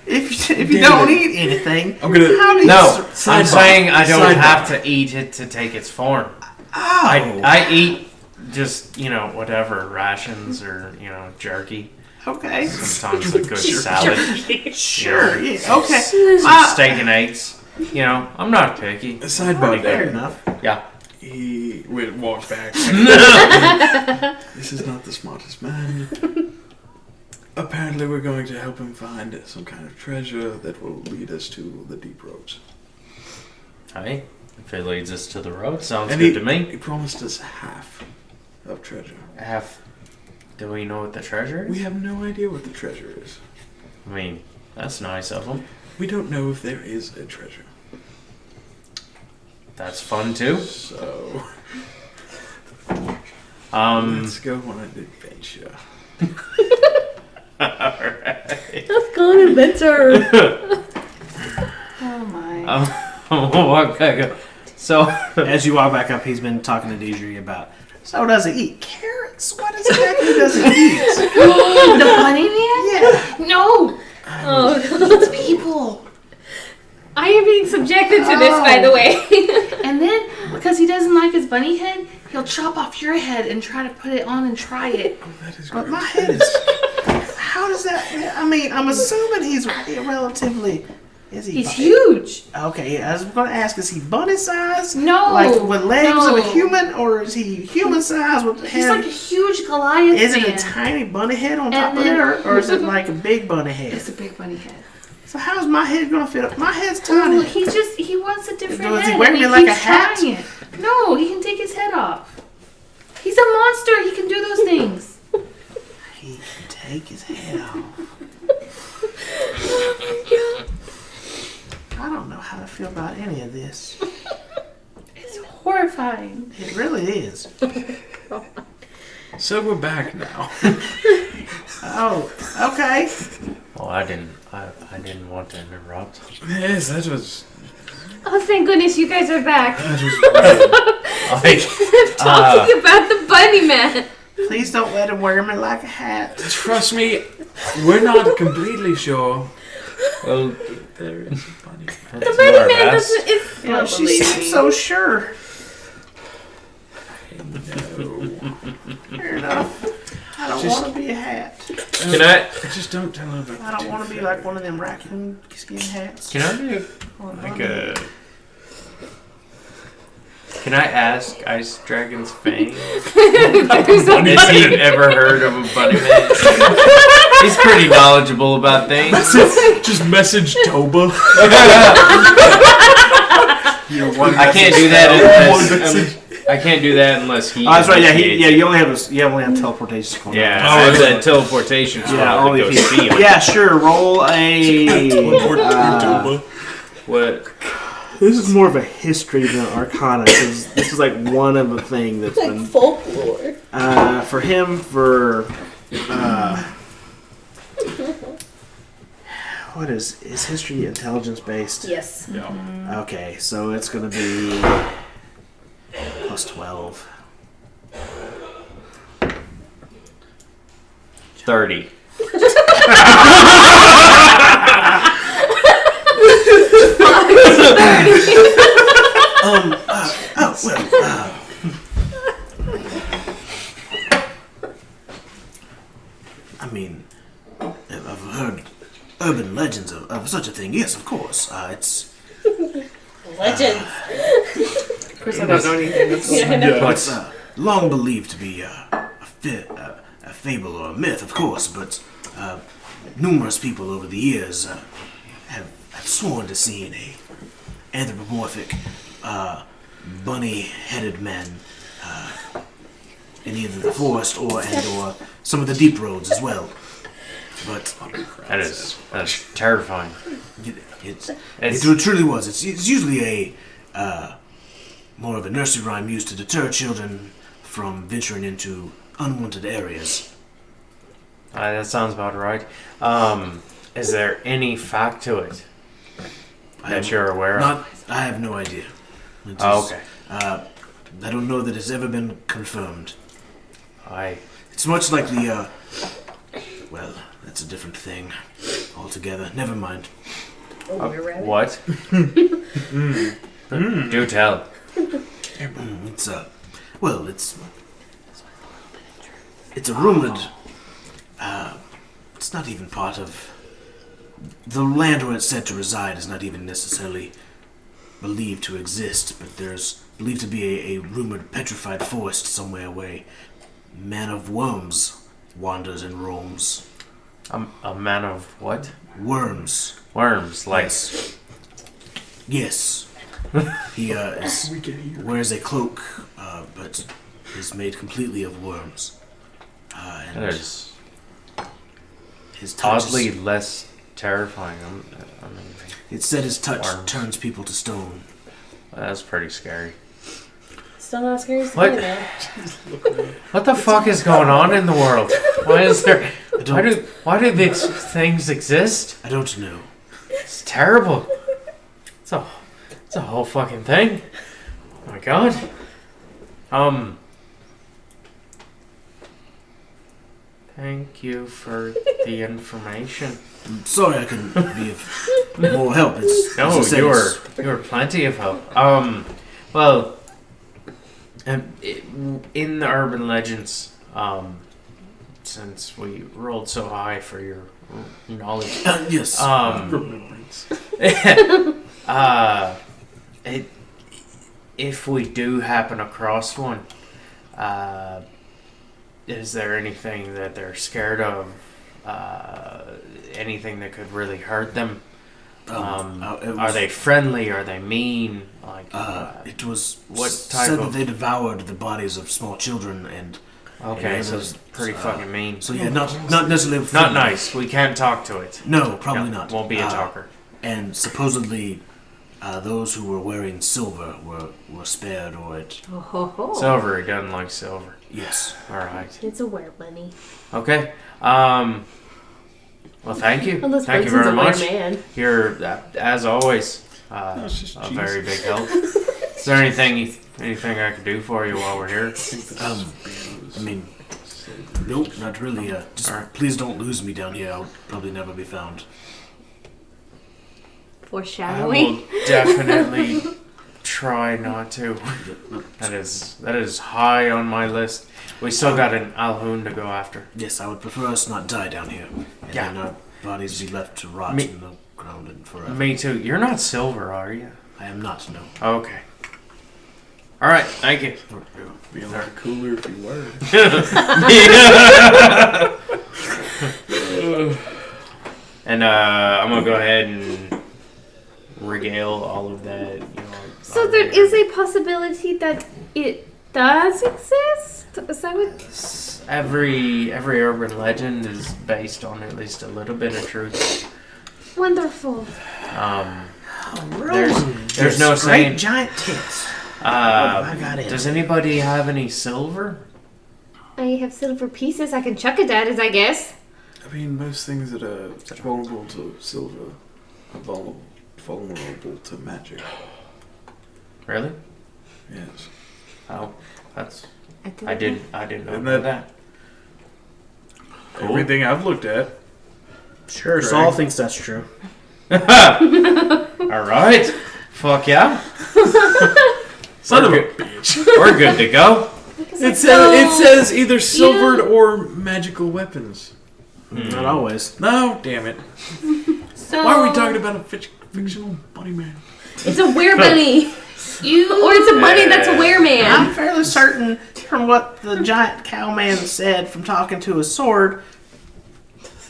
if you don't eat anything, I'm gonna. how do you? No, I'm Sidebar. saying I don't Sidebar. have to eat it to take its form. Oh, I eat just, whatever, rations or, jerky. okay. Sometimes a good salad. Sure. Yeah. Okay. Some steak and eggs. I'm not picky. Sidebar Fair there. enough. Yeah. He walks back. This is not the smartest man. Apparently, we're going to help him find some kind of treasure that will lead us to the deep roads. Hey, if it leads us to the road, sounds And good to me. He promised us half of treasure. Do we know what the treasure is? We have no idea what the treasure is. I mean, that's nice of them. We don't know if there is a treasure. That's fun too. So Um, let's go on an adventure. Let's go on an adventure. Oh my. I'll walk back up. So, As you walk back up, he's been talking to Deidre about. So does it eat carrots? What exactly does it eat? The bunny man? Yeah. No! Oh, It's people. I am being subjected to this, by the way. And then, because he doesn't like his bunny head, he'll chop off your head and try to put it on and try it. Oh, that is But great. my head is. How does that? I mean, I'm assuming he's relatively. Is he? He's huge. Okay, I was going to ask: is he bunny size? No. Like with legs no. of a human, or is he human size with He's head? like a huge Goliath Is it man. a tiny bunny head on And top of then- there, or is it like a big bunny head? It's a big bunny head. So how's my head gonna fit up? My head's Oh, tiny. he wants a different Does he head. wear and me like keeps a hat? trying it. No, he can take his head off. He's a monster. He can do those things. He can take his head off. I don't know how to feel about any of this. It's horrifying. It really is. So we're back now. Oh, okay. well, I didn't want to interrupt. Yes, that was Oh, thank goodness you guys are back. great. Talking about the bunny man. Please don't let him wear me like a hat. Trust me, we're not completely sure Well, There is a bunny. The bunny man doesn't. Well, she seems so sure. Fair enough. I don't want to be a hat. Can I? Just don't tell her about I don't want to be like one of them raccoon skin hats. Can I do Or a like bunny. a? Can I ask Ice Dragon's Fang? Has he ever heard of a bunny man? He's pretty knowledgeable about things. Just message Toba. I can't do that unless I can't do that unless he. Oh, that's right. Yeah, initiates you only have teleportation. Going Yeah, on. I have that teleportation spell only to go if see him. Yeah, sure. Roll a. Toba. What? This is more of a history than Arcana because this is like one of the thing that's Like been folklore. for him for. What is history intelligence based? Yes. Okay, so it's gonna be plus 12. 30. I mean, I've heard urban legends of such a thing. Yes, of course. It's Legends. Of course, I don't know anything. Yeah, I know. it's long believed to be a fable or a myth, of course, but numerous people over the years have sworn to seeing a anthropomorphic, bunny-headed man in either the forest or some of the deep roads as well. But That's terrifying. it truly was. It's usually more of a nursery rhyme used to deter children from venturing into unwanted areas. That sounds about right. Is there any fact to it that you're aware of? I have no idea. It Oh, is, okay. I don't know that it's ever been confirmed. I It's much like the, well, that's a different thing altogether. Never mind. Oh, we're rabbit. what? Do tell. It's, well, it's a rumored, it's not even part of, the land where it's said to reside is not even necessarily believed to exist, but there's believed to be a rumored petrified forest somewhere where man of worms wanders and roams. A man of what? Worms. Worms, like Yes. He wears a cloak, but is made completely of worms. And that is his touch oddly is, less terrifying. I mean, it's said his touch Worms. turns people to stone. that's pretty scary. Still not scary as What? man. What the fuck is going on in the world? Why is there? Why do these things exist? I don't know. It's terrible. It's a whole fucking thing. Oh my god. Thank you for the information. I'm sorry I couldn't be of more help. It's, as I No, said, you it's- were plenty of help. Well, in the urban legends, since we rolled so high for your knowledge, yes. if we do happen across one, is there anything that they're scared of? Anything that could really hurt them? It Are was- they friendly? Are they mean? Like, It was what type said of- that they devoured the bodies of small children, and okay, it so was, it's pretty fucking mean. so yeah, not necessarily Not friendly. nice. We can't talk to it. No, probably No, not. Won't be a talker. And supposedly, those who were wearing silver were spared, or it. Oh, ho, ho. Silver. He doesn't like silver. Yes. All right. It's a were bunny. Okay. Well, thank you. Unless Thank you Bronson's very a much. man. You're, as always, it's just a cheese. very big help. Is there anything I could do for you while we're here? I mean, nope, not really. Just Alright. please don't lose me down here. I'll probably never be found. I Foreshadowing. will definitely try not to. That is high on my list. We still got an Alhoun to go after. Yes, I would prefer us not die down here. And Yeah. then our bodies be left to rot Me- in the ground and forever. Me too. You're not silver, are you? I am not, no. Okay. All right. Thank you. Be a lot cooler if you were. And I'm gonna go ahead and regale all of that. You know, So there is a possibility that it does exist? Is that what? every urban legend is based on at least a little bit of truth. Wonderful. There's no saying. Great giant tits. I got it. Does anybody have any silver? I have silver pieces I can chuck it at, I guess. I mean, most things that are vulnerable to silver are vulnerable to magic. Really? Yes. Oh, that's. didn't I didn't know Isn't about that- that. Cool. Everything I've looked at. Sure, Greg. Saul thinks that's true. All right. Fuck yeah. Son of a We're bitch. We're good to go. It says either silvered or magical weapons. Not always. No, damn it. So Why are we talking about a fictional bunny man? It's a werebunny. Or it's a bunny that's a wereman. I'm fairly certain from what the giant cowman said from talking to his sword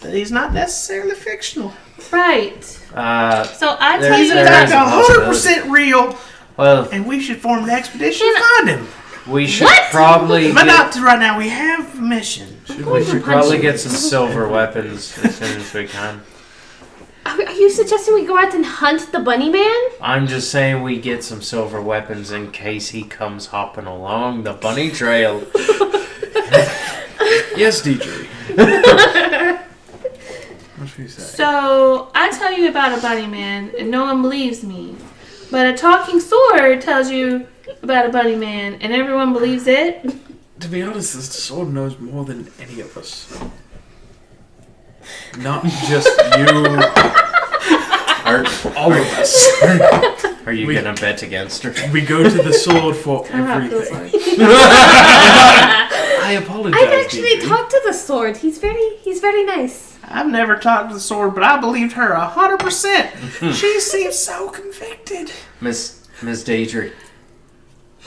that he's not necessarily fictional. right. So I tell He's you in There fact is a 100% real, Well, and we should form an expedition to find him. we should probably But get, not to right now. We have a mission. we should probably get some silver weapons as soon as we can. Are you suggesting we go out and hunt the bunny man? I'm just saying we get some silver weapons in case he comes hopping along the bunny trail. Yes, DJ. What should we say? So I tell you about a bunny man, and no one believes me. But a talking sword tells you about a bunny man, and everyone believes it. To be honest, the sword knows more than any of us. Not just you. All of us. Are you gonna bet against her? We go to the sword for I don't know how it feels everything. like. I apologize. I've actually DJ. talked to the sword. He's very nice. I've never talked to the sword, but I believed her 100%. She seems so convicted. Miss Deidre.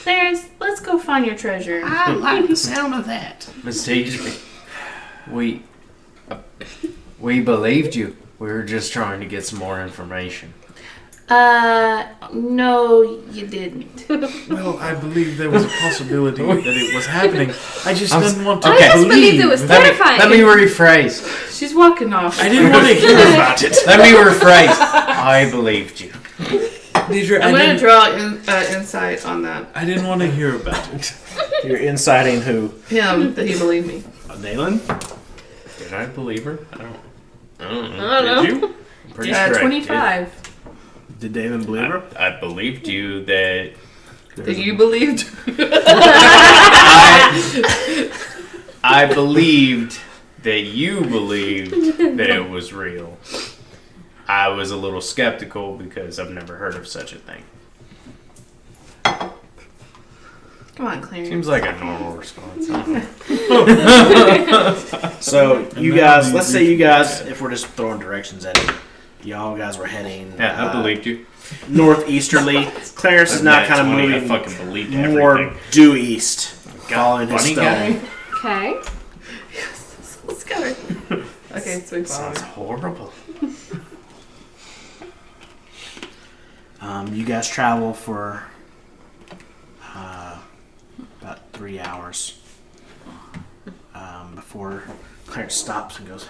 Let's go find your treasure. I like the sound of that. Miss Deidre. We believed you. We were just trying to get some more information. No, you didn't. Well, I believe there was a possibility that it was happening. I just I'm didn't want to okay. I just believe. believed it was Let terrifying. me rephrase. She's walking off. I didn't want to hear about it. Let me rephrase. I believed you. Deidre, I'm I gonna didn't, draw insight on that. I didn't want to hear about it. You're inciting who? Him that he believed me. Nayland? Did I believe her? I don't know. I don't know. Did you? I'm pretty sure 25. Did Damon believe her? I believed you that That you believed? I believed that you believed that it was real. I was a little skeptical because I've never heard of such a thing. Come on, Clarence. Seems like a normal response. So, you guys, let's say you guys, if we're just throwing directions at it, y'all guys were heading Yeah, I believed you. northeasterly. Clarence is now kind of I moving fucking believed more everything. due east, following his bunny stone. guy? Okay. Let's go. Okay, so we follow. Sounds horrible. You guys travel for about 3 hours before Clarence stops and goes,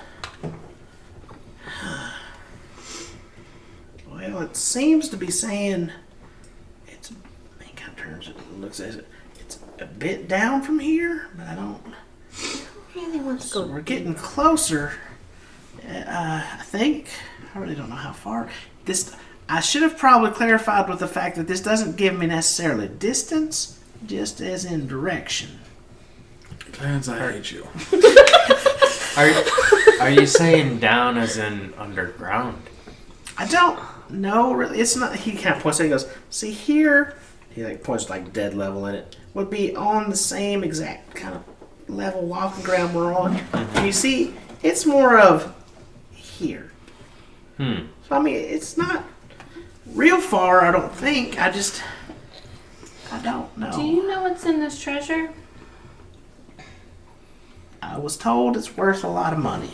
well, it seems to be saying it's, he kind of turns it and looks at it, it's a bit down from here, but I don't Really want to so go. we're getting closer. I think. I really don't know how far. I should have probably clarified with the fact that this doesn't give me necessarily distance, just as in direction. Clarence, I hate you. Are you saying down as in underground? I don't no, really, it's not. He kind of points and he goes, see here, he like points like dead level in it, would be on the same exact kind of level walking ground we're on. And you see, it's more of here. So I mean, it's not real far, I don't think. I don't know. Do you know what's in this treasure? I was told it's worth a lot of money.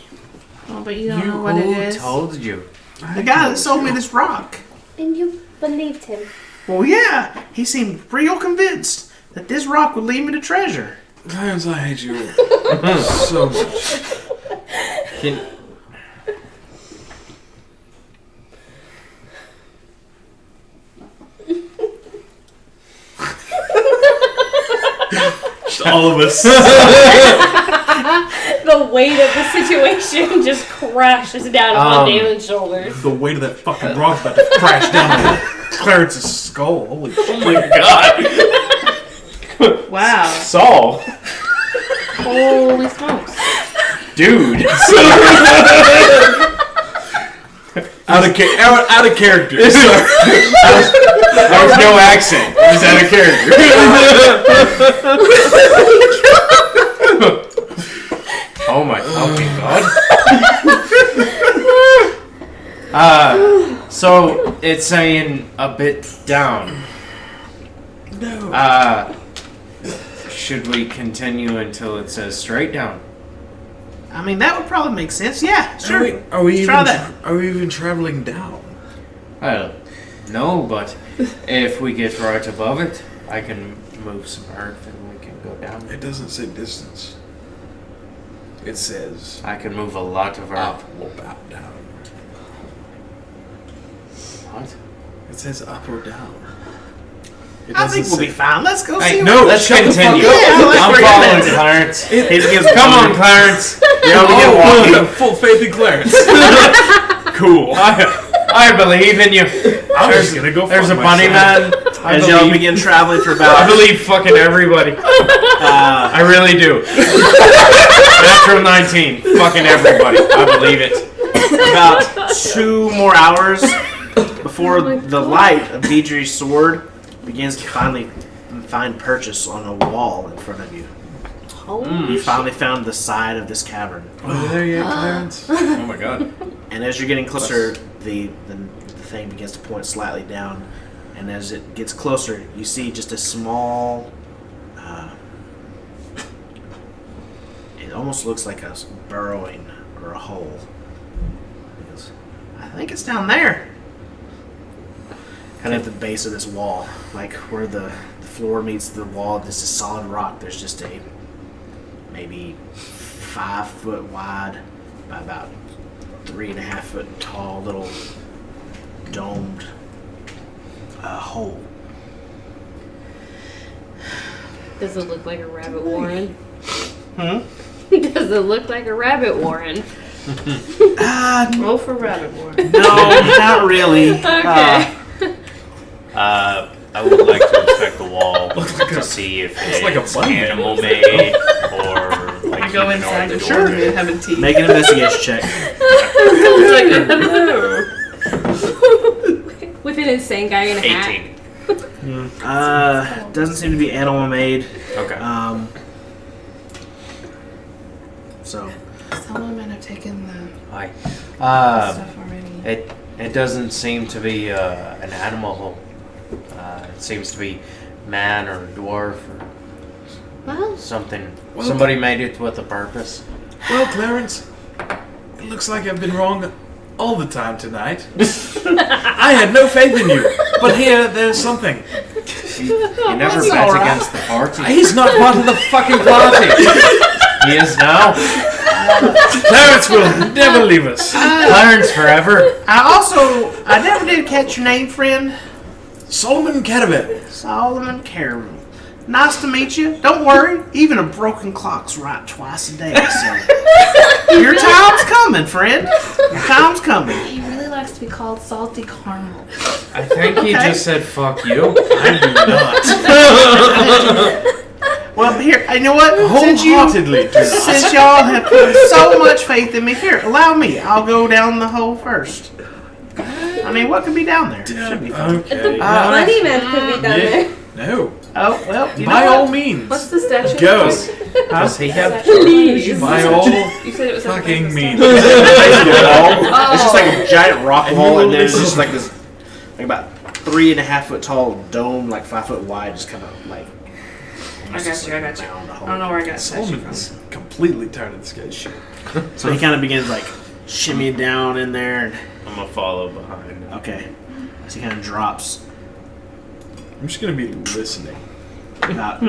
Oh, but you don't know what it is. Who told you? The guy that sold me this rock. And you believed him. Well, yeah, he seemed real convinced that this rock would lead me to treasure. Clarence, I hate you so much. Just all of us. The weight of the situation just crashes down on Damon's shoulders. The weight of that fucking rock's about to crash down on Clarence's skull. Holy shit. Oh my god. Wow. Saul. Holy smokes. Dude. Out of character. There was no accent. It was out of character. Oh my fucking god. So it's saying a bit down. No. Should we continue until it says straight down? I mean, that would probably make sense. Yeah, sure. Are we Try even that. Are we even traveling down? Well, no, but if we get right above it, I can move some earth and we can go down. It doesn't say distance. It says I can move a lot of earth. up or down. What? It says up or down. It I doesn't think we'll be say- fine. Let's go see. no, what- Let's shut the continue. fuck up. Yeah, let's I'm bring it following in. Clarence. He gives Come on, Clarence. Yeah, we get I walking. have full faith in Clarence. Cool. I believe in you. I'm just gonna go. There's a fuck bunny myself. man. As y'all begin traveling for I about believe fucking everybody. I really do. Natural 19. Fucking everybody. I believe it. about 2 more hours before the light of Deidre's sword begins to finally find purchase on a wall in front of you. You finally found the side of this cavern. Are you there yet, Clarence? Oh my god. And as you're getting closer, the thing begins to point slightly down. And as it gets closer, you see just a small... it almost looks like a burrowing or a hole. He goes, I think it's down there. Kind of at the base of this wall. Like where the floor meets the wall, this is solid rock. There's just a maybe 5 foot wide by about 3.5 foot tall little domed hole. Does it look like a rabbit warren? Hmm? Does it look like a rabbit warren? Roll for rabbit warren. No, not really. Okay. I would like to inspect the wall to see if it's like a bunny man. animal made or like I go inside the door and have a tea. Make an investigation check. With an insane guy in a hat. 18. Doesn't seem to be animal made. Okay. So Someone might have taken the Hi. stuff already. It doesn't seem to be an animal. It seems to be man or dwarf or Well, something. Well, Somebody made it with a purpose. Well, Clarence, it looks like I've been wrong all the time tonight. I had no faith in you, but here, there's something. You never That's bet all right. against the party. He's not part of the fucking party. He is now. Clarence will never leave us. Clarence forever. I never did catch your name, friend. Solomon Cadaver. Solomon Carroll. Nice to meet you. Don't worry, even a broken clock's right twice a day. So your time's coming, friend. Your time's coming. He really likes to be called salty caramel. I think he Okay. just said fuck you. I do not. Well, here, you know what? Wholeheartedly do not. Since y'all have put so much faith in me, here, allow me. I'll go down the hole first. I mean, what could be down there? Should be fun. The Okay. bunny man could be down Yeah. there. No. Oh, well, you By know all what? means. What's the statue? Go. Does he have? Please. By all You said it was fucking means. It's just like a giant rock And wall, you and there's will just like this, like about 3.5 foot tall dome, like 5 foot wide, just kind of like. I got you. I don't know where I got that statue Solomon from. is completely tired of this guy's shit. So he kind of begins like shimmying down in there, and I'm gonna follow behind. okay, so he kind of drops I'm just gonna be listening. about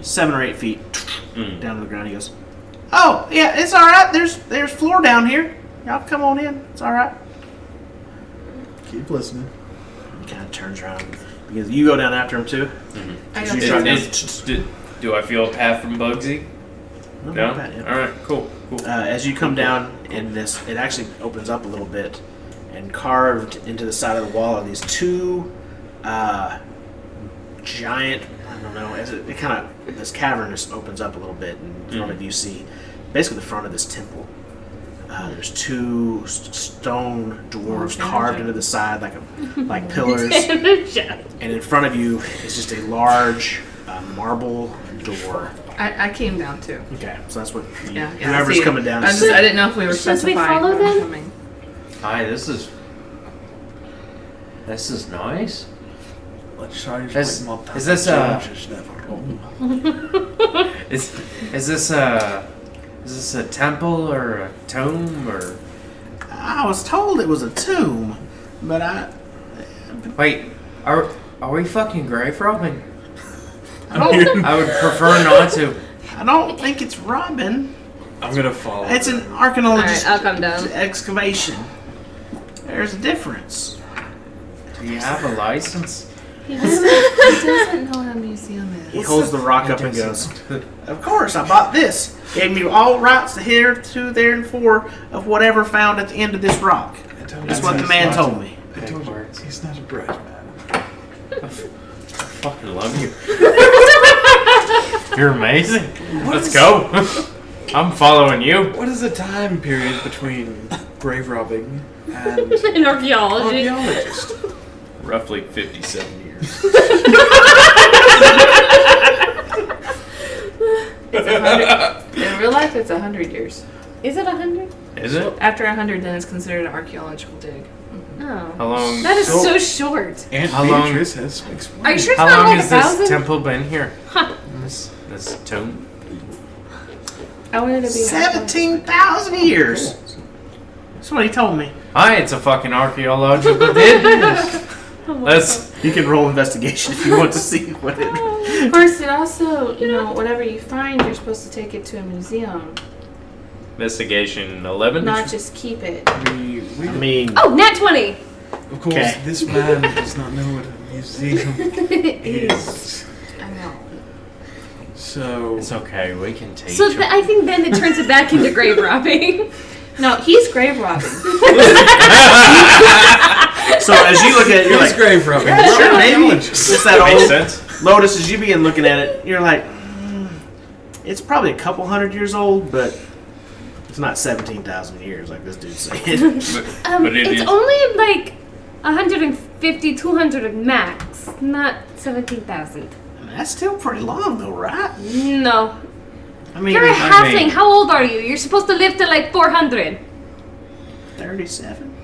7 or 8 feet down to the ground. He goes, "Oh yeah, it's all right. There's floor down here. Y'all come on in. It's all right." Keep listening. He kind of turns around because you go down after him too. I You got try you. Do I feel a path from Bugsy? No, No. not bad, yeah. All right. Cool. As you come down in this, it actually opens up a little bit, and carved into the side of the wall are these two giant. I don't know. As it kind of this cavern just opens up a little bit, and in front of you see basically the front of this temple. There's two stone dwarves carved into the side like pillars, and in front of you is just a large marble door. I came down too. Okay, so that's what Yeah. whoever's see, coming down. I is didn't know if we were Should we specifying. follow what was them? coming. Hi. This is nice. Let's try to Is- more is this, George's never wrong. Is this a temple or a tomb or? I was told it was a tomb, but Wait, are we fucking grave robbing? I don't I would prefer not to. I don't think it's robbing. I'm gonna follow. It's an All archaeologist right, I'll come down. excavation. There's a difference. Do you have a license? He doesn't know what a museum is. He holds the rock up and goes, "Of course, I bought this. Gave me all rights to here, to there, and for of whatever found at the end of this rock." That's what the man told me. I told you, he's not a bright man. I fucking love you. You're amazing. Let's go. I'm following you. What is the time period between grave robbing and In archaeology. archaeologist? Roughly 57 years. In real life, it's 100 years. Is it 100? Is it? After 100, then it's considered an archaeological dig. No. How long? That is So- so short. Aunt How long- Beatrice has explained. Are you sure it's How not long like has 1,000? this temple been here? Huh. This tomb. I wanted to be 17,000 years. That's what he told me. Hi, it's a fucking archaeological dig. Let's. You can roll investigation if you want to see what it. First, it also, whatever you find, you're supposed to take it to a museum, Investigation 11. not just keep it. We I mean, Oh, nat 20. of course, Okay. this man does not know what a museum is. I know. So, It's okay. We can teach So him. I think then it turns it back into grave robbing. No, he's grave robbing. so as you look at it, you're he's like, grave robbing. sure, maybe. Archaeologist. It's that Makes old. sense. Lotus, as you begin looking at it, you're like, it's probably a couple hundred years old, but it's not 17,000 years like this dude's saying. But it It's is. only like 150, 200 max, not 17,000. That's still pretty long, though, right? No. I mean, You're a mean- halfling. How old are you? You're supposed to live to like 400. 37.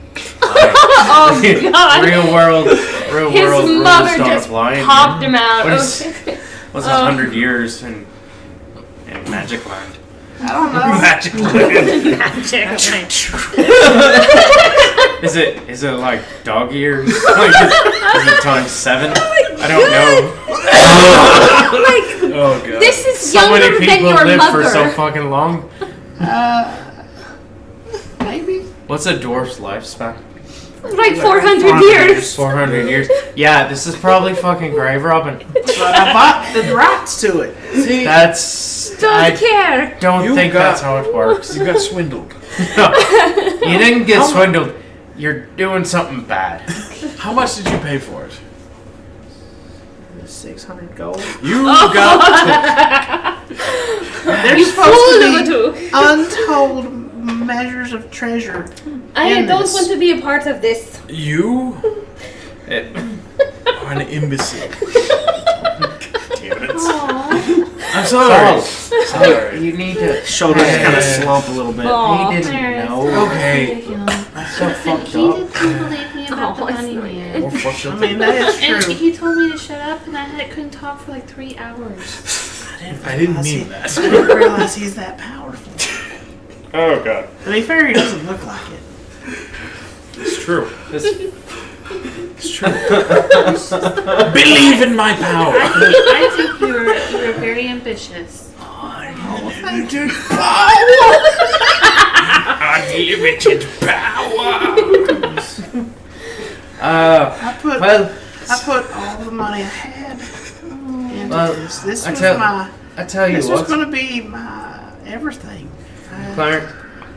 Oh, God. Real world His rules mother don't just apply. popped him out. What is- Okay. What's 100 years in Magic Land? I don't know. Magic Land. Is it like dog years? Like, is it times 7? I don't know. Like, Oh god. this is So many younger than people your live mother. for so fucking long. Maybe. What's a dwarf's lifespan? Like 400 years. 400 years. Yeah, this is probably fucking grave robbing. But I bought the rights to it. See, That's. Don't I care. don't You think got- that's how it works. you got swindled. No, you didn't get swindled. You're doing something bad. How much did you pay for it? 600 gold. You got There's You supposed fool to of a be took. untold measures of treasure. I in don't this. want to be a part of this. You are an imbecile. I'm sorry. Sorry. You need to. Shoulders kind of slump a little bit. Aw. He didn't Clarence, know. Okay. That's so fucked He up. didn't believe me about the Oh, I bunny see. man. More fucked I up. mean, that is And true. he told me to shut up, and I couldn't talk for like 3 hours. I didn't mean that. I didn't realize he's that powerful. Oh god. To be fair, he doesn't look like it. It's true. This It's true. Believe in my power. I think you're very ambitious. Unlimited power. Unlimited power. I put all the money I had into Well, this. This I was tell- my. I tell you This was what, going to be my everything. Clarence.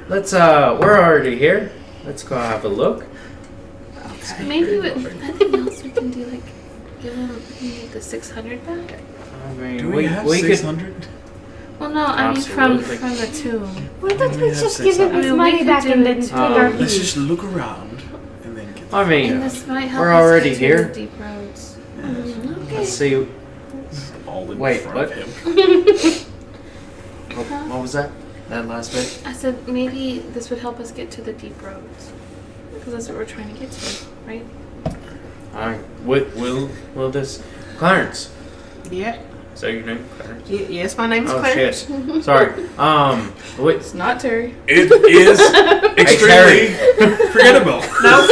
Let's we're already here. Let's go have a look. Okay. Maybe with nothing else we can do, like give him the 600 back. I mean, Do we have could. 600? Well, no, I mean from Absolutely. the tomb. Why don't We we have just give him 600. his We money could back do and then it take too. our Let's keys? just look around and then get. I mean, And this might help we're us already get to here. the deep roads. let's see. all in Wait, front what? of him. What was that? That last bit? I said maybe this would help us get to the deep roads. Because that's what we're trying to get to, right? Alright. Will this. Clarence. Yeah. Is that your name? Clarence? Yes, my name is Oh Clarence. shit. Sorry. Wait. It's not Terry. It is extremely forgettable. No,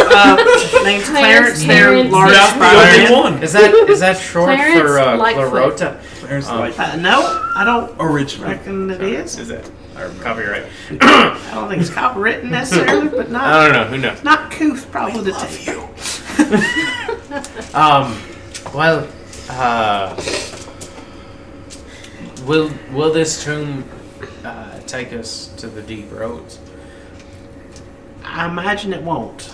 name's Clarence. They're Clarence. large Not the spiders. only one. Is that short Clarence for Lightfoot. Clarota? There's Um, like No, I don't original. reckon it is. Is it? Or copyright? I don't think it's copywritten necessarily, but I not don't know. Who knows? not couth probably to take you. Well, will this tomb take us to the deep roads? I imagine it won't.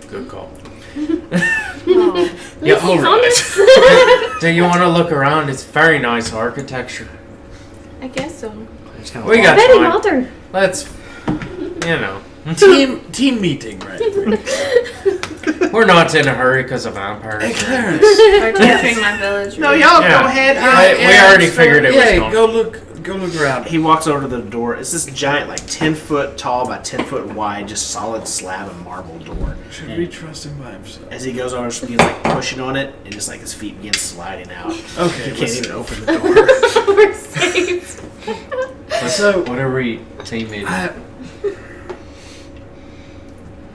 Good call. Oh. Yeah, He's alright. honest. Do you want to look around? It's very nice architecture. I guess so. It's kind We got Very time. modern. Let's, you know, Team meeting, right? we're not in a hurry because of vampires. Hey, Clarence. We're entering my village. No, right? y'all Yeah. go ahead. We already figured it was Yeah, going. go look around. He walks over to the door. It's this giant, like 10-foot tall by 10-foot wide, just solid slab of marble door. Should we trust him by himself? As he goes over, he begins like pushing on it, and just like his feet begin sliding out. Okay, He can't let's even see. open the door. We're safe. So What are we teaming?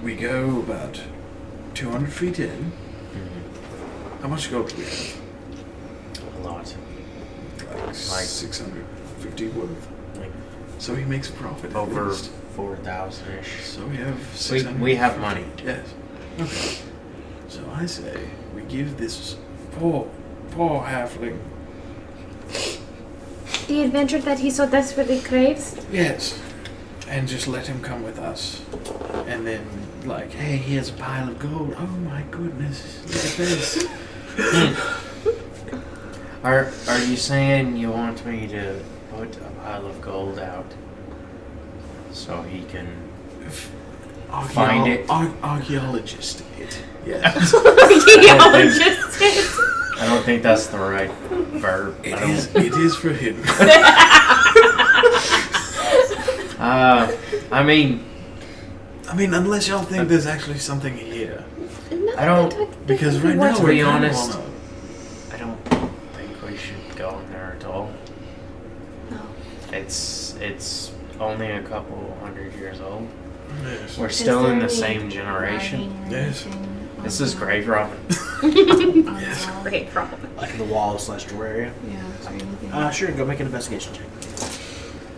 we go about 200 feet in. How much gold do we have? A lot. Like 650 worth. Like So he makes a profit. at over least. 4,000-ish. So we have 600. We have money. Yes. Okay. So I say we give this poor halfling. The adventure that he so desperately craves. Yes. And just let him come with us. And then, like, hey, here's a pile of gold. Oh my goodness, look at this. Are you saying you want me to put a pile of gold out so he can find it? Archaeologist it. Yes. Archaeologist. I don't think that's the right verb. It is for him. I mean, I mean, unless y'all think there's actually something here. No, I don't- Because right now To we're be kind of honest, on I don't think we should go in there at all. No. It's only a couple hundred years old. Yes. We're Is still in there the any same generation. writing or Yes. anything on This is the- grave robbing. on the wall? Great problem. Like the wall/door area. Yeah. Is there anything? Sure, go make an investigation check.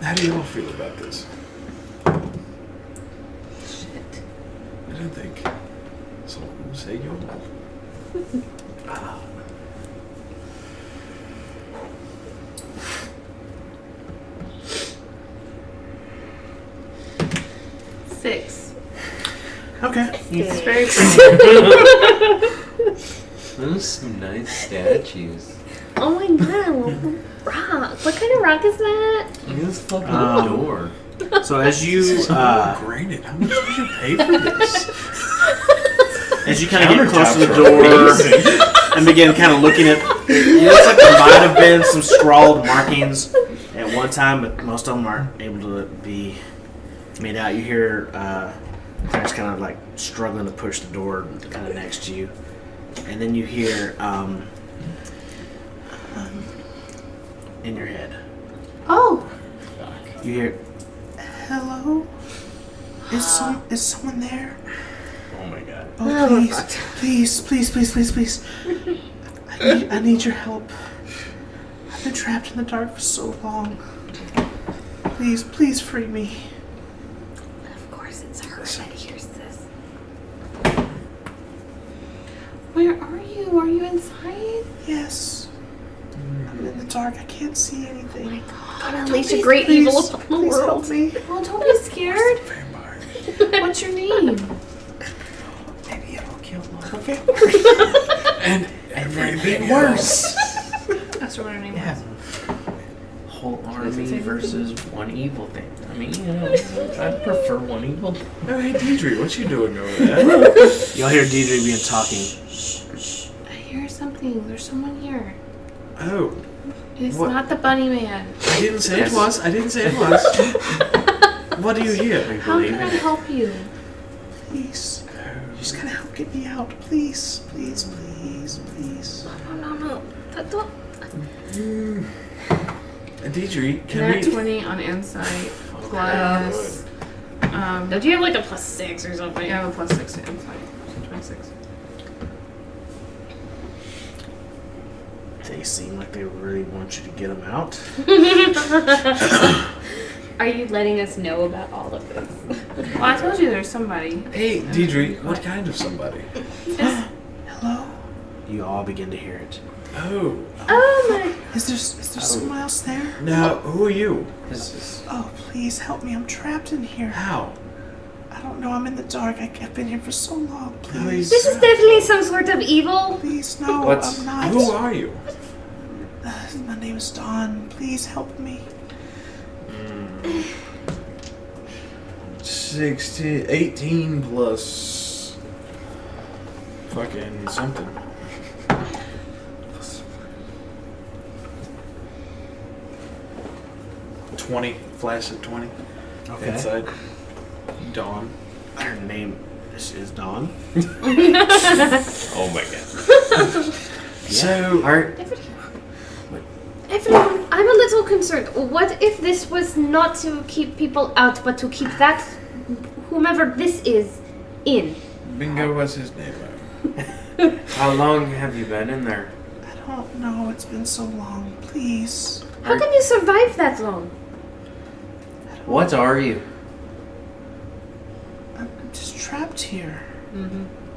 How do you all feel about this? Shit. I don't think someone will say you're not. Six. Okay. It's very pretty. Those are some nice statues. Oh my god, rock. What kind of rock is that? Look at this fucking Um, door. So as you Granted, how much did you pay for this? as you kind of get close to the door and begin kind of looking at, it looks like there might have been some scrawled markings at one time, but most of them aren't able to be made out. You hear Clarence kind of like struggling to push the door kind of next to you, and then you hear in your head. Oh, You hear, "Hello? Is someone there? Oh my god. Oh, please. I need your help. I've been trapped in the dark for so long. Please free me." Of course, it's her that hears this. where are you? Are you inside? Yes. I'm in the dark. I can't see anything. Oh my God, unleash a great evil upon the Please help world. me. Oh, don't be scared. Vampires. What's your name? Maybe it'll kill one. Okay. And everything worse. That's what her name Yeah. was. Whole army versus one evil thing. I mean, you know, I prefer one evil. Oh, hey, Deidre, what you doing over there? You'll hear Deidre being talking. I hear something. There's someone here. Oh, It's What? not the bunny man. I didn't say it was. What do you hear? We How believe can I in it. help you? Please. You just gotta help get me out. Please. No. Don't. Deidre, can Nat we... 20 on insight plus. Don't you have like a +6 or something? I have a +6 to insight. So 26. They seem like they really want you to get them out. Are you letting us know about all of this? Well, I told you there's somebody. Hey, Deidre, what kind of somebody? It's, Hello? You all begin to hear it. Oh, Oh my. Is there someone else there? now, who are you? This is Oh, please help me. I'm trapped in here. How? I don't know. I'm in the dark. I've been here for so long. No, Please. This is definitely some sort of evil. Please, no. What's- I'm not. Who are you? My name is Dawn. Please help me. 16, 18 plus... fucking something. $20. Flash of 20. Okay. Inside. Dawn. Her name is Dawn. oh my god. So, Art. Everyone, I'm a little concerned. What if this was not to keep people out, but to keep that, whomever this is, in? Bingo was his name. How long have you been in there? I don't know. It's been so long. Please. How can you survive that long? What are you? I'm just trapped here.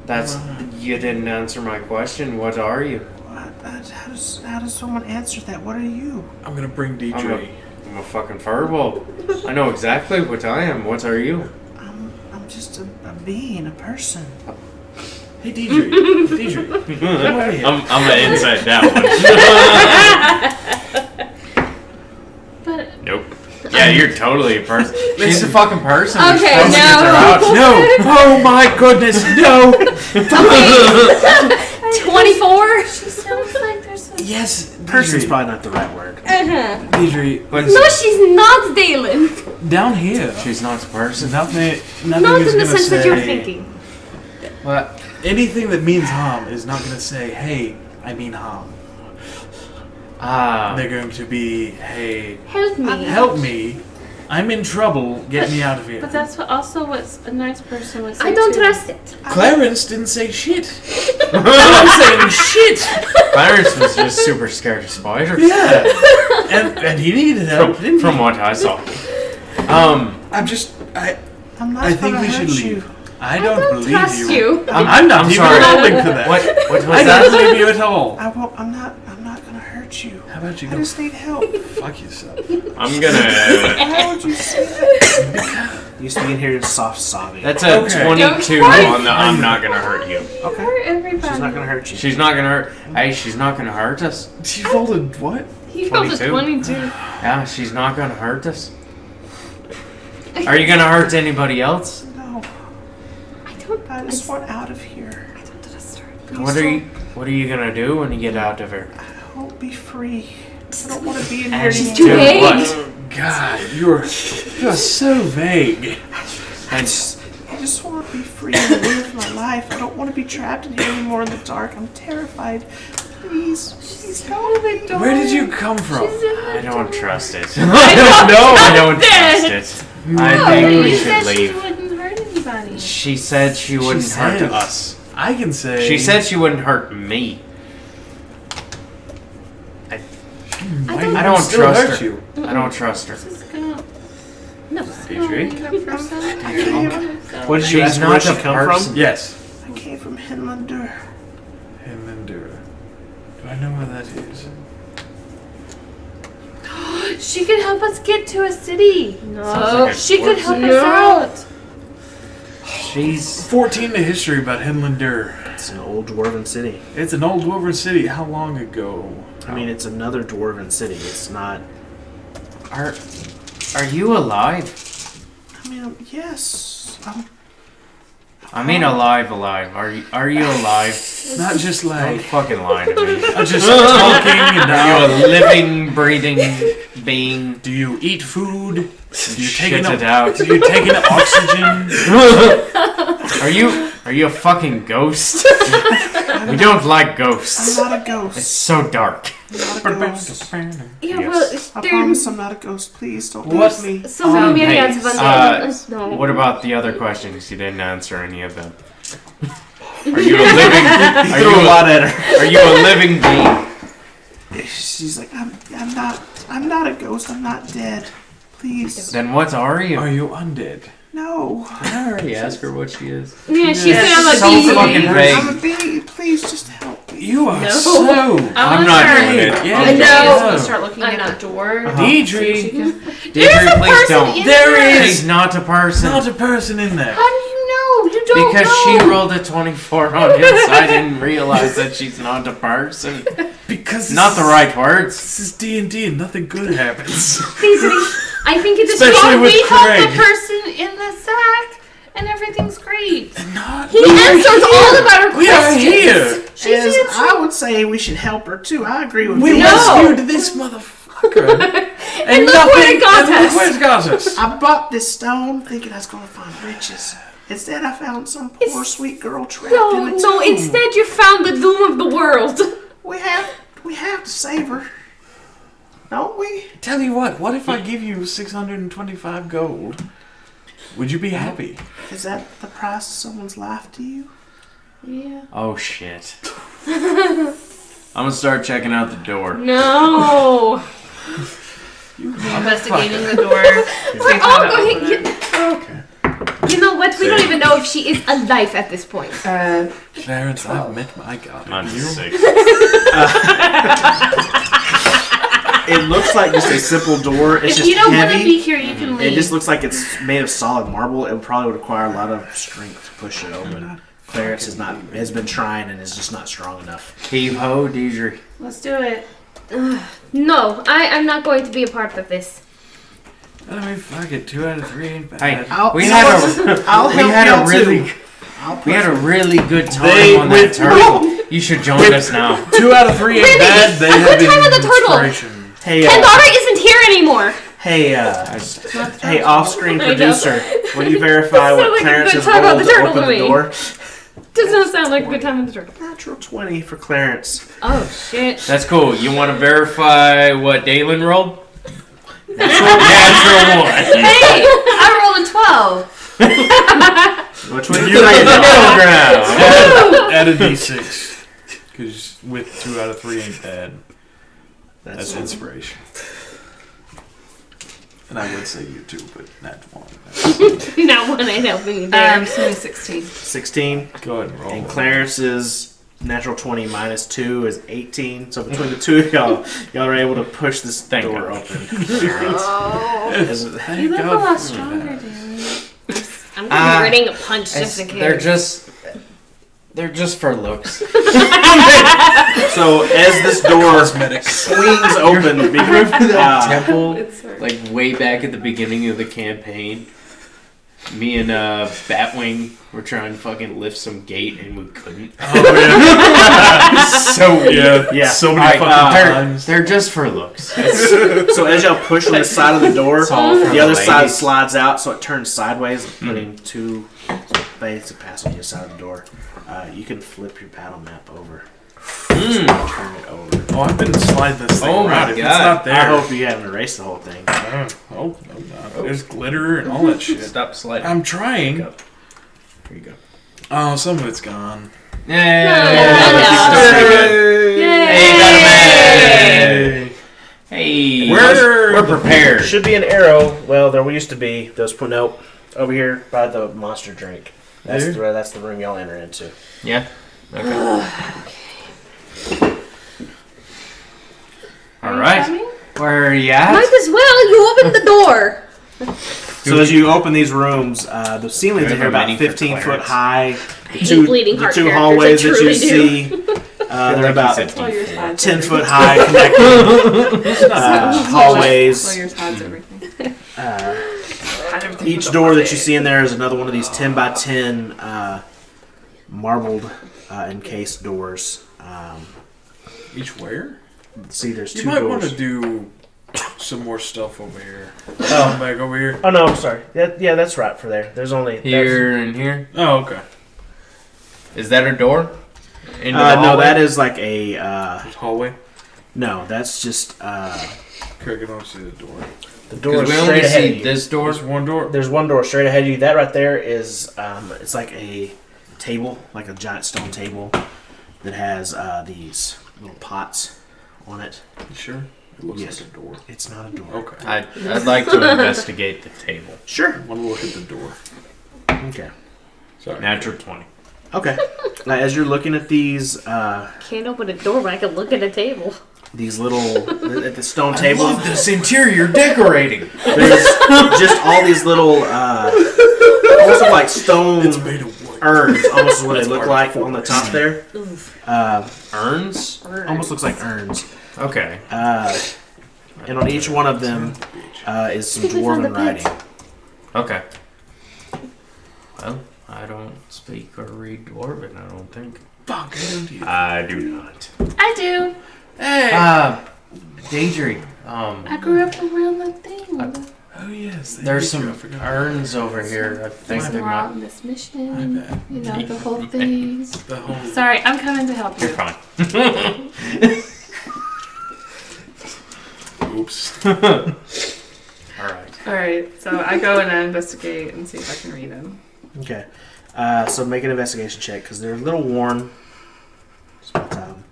That's you didn't answer my question. What are you? How does someone answer that? What are you? I'm gonna bring Deidre. I'm a fucking fireball. I know exactly what I am. What are you? I'm just a being, a person. Hey, Deidre. Deidre. Come over here. I'm gonna inside that one. but Nope. Yeah, you're totally a person. She's a fucking person. We're Okay, supposed to get her out. No! Oh my goodness, no! 24? she sounds like there's a... Yes, Person's Deidre. probably not the right word. Uh-huh. Deidre, No, she's not Dalen. down here. She's not a person. Nothing Not is in the gonna sense say... that you're thinking. What? Anything that means harm is not gonna say, hey, I mean harm. Ah. They're going to be, hey, Help me. help me. I'm in trouble. Get me out of here. But that's what also what a nice person would say. I don't too. trust it. Clarence didn't say shit. I'm saying shit. Clarence was just super scared of spiders. Yeah. And he needed help, didn't From he? what I saw. I'm just, I'm not I think gonna we should hurt leave. you. I don't believe Trust you. I'm not I'm even sorry. rolling for that. What was I don't that? believe you at all. I won't. I'm not gonna hurt you. How about you I go just need help. fuck yourself? I'm gonna. Why would you say that? You begin hearing soft sobbing. That's a Okay. 22 on the I'm not gonna hurt you. okay. Hurt everybody. She's not gonna hurt you. She's not gonna hurt. Hey, she's not gonna hurt us. She rolled a what? He rolled a 22. 22. Yeah, she's not gonna hurt us. Are you gonna hurt anybody else? No, I just want out of here. What are you gonna do when you get out of here? I won't be free. I don't want to be in here And anymore. too do vague. what? God, you're so vague. I just want to be free and live my life. I don't want to be trapped in here anymore in the dark. I'm terrified. Please help me. Where did you come from? I don't trust it. I don't trust it. I think we You should said she leave. wouldn't hurt anybody. She said she wouldn't hurt said- us. I can say. She said she wouldn't hurt me. I don't still trust hurt her. you. I don't trust her. Just go. No. Deirdre? What did you She's ask? not Where she the come person. from? Yes. I came from Hinlander. Hinlander. Do I know where that is? She could help us get to a city. Sounds like a She could dwarf. help us out. She's 14 to history about Hinlander. It's an old dwarven city. It's an old dwarven city. How long ago? I mean, it's another dwarven city. It's not. Are you alive? I mean, yes. I mean alive. Are you alive? Not just Don't like fucking lie to me. just talking and Are you a living, breathing being? Do you eat food? Do you Shit take it out. Do you take in oxygen? Are you a fucking ghost? We don't like ghosts. I'm not a It's ghost. so dark. I'm not a ghost. Yeah, Yes. well, I there, promise I'm not a ghost. Please don't What? leave me. so many Hey, myriads of undead. No. What about the other questions? You didn't answer any of them. Are you a living? Are Threw you a lot at her. Are you a living being? She's like, I'm not a ghost. I'm not dead. Please. Then what are you? Are you undead? No. Did I already ask her what she is? Yeah, she said I'm a So bee. fucking vague. I'm a bee. Please just help me. You are No. so. I'm not doing it. Yeah, I know. I'm gonna start looking I'm at not. the door. Deidre, Deidre, please person don't. in there there. is She's not a person. not a person in there. How do you know? You don't Because know. she rolled a 24 on it, so I didn't realize that she's not a person. Because Not the right words. This is D&D and nothing good happens. I think it is Especially But with we helped Craig. the person in the sack, and everything's great. Not. He answers all of our We are questions. here. As I would say, we should help her too. I agree with We you. rescued this motherfucker. And look where it got and look us. where it got us. I bought this stone thinking I was going to find riches. Instead, I found some poor sweet girl trapped in No, a no, tomb. instead you found the doom of the world. We have to save her, don't we? Tell you what if I give you 625 gold? Would you be happy? Is that the price of someone's life to you? Yeah. Oh shit. I'm gonna start checking out the door. No. Investigating the door. We're all going. You know what? We don't even know if she is alive at this point. Clarence, I've met my god. I'm You? 6. It looks like just a simple door. It's If just you don't want to heavy. be here, you can leave. It just looks like it's made of solid marble. It probably would require a lot of strength to push it open. Clarence has been trying and is just not strong enough. Heave ho, Deidre. Let's do it. No, I'm not going to be a part of this. I mean, fuck it. 2 out of 3 ain't bad. Hey, I'll- we you had know a what? I'll we help had y'all a really too. we had a really good time They on that went- turtle. You should join us now. 2 out of 3 ain't Really? bad. They A have good time on the turtle. inspiration. Hey, Pandora isn't here anymore. hey, off-screen I know. producer, will you verify Sounds what like a Clarence good has time on rolled the to turtle open to the me. door? Does not sound like a good time in the turtle. Natural 20 for Clarence. Oh shit. That's cool. You want to verify what Dalen rolled? Natural 1. Hey, I rolled a 12. Which one You're in the middle ground. Add a d6. Because with 2 out of 3 ain't bad. That's inspiration. And I would say you too, but not one. Not one ain't helping you there. I'm assuming 16. 16. Go ahead and roll. And Clarence's natural 20 minus 2 is 18. So between the two of y'all are able to push this Thank door God. open. You look a lot stronger, Danny. I'm gonna be ready to punch just in case. They're just for looks. So as this door swings open, Remember that uh, temple, It's hard. like way back at the beginning of the campaign, Me and Batwing were trying to fucking lift some gate and we couldn't. Yeah. So many fucking times. They're just for looks. So as y'all push on the side of the door, It's all for the other the side ladies. slides out, so it turns sideways, putting two space to pass on the other side of the door. You can flip your battle map over. Turn it over. Oh, I've been sliding this thing Oh my around. If it's God. not there. I hope you haven't erased the whole thing. Oh, no, not. There's glitter and all that shit. Stop sliding. I'm trying. Here you go. Oh, some of it's gone. Yay! Yay! Hey, We're we're prepared. Should be an arrow. Well, there used to be. Nope. Over here by the monster drink. That's the room y'all enter into. Yeah. Okay. All right. Where are you at? Might as well. You opened the door. So as you open these rooms, the ceilings Do are we have a about menu for 15 foot Clarence? high. I hate bleeding heart two characters. hallways I that you truly see. do. They're about Well, yours has 10 everything. foot high connecting Well, hallways. yours has everything. Each door that you see in there is another one of these 10 by 10 marbled encased doors. Each where? See, there's You two might want doors. to do some more stuff over here. Oh. Come back over here. Oh no, I'm sorry. Yeah, that's right for there. There's only Here and here. Oh, okay. Is that a door? Into the no, hallway? that is like a This hallway. no. That's just Craig, I don't see the door. the door 'Cause we straight only ahead of see you. this door. There's one door. There's one door straight ahead of you. That right there is it's like a table, like a giant stone table that has these little pots on it. You sure? It looks Yes. like a door. It's not a door. Okay. I'd like to investigate the table. Sure. I want to look at the door. Okay. Sorry. Natural 20. Okay. Now, as you're looking at these Can't open a door, but I can look at a table. these little at the stone table, this interior decorating. there's just all these little almost look like stone It's made of wood. urns, almost is what they That's look part like of on the top there. Urns? Almost looks like urns. Okay. And on each one of them is some Think we found dwarven the pits. writing. Okay. Well, I don't speak or read Dwarven, I don't think. Fuck, I don't either. I do not. I do. Hey. Daedry, I grew up around the thing. Oh yes. they there's did you. some I forgot. urns over here. I think We're they out might. on this My mission. bad. You know, the whole thing. The whole. Sorry, I'm coming to help You're you. fine. Oops. Alright. Alright, so I go and I investigate and see if I can read them. Okay. So make an investigation check because they're a little worn. It's about time.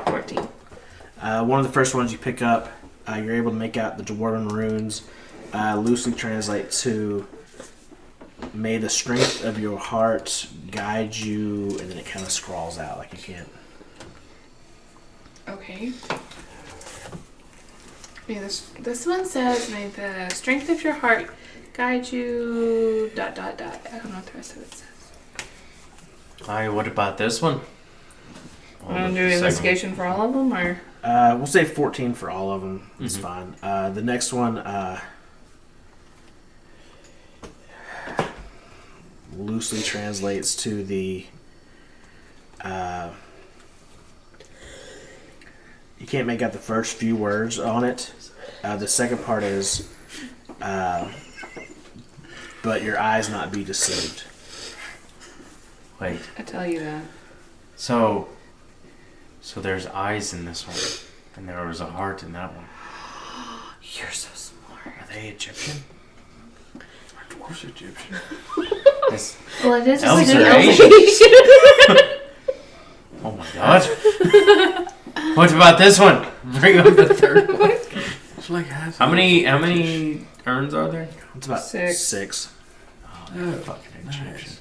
14. One of the first ones you pick up, you're able to make out the dwarven runes. Loosely translate to "May the strength of your heart guide you," and then it kind of scrawls out like you can't. Okay. Yeah, this one says, "May the strength of your heart guide you." ... I don't know what the rest of it says. Alright, what about this one? Want to do an investigation for all of them, or? We'll say 14 for all of them. That's fine. The next one loosely translates to the. You can't make out the first few words on it. The second part is, but your eyes not be deceived. Wait, I tell you that. so there's eyes in this one, and there was a heart in that one. You're so smart. Are they Egyptian? Are dwarves Egyptian? This, Well, it is just Elves like an are elf. Asian. Oh my god. What about this one? Bring up the third one. It's like half. How many urns are there? It's about 6. 6. Oh, Fucking Egyptian.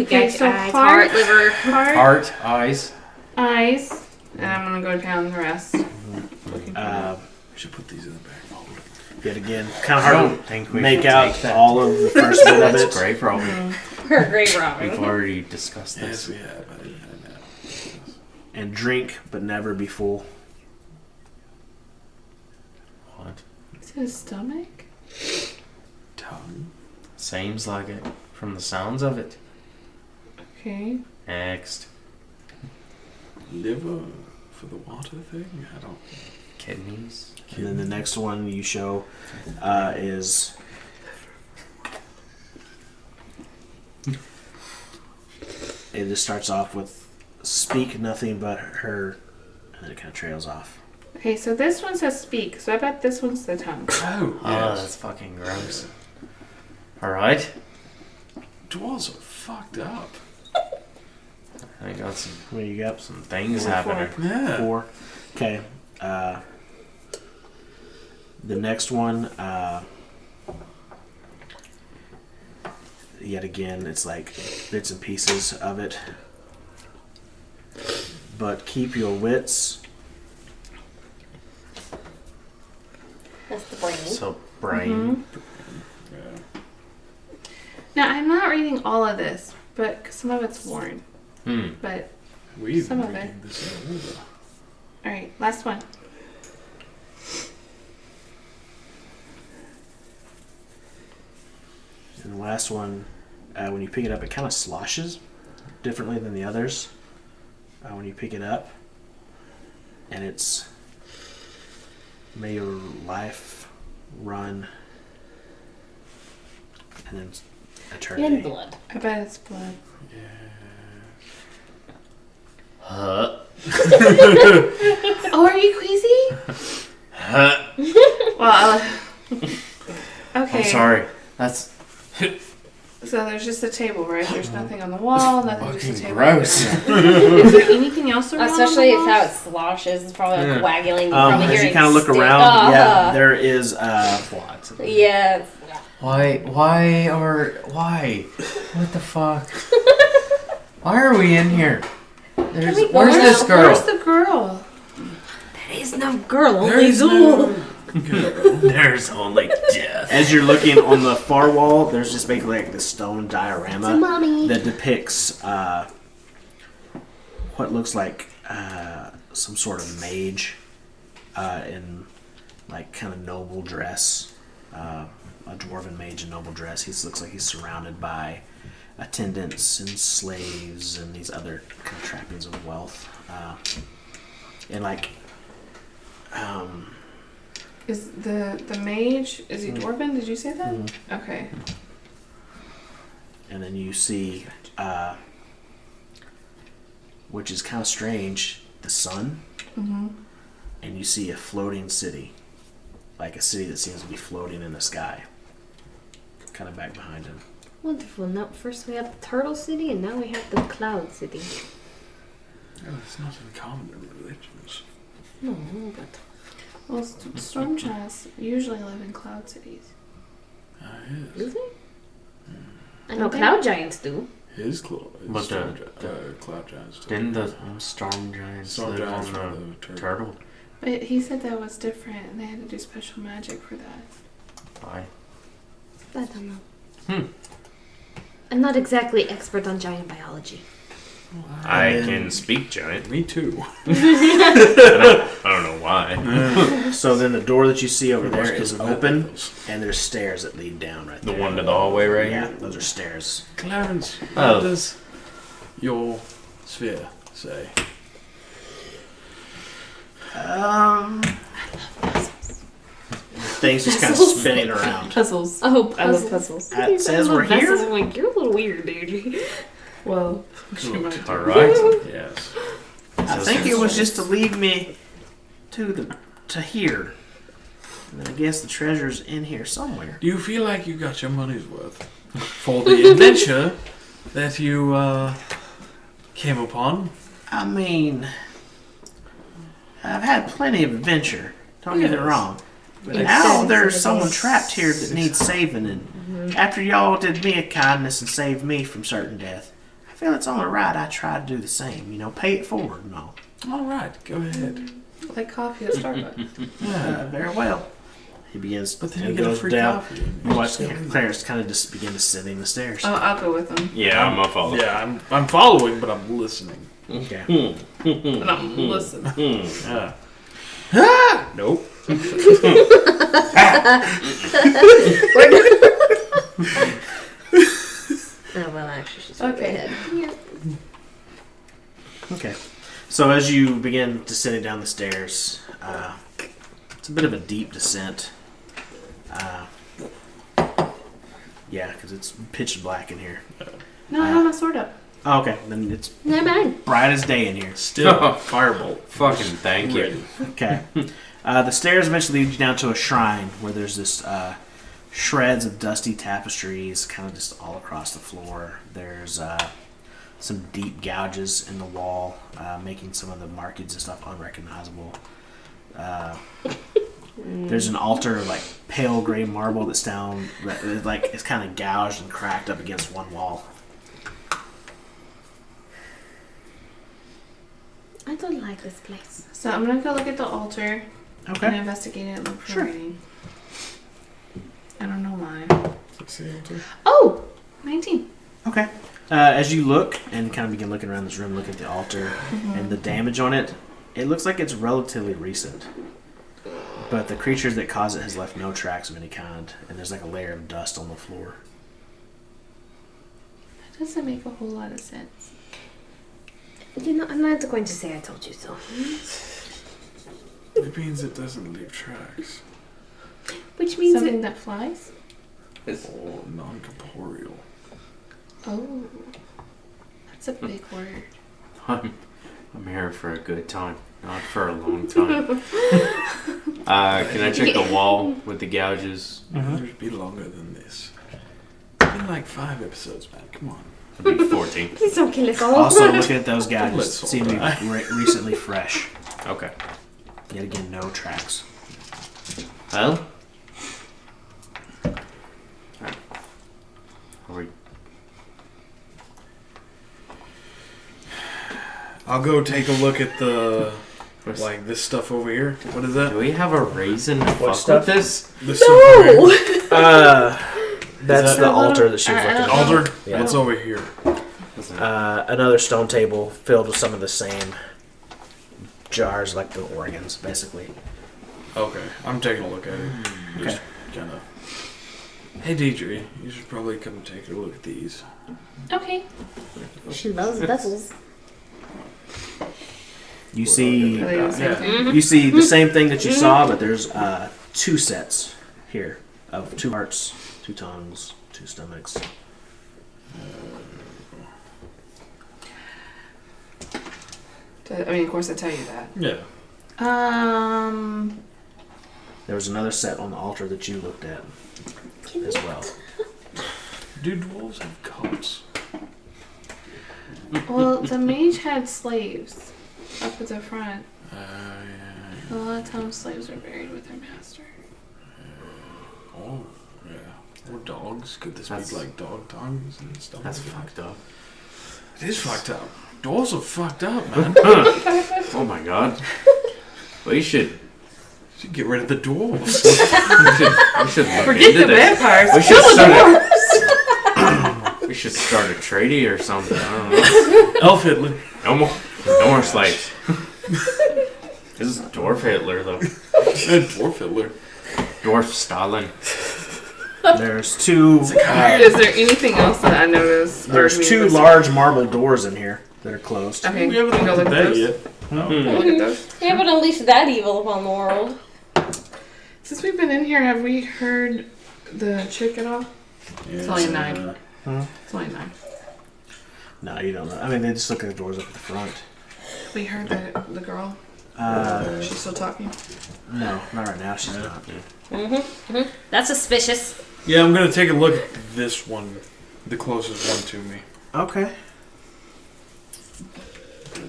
Okay, so heart, liver. Heart, eyes. eyes, and I'm gonna go down the rest. Looking for We should put these in the back. Yet again, kind of I hard don't to think we make should out take that. all of the first bit of That's it. great, probably. Her great We've Robin. already discussed Yes, this. we have. I didn't have that. And drink, but never be full. What? It's his stomach. tongue. Seems like it from the sounds of it. Okay. Next. Liver for the water thing? I don't... Kidneys. And then the next one you show is... It just starts off with speak nothing but her, and then it kind of trails off. Okay, so this one says speak, so I bet this one's the tongue. Oh, Oh, yes. that's fucking gross. Alright. Dwarves are fucked up. I got some What do you got? things 4. happening. Yeah. 4. Okay. The next one, yet again, it's like bits and pieces of it. But keep your wits. That's the brain. So, brain. Yeah. Now, I'm not reading all of this, but 'cause some of it's worn. But, We've Some been of it. reading this in order. alright, last one. And the last one, when you pick it up, it kind of sloshes differently than the others. When you pick it up, and it's may your life run, and then eternity. In blood. I bet it's blood. Huh? Oh, are you queasy? Huh? Well, okay. I'm sorry. That's So there's just a table, right? There's nothing on the wall, nothing, just a fucking table. gross. Is there anything else around? Especially on if the how walls? it sloshes. It's probably like Yeah. waggling. Probably As you hearing kind of look stick. around, yeah, there is what? Yeah. Why? What the fuck? Why are we in here? we go Where's this now? girl? Where's the girl? There is no girl, only There's Zool. There's only death. As you're looking on the far wall, there's just basically like this stone diorama Mommy. that depicts what looks like some sort of mage in like kind of noble dress, a dwarven mage in noble dress. He looks like he's surrounded by attendants and slaves and these other kind of trappings of wealth, and like. Is the mage, is he dwarven? Did you say that? Okay. And then you see, which is kind of strange, the sun, and you see a floating city, like a city that seems to be floating in the sky, kind of back behind him. Wonderful. Now, first we have the Turtle City, and now we have the Cloud City. Oh, it's not uncommon in religions. No, but Well, storm giants usually live in cloud cities. Yes. do they? I know Okay. Cloud Giants do. His claw. But Cloud giants. too. Didn't the storm giants Storm live giants on were the the turtle? But he said that was different, and they had to do special magic for that. Why? I don't know. I'm not exactly expert on giant biology. I can speak giant. Me too. I don't know why. So then the door that you see over there Must is have open, levels. and there's stairs that lead down right The there. one to the hallway right Yeah, here? those are stairs. Clarence, Oh. what does your sphere say? Things just kind of spinning around. Puzzles. Oh, I love puzzles. It says we're here. I'm like, you're a little weird, dude. Well, she might do. Alright. Yes. I think it was just to lead me to here. And then I guess the treasure's in here somewhere. Do you feel like you got your money's worth for the adventure that you came upon? I mean, I've had plenty of adventure. Don't get me Yes. wrong. But Yes. now there's Yes. someone trapped here that needs saving, and after y'all did me a kindness and saved me from certain death, I feel it's only right I try to do the same. You know, pay it forward and all. All right, go ahead. Like coffee at Starbucks. Very well. He begins, But then and you get a goes free down. coffee. You watch Clarence kind of just begin descending the stairs. Oh, I'll go with them. Yeah, I'm a follower. Yeah, I'm following, but I'm listening. Okay. And I'm listening. Yeah. Nope. So as you begin descending down the stairs, it's a bit of a deep descent. Yeah, because it's pitch black in here. No, I have my sword up. Oh, okay, then it's Never mind. bright as day in here. Still, firebolt. Fucking thank you. Okay. The stairs eventually lead you down to a shrine where there's this shreds of dusty tapestries kind of just all across the floor. There's some deep gouges in the wall, making some of the markings and stuff unrecognizable. There's an altar of like pale gray marble that's down, like it's kind of gouged and cracked up against one wall. I don't like this place. So I'm gonna go look at the altar and Okay. investigate it and look for Sure. writing. I don't know mine. Succeed. Oh! 19. Okay. As you look and kind of begin looking around this room, look at the altar and the damage on it, it looks like it's relatively recent. But the creatures that cause it has left no tracks of any kind, and there's like a layer of dust on the floor. That doesn't make a whole lot of sense. You know, I'm not going to say I told you so. It means it doesn't leave tracks. Which means Something that flies? Or non-corporeal. Oh. That's a big word. I'm here for a good time, not for a long time. Can I check the wall with the gouges? It'd be longer than this. It's been like 5 episodes, man. Come on. It'd be 14. Please don't kill us all. Also, looking at those gouges, Let's all seem to be die. recently fresh. Okay. Yet again, no tracks. Well. Are we... I'll go take a look at the like this stuff over here. What is Do that? we have a reason to fuck stuff? with this? This stuff over here. That's that the altar that she was looking at. Altar. Yeah. What's over here? Another stone table filled with some of the same jars, like the organs, basically. Okay, I'm taking a look at it. Just kind of. Hey, Deidre, you should probably come take a look at these. Okay. She loves vessels. You see, Are they the same thing? you see the same thing that you saw, but there's 2 sets here of 2 hearts, 2 tongues, 2 stomachs. I mean, of course I tell you that. Yeah. There was another set on the altar that you looked at as well. Do dwarves have cots? Well, the mage had slaves up at the front. Yeah. A lot of times slaves are buried with their master. Oh, yeah. Or dogs. Could this That's- be like dog tongues and stuff? That's like fucked up. that? It is fucked up. Dwarves are fucked up, man. Oh my god. We should Get rid of the dwarves. we should look Forget into the this. vampires. We Kill should the start dwarves. We should start a treaty or something. I don't know. Elf Hitler. No more slaves. This is Dwarf Hitler though. Dwarf Hitler. Dwarf Stalin. There's 2. Is there anything else that I noticed? There's 2 large marble doors in here that are closed. Okay, We haven't we can go looked look at at that those. yet. Go look at those. We haven't unleashed that evil upon the world. Since we've been in here, have we heard the chick at all? It's only 9. It's only 9. No, you don't know. I mean, they just look at the doors up at the front. We heard the girl. She's still talking. No, not right now. She's not. That's suspicious. Yeah, I'm gonna take a look at this one, the closest one to me. Okay.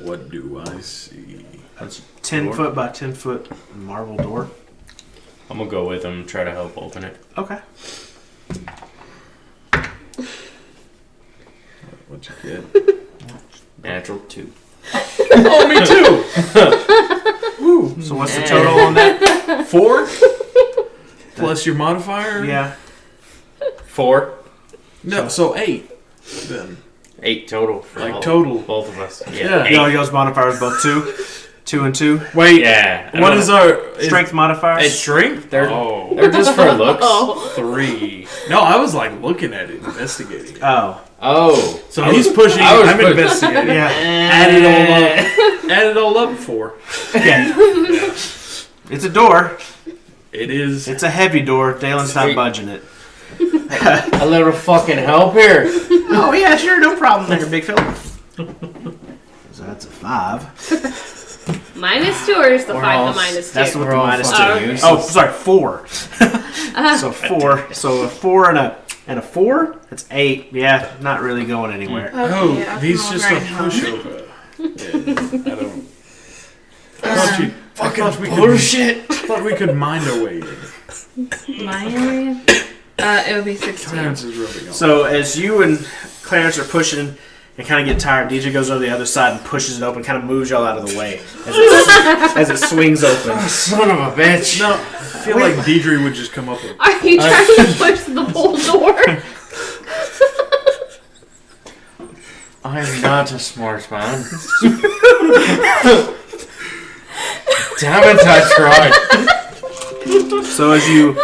What do I see? That's 10 foot by 10 foot marble door. I'm gonna go with him and try to help open it. Okay. What'd you get? Natural 2. Oh, me too. Woo. So what's the total on that? 4 plus your modifier. Yeah. 4. No, so 8. Then 8 total. For like all- total. Both of us. Yeah. Y'all's modifiers both 2. 2 and 2. Wait. Yeah. What is our Strength modifiers? It's strength? They're Oh. they're just for looks. 3. No, I was like looking at it, investigating it. Oh. Oh. So he's pushing. I was I'm pushing. investigating. Yeah. Add it all up. Add it all up 4. Okay. It's a door. It is. It's a heavy door. Dalen's not Sweet. budging it. A little fucking help here. Oh, yeah, sure. No problem there, big fella. So that's a 5. -2 or is the We're 5 all- the -2? That's what We're the all -2. fucking useless. Oh, sorry, 4. So 4. So a 4 and a 4? That's 8. Yeah, not really going anywhere. Oh, yeah, he's I'm just over a it now. pushover. Yeah, I don't. I thought you Fucking thought we could. bullshit. Thought we could mind our way in. My area? It would be 16. Clarence is rubbing off. So as you and Clarence are pushing and kind of get tired, DJ goes over the other side and pushes it open, kind of moves y'all out of the way as it swings open. Son of a bitch. No, I feel like Deidre would just come up and. Are you trying to push the whole door? I'm not a smart man. Damn it, I tried. So as you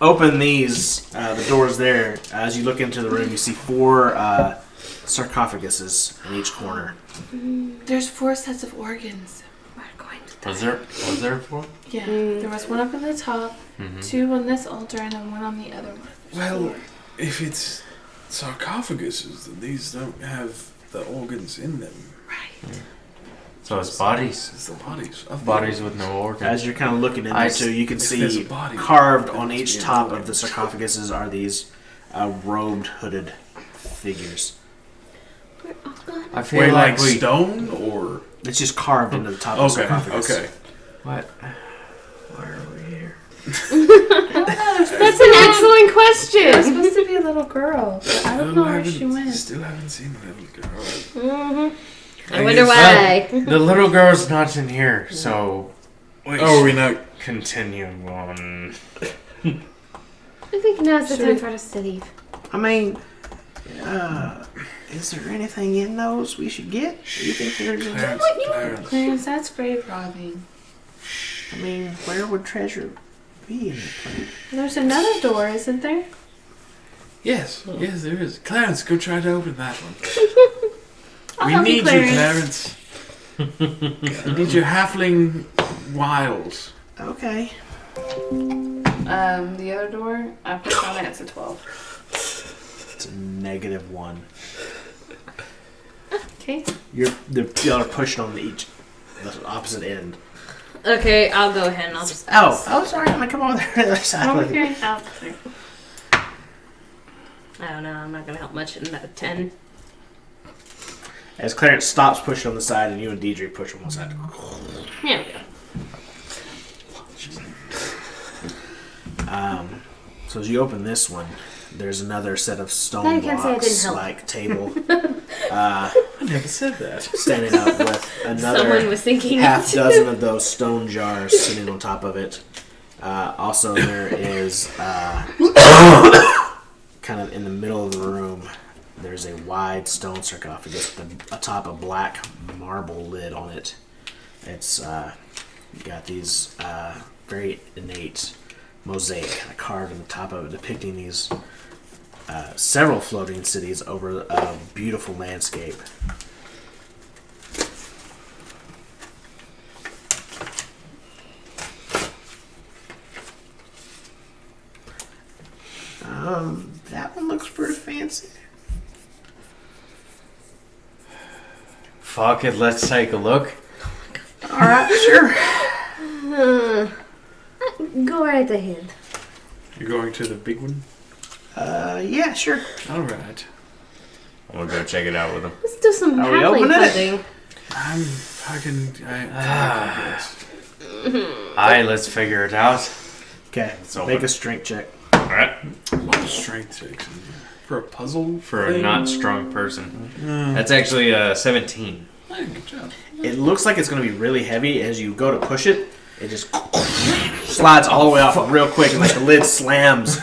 open these, the doors there, as you look into the room, you see 4 sarcophaguses in each corner. There's 4 sets of organs. We're going to Was there 4? Yeah, there was one up in the top, 2 on this altar, and then 1 on the other one. Well, if it's sarcophaguses, then these don't have the organs in them. Right. So it's bodies. It's the bodies. Of the Bodies with no organs. As you're kind of looking into it, too, you can if there's see a body, carved there on must each be an top organ. of the sarcophaguses are these robed, hooded figures. I feel Wait, like like we. stone or? It's just carved into the top of the Okay, sarcophagus. okay. What? Why are we here? That's an excellent It was question. supposed to be a little girl, but I don't know where she went. Still haven't seen the little girl. Mm-hmm. I I wonder guess- why. The little girl's not in here, so. Oh, we know. Continue on. I think now's the time for us to leave. I mean, is there anything in those we should get? Do you think there's? Clarence. Clarence, that's grave robbing. I mean, where would treasure be in the place? There's another door, isn't there? Yes, yes, there is. Clarence, go try to open that one. I'll We help you, need you, Clarence. We need your halfling wiles. Okay. The other door, I put on it, it's a 12. It's a -1. Okay. Y'all are pushing on the opposite end. Okay, I'll go ahead and I'll just. Oh, sorry. I'm gonna come over there to the other side. Over here. Oh, there. I don't know. I'm not gonna help much in that 10. As Clarence stops pushing on the side, and you and Deidre push on one side. Here we go. So as you open this one, there's another set of Now stone you can't say I didn't blocks, help. like table, I never said that. standing up with Someone another was thinking half it. dozen of those stone jars sitting on top of it. Also, there is kind of in the middle of the room. There's a wide stone sarcophagus with atop a black marble lid on it. It's got these very innate mosaic carved on the top of it, depicting these several floating cities over a beautiful landscape. That one looks pretty fancy. Fuck it, let's take a look. All right, sure. Go right ahead. You're going to the big one? Yeah, sure. All right. I'm gonna go check it out with him. Let's do some Are we halfling opening it? hunting. I guess. Alright, let's figure it out. Okay, open. make a strength check. Alright. A lot of strength checks in here. For a puzzle? For a thing? not strong person. That's actually 17. Hey, good job. It looks like it's going to be really heavy. As you go to push it, it just slides all the way off real quick, and like the lid slams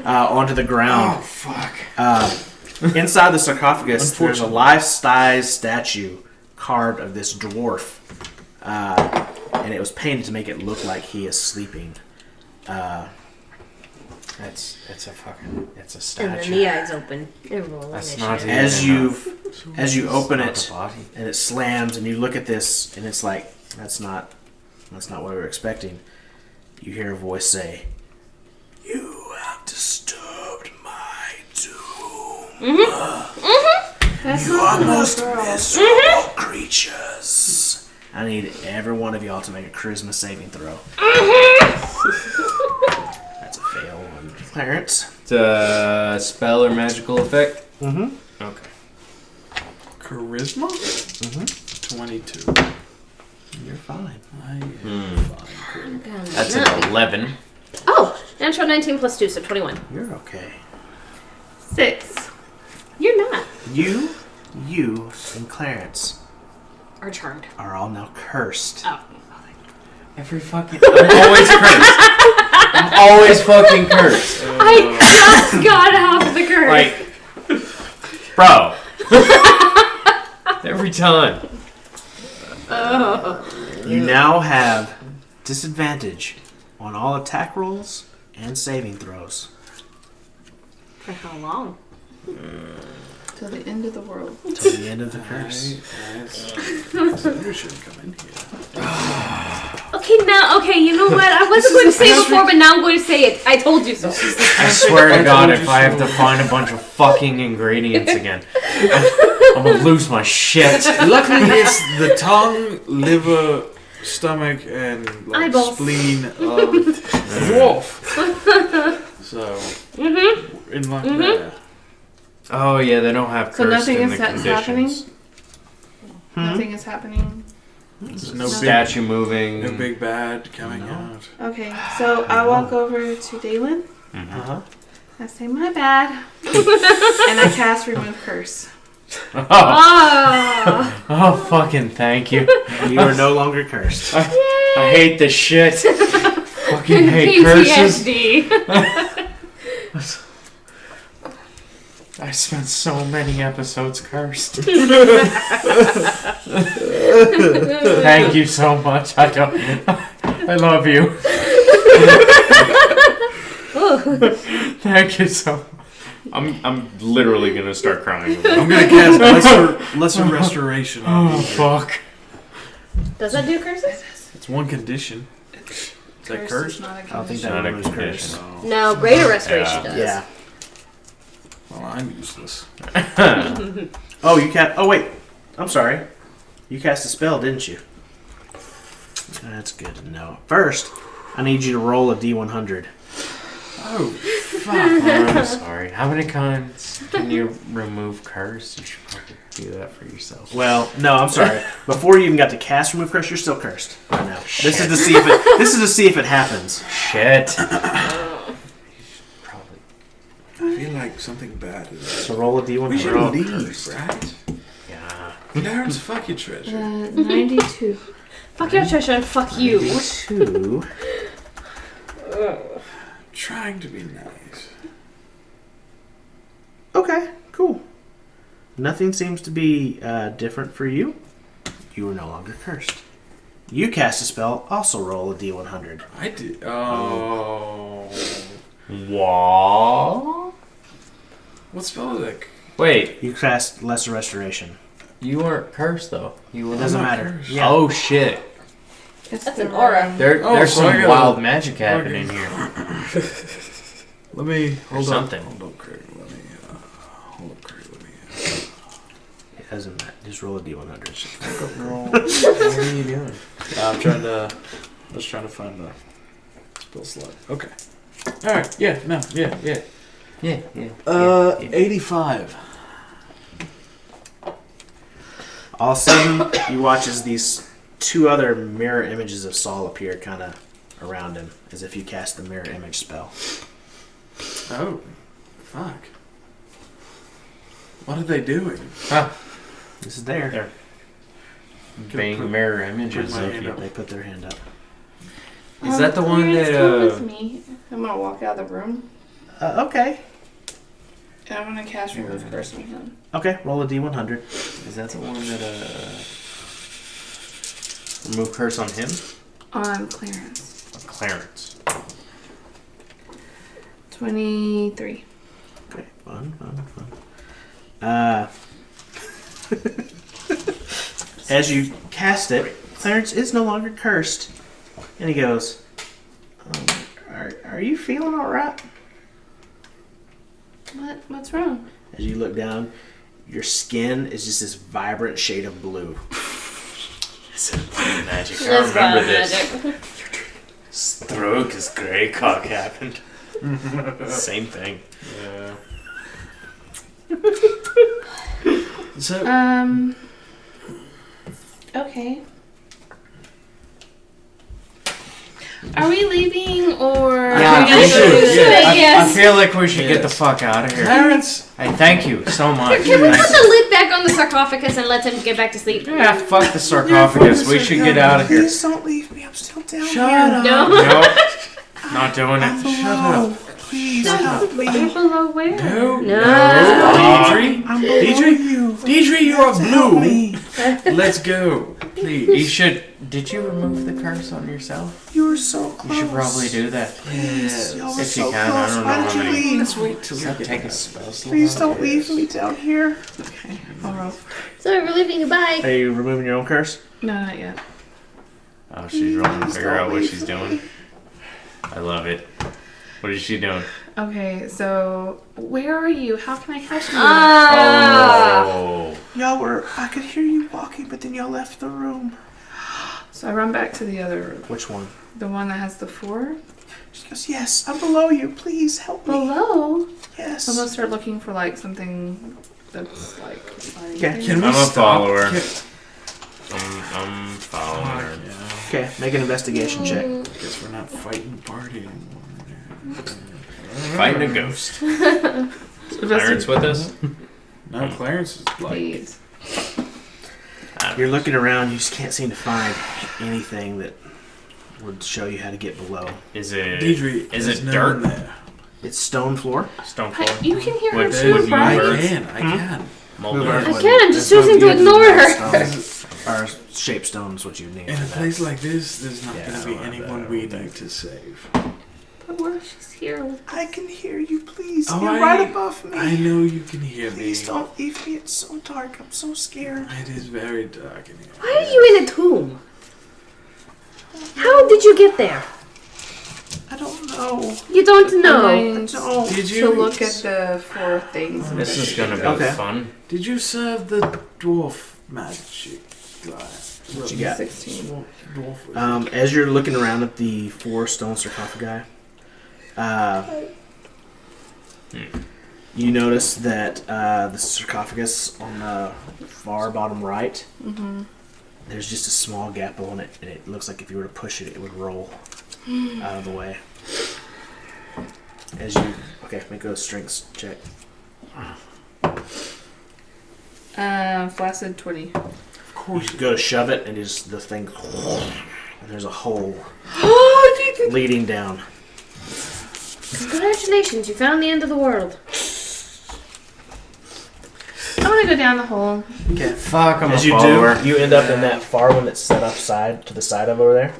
onto the ground. Oh, fuck. Inside the sarcophagus, there's a life-size statue carved of this dwarf, and it was painted to make it look like he is sleeping. It's a statue. And then the eyes open. And roll That's initiative. not As you open Not it the body. and it slams, and you look at this, and it's like that's not what we were expecting. You hear a voice say, "You have disturbed my doom. That's You not are the most little girl. miserable creatures." I need every one of y'all to make a charisma saving throw. That's a fail on Clarence. It's a spell or magical effect? Mm-hmm. Okay. Charisma? Mm-hmm. 22. You're fine. I am fine. That's an 11. Oh, natural 19 plus 2, so 21. You're okay. 6. You're not. You, and Clarence Are charmed. are all now cursed. Oh. I'm always cursed. I'm always fucking cursed. I just got out the curse. Like, bro. Every time. You now have disadvantage on all attack rolls and saving throws. For how long? Till the end of the world. Till the end of the curse. You shouldn't come in here. Okay, you know what? I wasn't going to say it before, but now I'm going to say it. I told you so. I swear to God, if I have to find a bunch of fucking ingredients again, I'm gonna lose my shit. Luckily, it's the tongue, liver, stomach, and like, Eyeballs. spleen of dwarf. So, in luck there. Oh yeah, they don't have So cursed nothing in is the happening? conditions. Nothing is happening. There's no Statue big, moving. no big bad coming out. Okay, so I walk over to Dalen. Uh-huh. I say, my bad. And I cast Remove Curse. Oh, Oh. oh, fucking thank you. You are no longer cursed. I hate this shit. Fucking hate curses. PTSD. I spent so many episodes cursed. Thank you so much. I love you. Thank you so much. I'm literally gonna start crying. I'm gonna cast lesser restoration on Oh you. fuck. Does that do curses? It's one condition. Is that cursed? Is not a I don't think condition. that Not a removes condition. curse. No, greater restoration does. Yeah. Well, I'm useless. Oh, you cast. Oh, wait. I'm sorry. You cast a spell, didn't you? That's good to know. First, I need you to roll a D100. Oh, fuck. I'm sorry. How many times can you remove curse? You should probably do that for yourself. Well, no, I'm sorry. Before you even got to cast remove curse, you're still cursed right now. This is Shit. to see if it. This is to see if it happens. Shit. Probably. I feel like something bad is. So roll a D100. We should Roll leave, cursed. right? Yeah. Clarence, fuck your treasure. 92. Fuck your Trisha and fuck you. 2. Trying to be nice. Okay, cool. Nothing seems to be different for you. You are no longer cursed. You cast a spell. Also roll a D100. I did. Oh. What? What spell is that? Wait, You cast lesser restoration. you weren't cursed though. You were. It doesn't not matter. cursed. Yeah. Oh shit. It's That's the an aura. There's so I some gotta- wild magic happening here. Let me hold something. on. Hold on, Craig. Let me. Hold up, Craig. Let me. It doesn't matter. Just roll a D100. What are you doing? I'm trying to. I was trying to find the spell slot. Okay. All right. Yeah. No. Yeah. Yeah. Yeah, yeah. 85. All of a sudden, you watch as these two other mirror images of Saul appear kind of around him, as if you cast the mirror image spell. Oh. Fuck. What are they doing? This is there. There. Being mirror images put my of hand you. up. They put their hand up. Is that the one Clarence, that come with me. I'm gonna walk out of the room Okay. and I'm gonna cast Remove Curse on him. Okay, roll a D100. Is that the one that Remove curse on him? On Clarence. On Clarence. 23. Okay, fun. As you cast it, Clarence is no longer cursed. And he goes, are you feeling alright? What's wrong? As you look down, your skin is just this vibrant shade of blue. Magic. I Let's remember go, this. magic. Throw because Grey Cock happened. Same thing. Yeah. So, Okay. Are we leaving or? Yeah, we should. I Yes. feel like we should get the fuck out of here. Clarence! Hey, thank you so much. Can we put Thanks. the lid back on the sarcophagus and let him get back to sleep? Yeah, fuck the sarcophagus. We should get out of here. Please don't leave me. I'm still down Shut here. up! No. Nope. Not doing I'm it. below. Please help me. You're below where? No. No. Deidre? I'm below Deidre? you. Deidre, you're Help blue! me. Let's go, You please. should. Did you remove the curse on yourself? You were so close. You should probably do that. Yes. Y'all were If you so can, I close. don't Why know did how you many- leave? Let's wait till we Does that get take a back. spell slot? Please don't leave me down here. Okay. I'll roll. So we're leaving. Goodbye. Are you removing your own curse? No, not yet. Oh, she's rolling to Please figure don't out what leave she's me. doing. I love it. What is she doing? Okay, so where are you? How can I help you? Oh. Y'all were. I could hear you walking, but then y'all left the room. So I run back to the other room. Which one? The one that has the 4. She goes, yes, I'm below you. Please help me. Below? Yes. I'm gonna start looking for like something that's like. Okay. Can we I'm a stop? follower. Can- I'm following her. Yeah. Okay, make an investigation check. Guess we're not fighting the party anymore. Fighting a ghost. Clarence with us? No, Clarence is like. Please. You're looking around, you just can't seem to find anything that would show you how to get below. Is it Deidre, is there's it no dirt? one there. It's stone floor. Stone Hi, floor? you can hear her Would- too, would you right? hurt? I can. Mold Move earth? earth. I can, I'm just That's what choosing to you do. ignore her. Stone, or shape stone is what you need. In for a that. place like this, there's not Yeah, going I to be don't have anyone that, we I don't need to save. But we're just here. I can hear you. Please. Oh, You're I- right above me. I know you can hear me. Please don't leave me. It's so dark. I'm so scared. It is very dark in here. Why are you in a tomb? How did you get there? I don't know. You don't know. I I'm don't. Did to you look at the 4 things. This is gonna be Okay. fun. Did you serve the dwarf magic guy? What you got? 16. Dwarf. As you're looking around at the 4 stone sarcophagi, you notice that the sarcophagus on the far bottom right, there's just a small gap on it, and it looks like if you were to push it, it would roll out of the way. As you make a strength check. Flaccid 20. Of course. You go to shove it, and just the thing, and there's a hole leading down. Congratulations, you found the end of the world. I'm gonna go down the hole. Okay. Fuck, I'm As a you follower. do, you end up in that far one that's set up to the side of over there.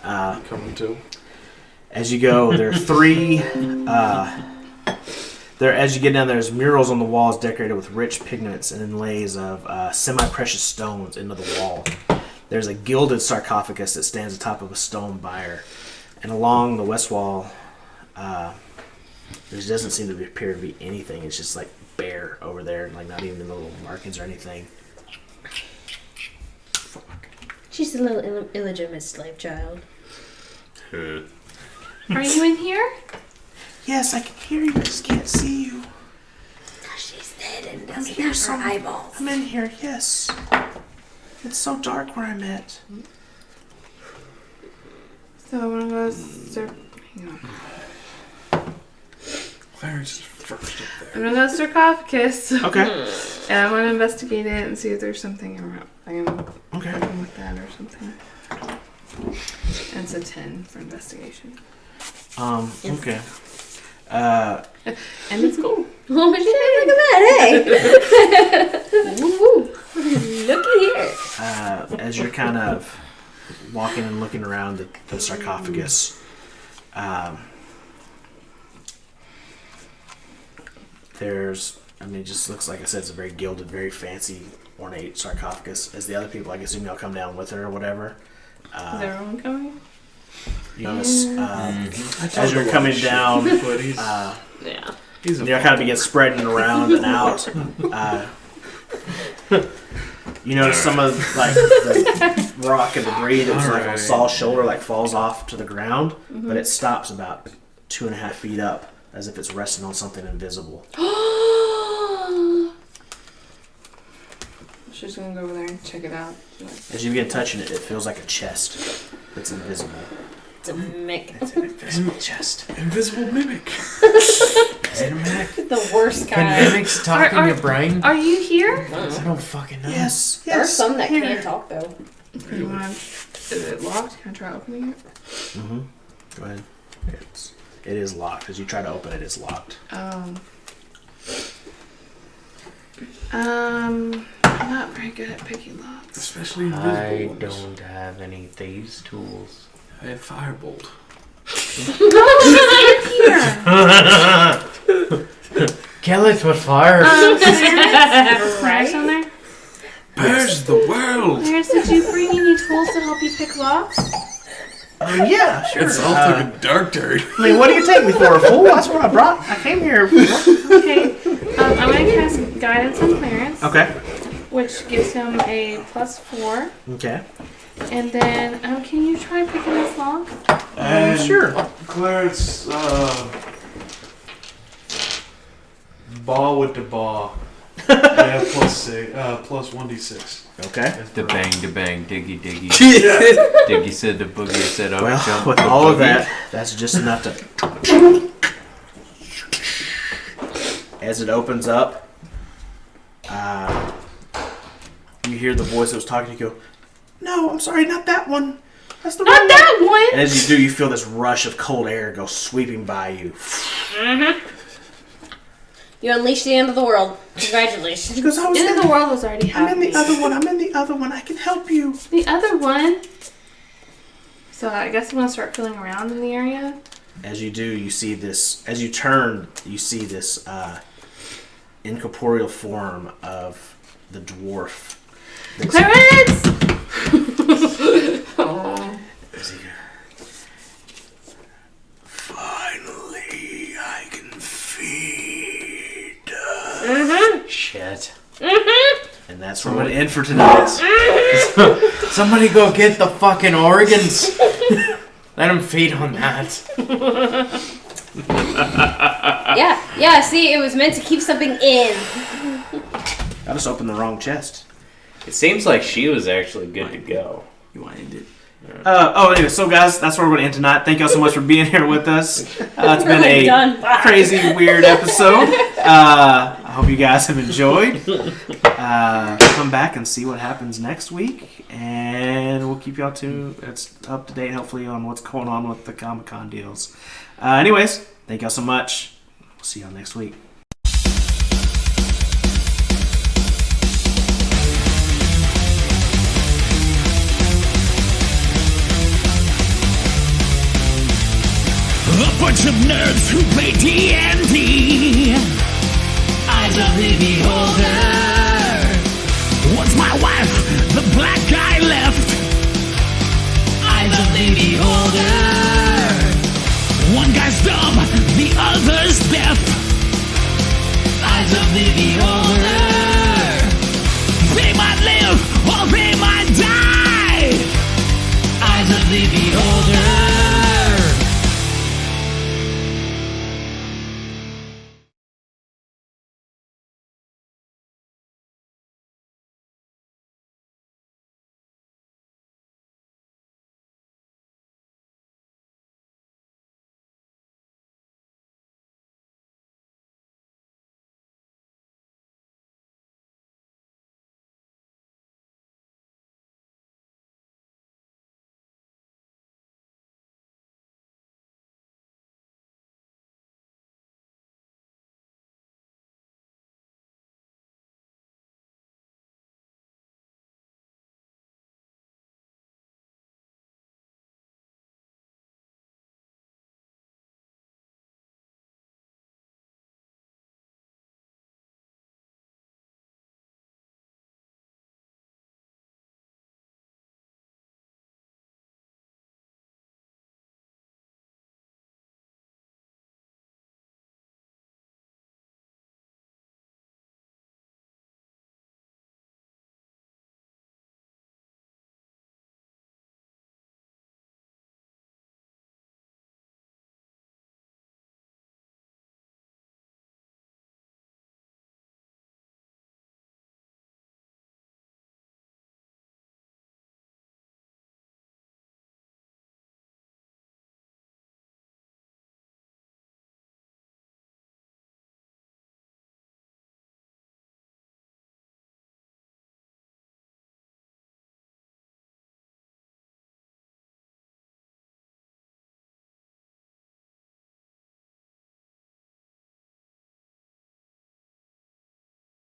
Coming to. As you go, there are 3. As you get down, there's murals on the walls decorated with rich pigments and inlays of semi-precious stones into the wall. There's a gilded sarcophagus that stands atop of a stone bier, and along the west wall, there doesn't seem to appear to be anything. It's just like bare over there, like not even little markings or anything. She's a little illegitimate slave child. Are you in here? Yes, I can hear you. I just can't see you. She's dead and I'm doesn't here have her somewhere. eyeballs. I'm in here. Yes. It's so dark where I'm at. So I'm gonna go. Hang on. Clarence is first up there. I'm gonna go sarcophagus. Okay. And I want to investigate it and see if there's something around. I'm Okay. working with that or something. And it's a 10 for investigation. Okay. And it's cool. Oh shit! Look at that! Hey, woo! Look at here. As you're kind of walking and looking around the sarcophagus, there's, it just looks like I said, it's a very gilded, very fancy, ornate sarcophagus. As the other people, I assume, y'all come down with her or whatever. Is everyone coming? You notice as you're coming down, Yeah. you kind of begin spreading around and out. You notice some of the rock and debris that's like on Saul's shoulder falls off to the ground, but it stops about 2.5 feet up, as if it's resting on something invisible. She's gonna go over there and check it out. As you begin touching it, it feels like a chest that's invisible. It's a mimic. It's an invisible chest. Invisible mimic. Is it a mimic? The worst Can kind. mimics talk in your brain? Are you here? I don't fucking know. Yes. There are some that can't talk though. Is it locked? Can I try opening it? Mm-hmm. Go ahead. It is locked. As you try to open it, it's locked. I'm not very good at picking locks. Especially invisible I ones. don't have any thieves' tools. I have firebolt. Kill it with fire. Right on there? Where's the world? Clarence, did you bring any tools to help you pick locks? Yeah, sure. It's all took a dark turn. What do you take me for, a fool? That's what I brought. I came here. Okay. I'm going to cast Guidance on Clarence. Okay. Which gives him a +4. Okay. And then, can you try picking this lock? Sure. Clarence, ball with the ball. Yeah, plus 1d6. Okay. The bang, diggy, diggy. Yeah. Diggy said the boogie said up, Well, jump. with the all of boogie. that, that's just enough to... As it opens up, you hear the voice that was talking to you go, "No, I'm sorry, not that one. That's the wrong Not one." that one! And as you do, you feel this rush of cold air go sweeping by you. You unleashed the end of the world. Congratulations. He goes, "I was End of the world was already I'm in happening. the other one. I'm in the other one. I can help you." The other one. So I guess I'm gonna start feeling around in the area. As you do, you see this. As you turn, you see this incorporeal form of the dwarf. Clarence! Finally, I can feed. Shit. And that's where we're going to end for tonight. Somebody go get the fucking organs. Let him feed on that. Yeah, see, it was meant to keep something in. I just opened the wrong chest. It seems like she was actually good to go. You want to end it? Anyway, so guys, that's where we're going to end tonight. Thank y'all so much for being here with us. It's been Really a done. Bye. crazy, weird episode. I hope you guys have enjoyed. Come back and see what happens next week, and we'll keep y'all up to date, hopefully, on what's going on with the Comic-Con deals. Anyways, thank y'all so much. We'll see y'all next week. A bunch of nerds who play D&D. Eyes of the beholder. Once my wife, the black guy left. Eyes of the beholder. One guy's dumb, the other's deaf. Eyes of the beholder.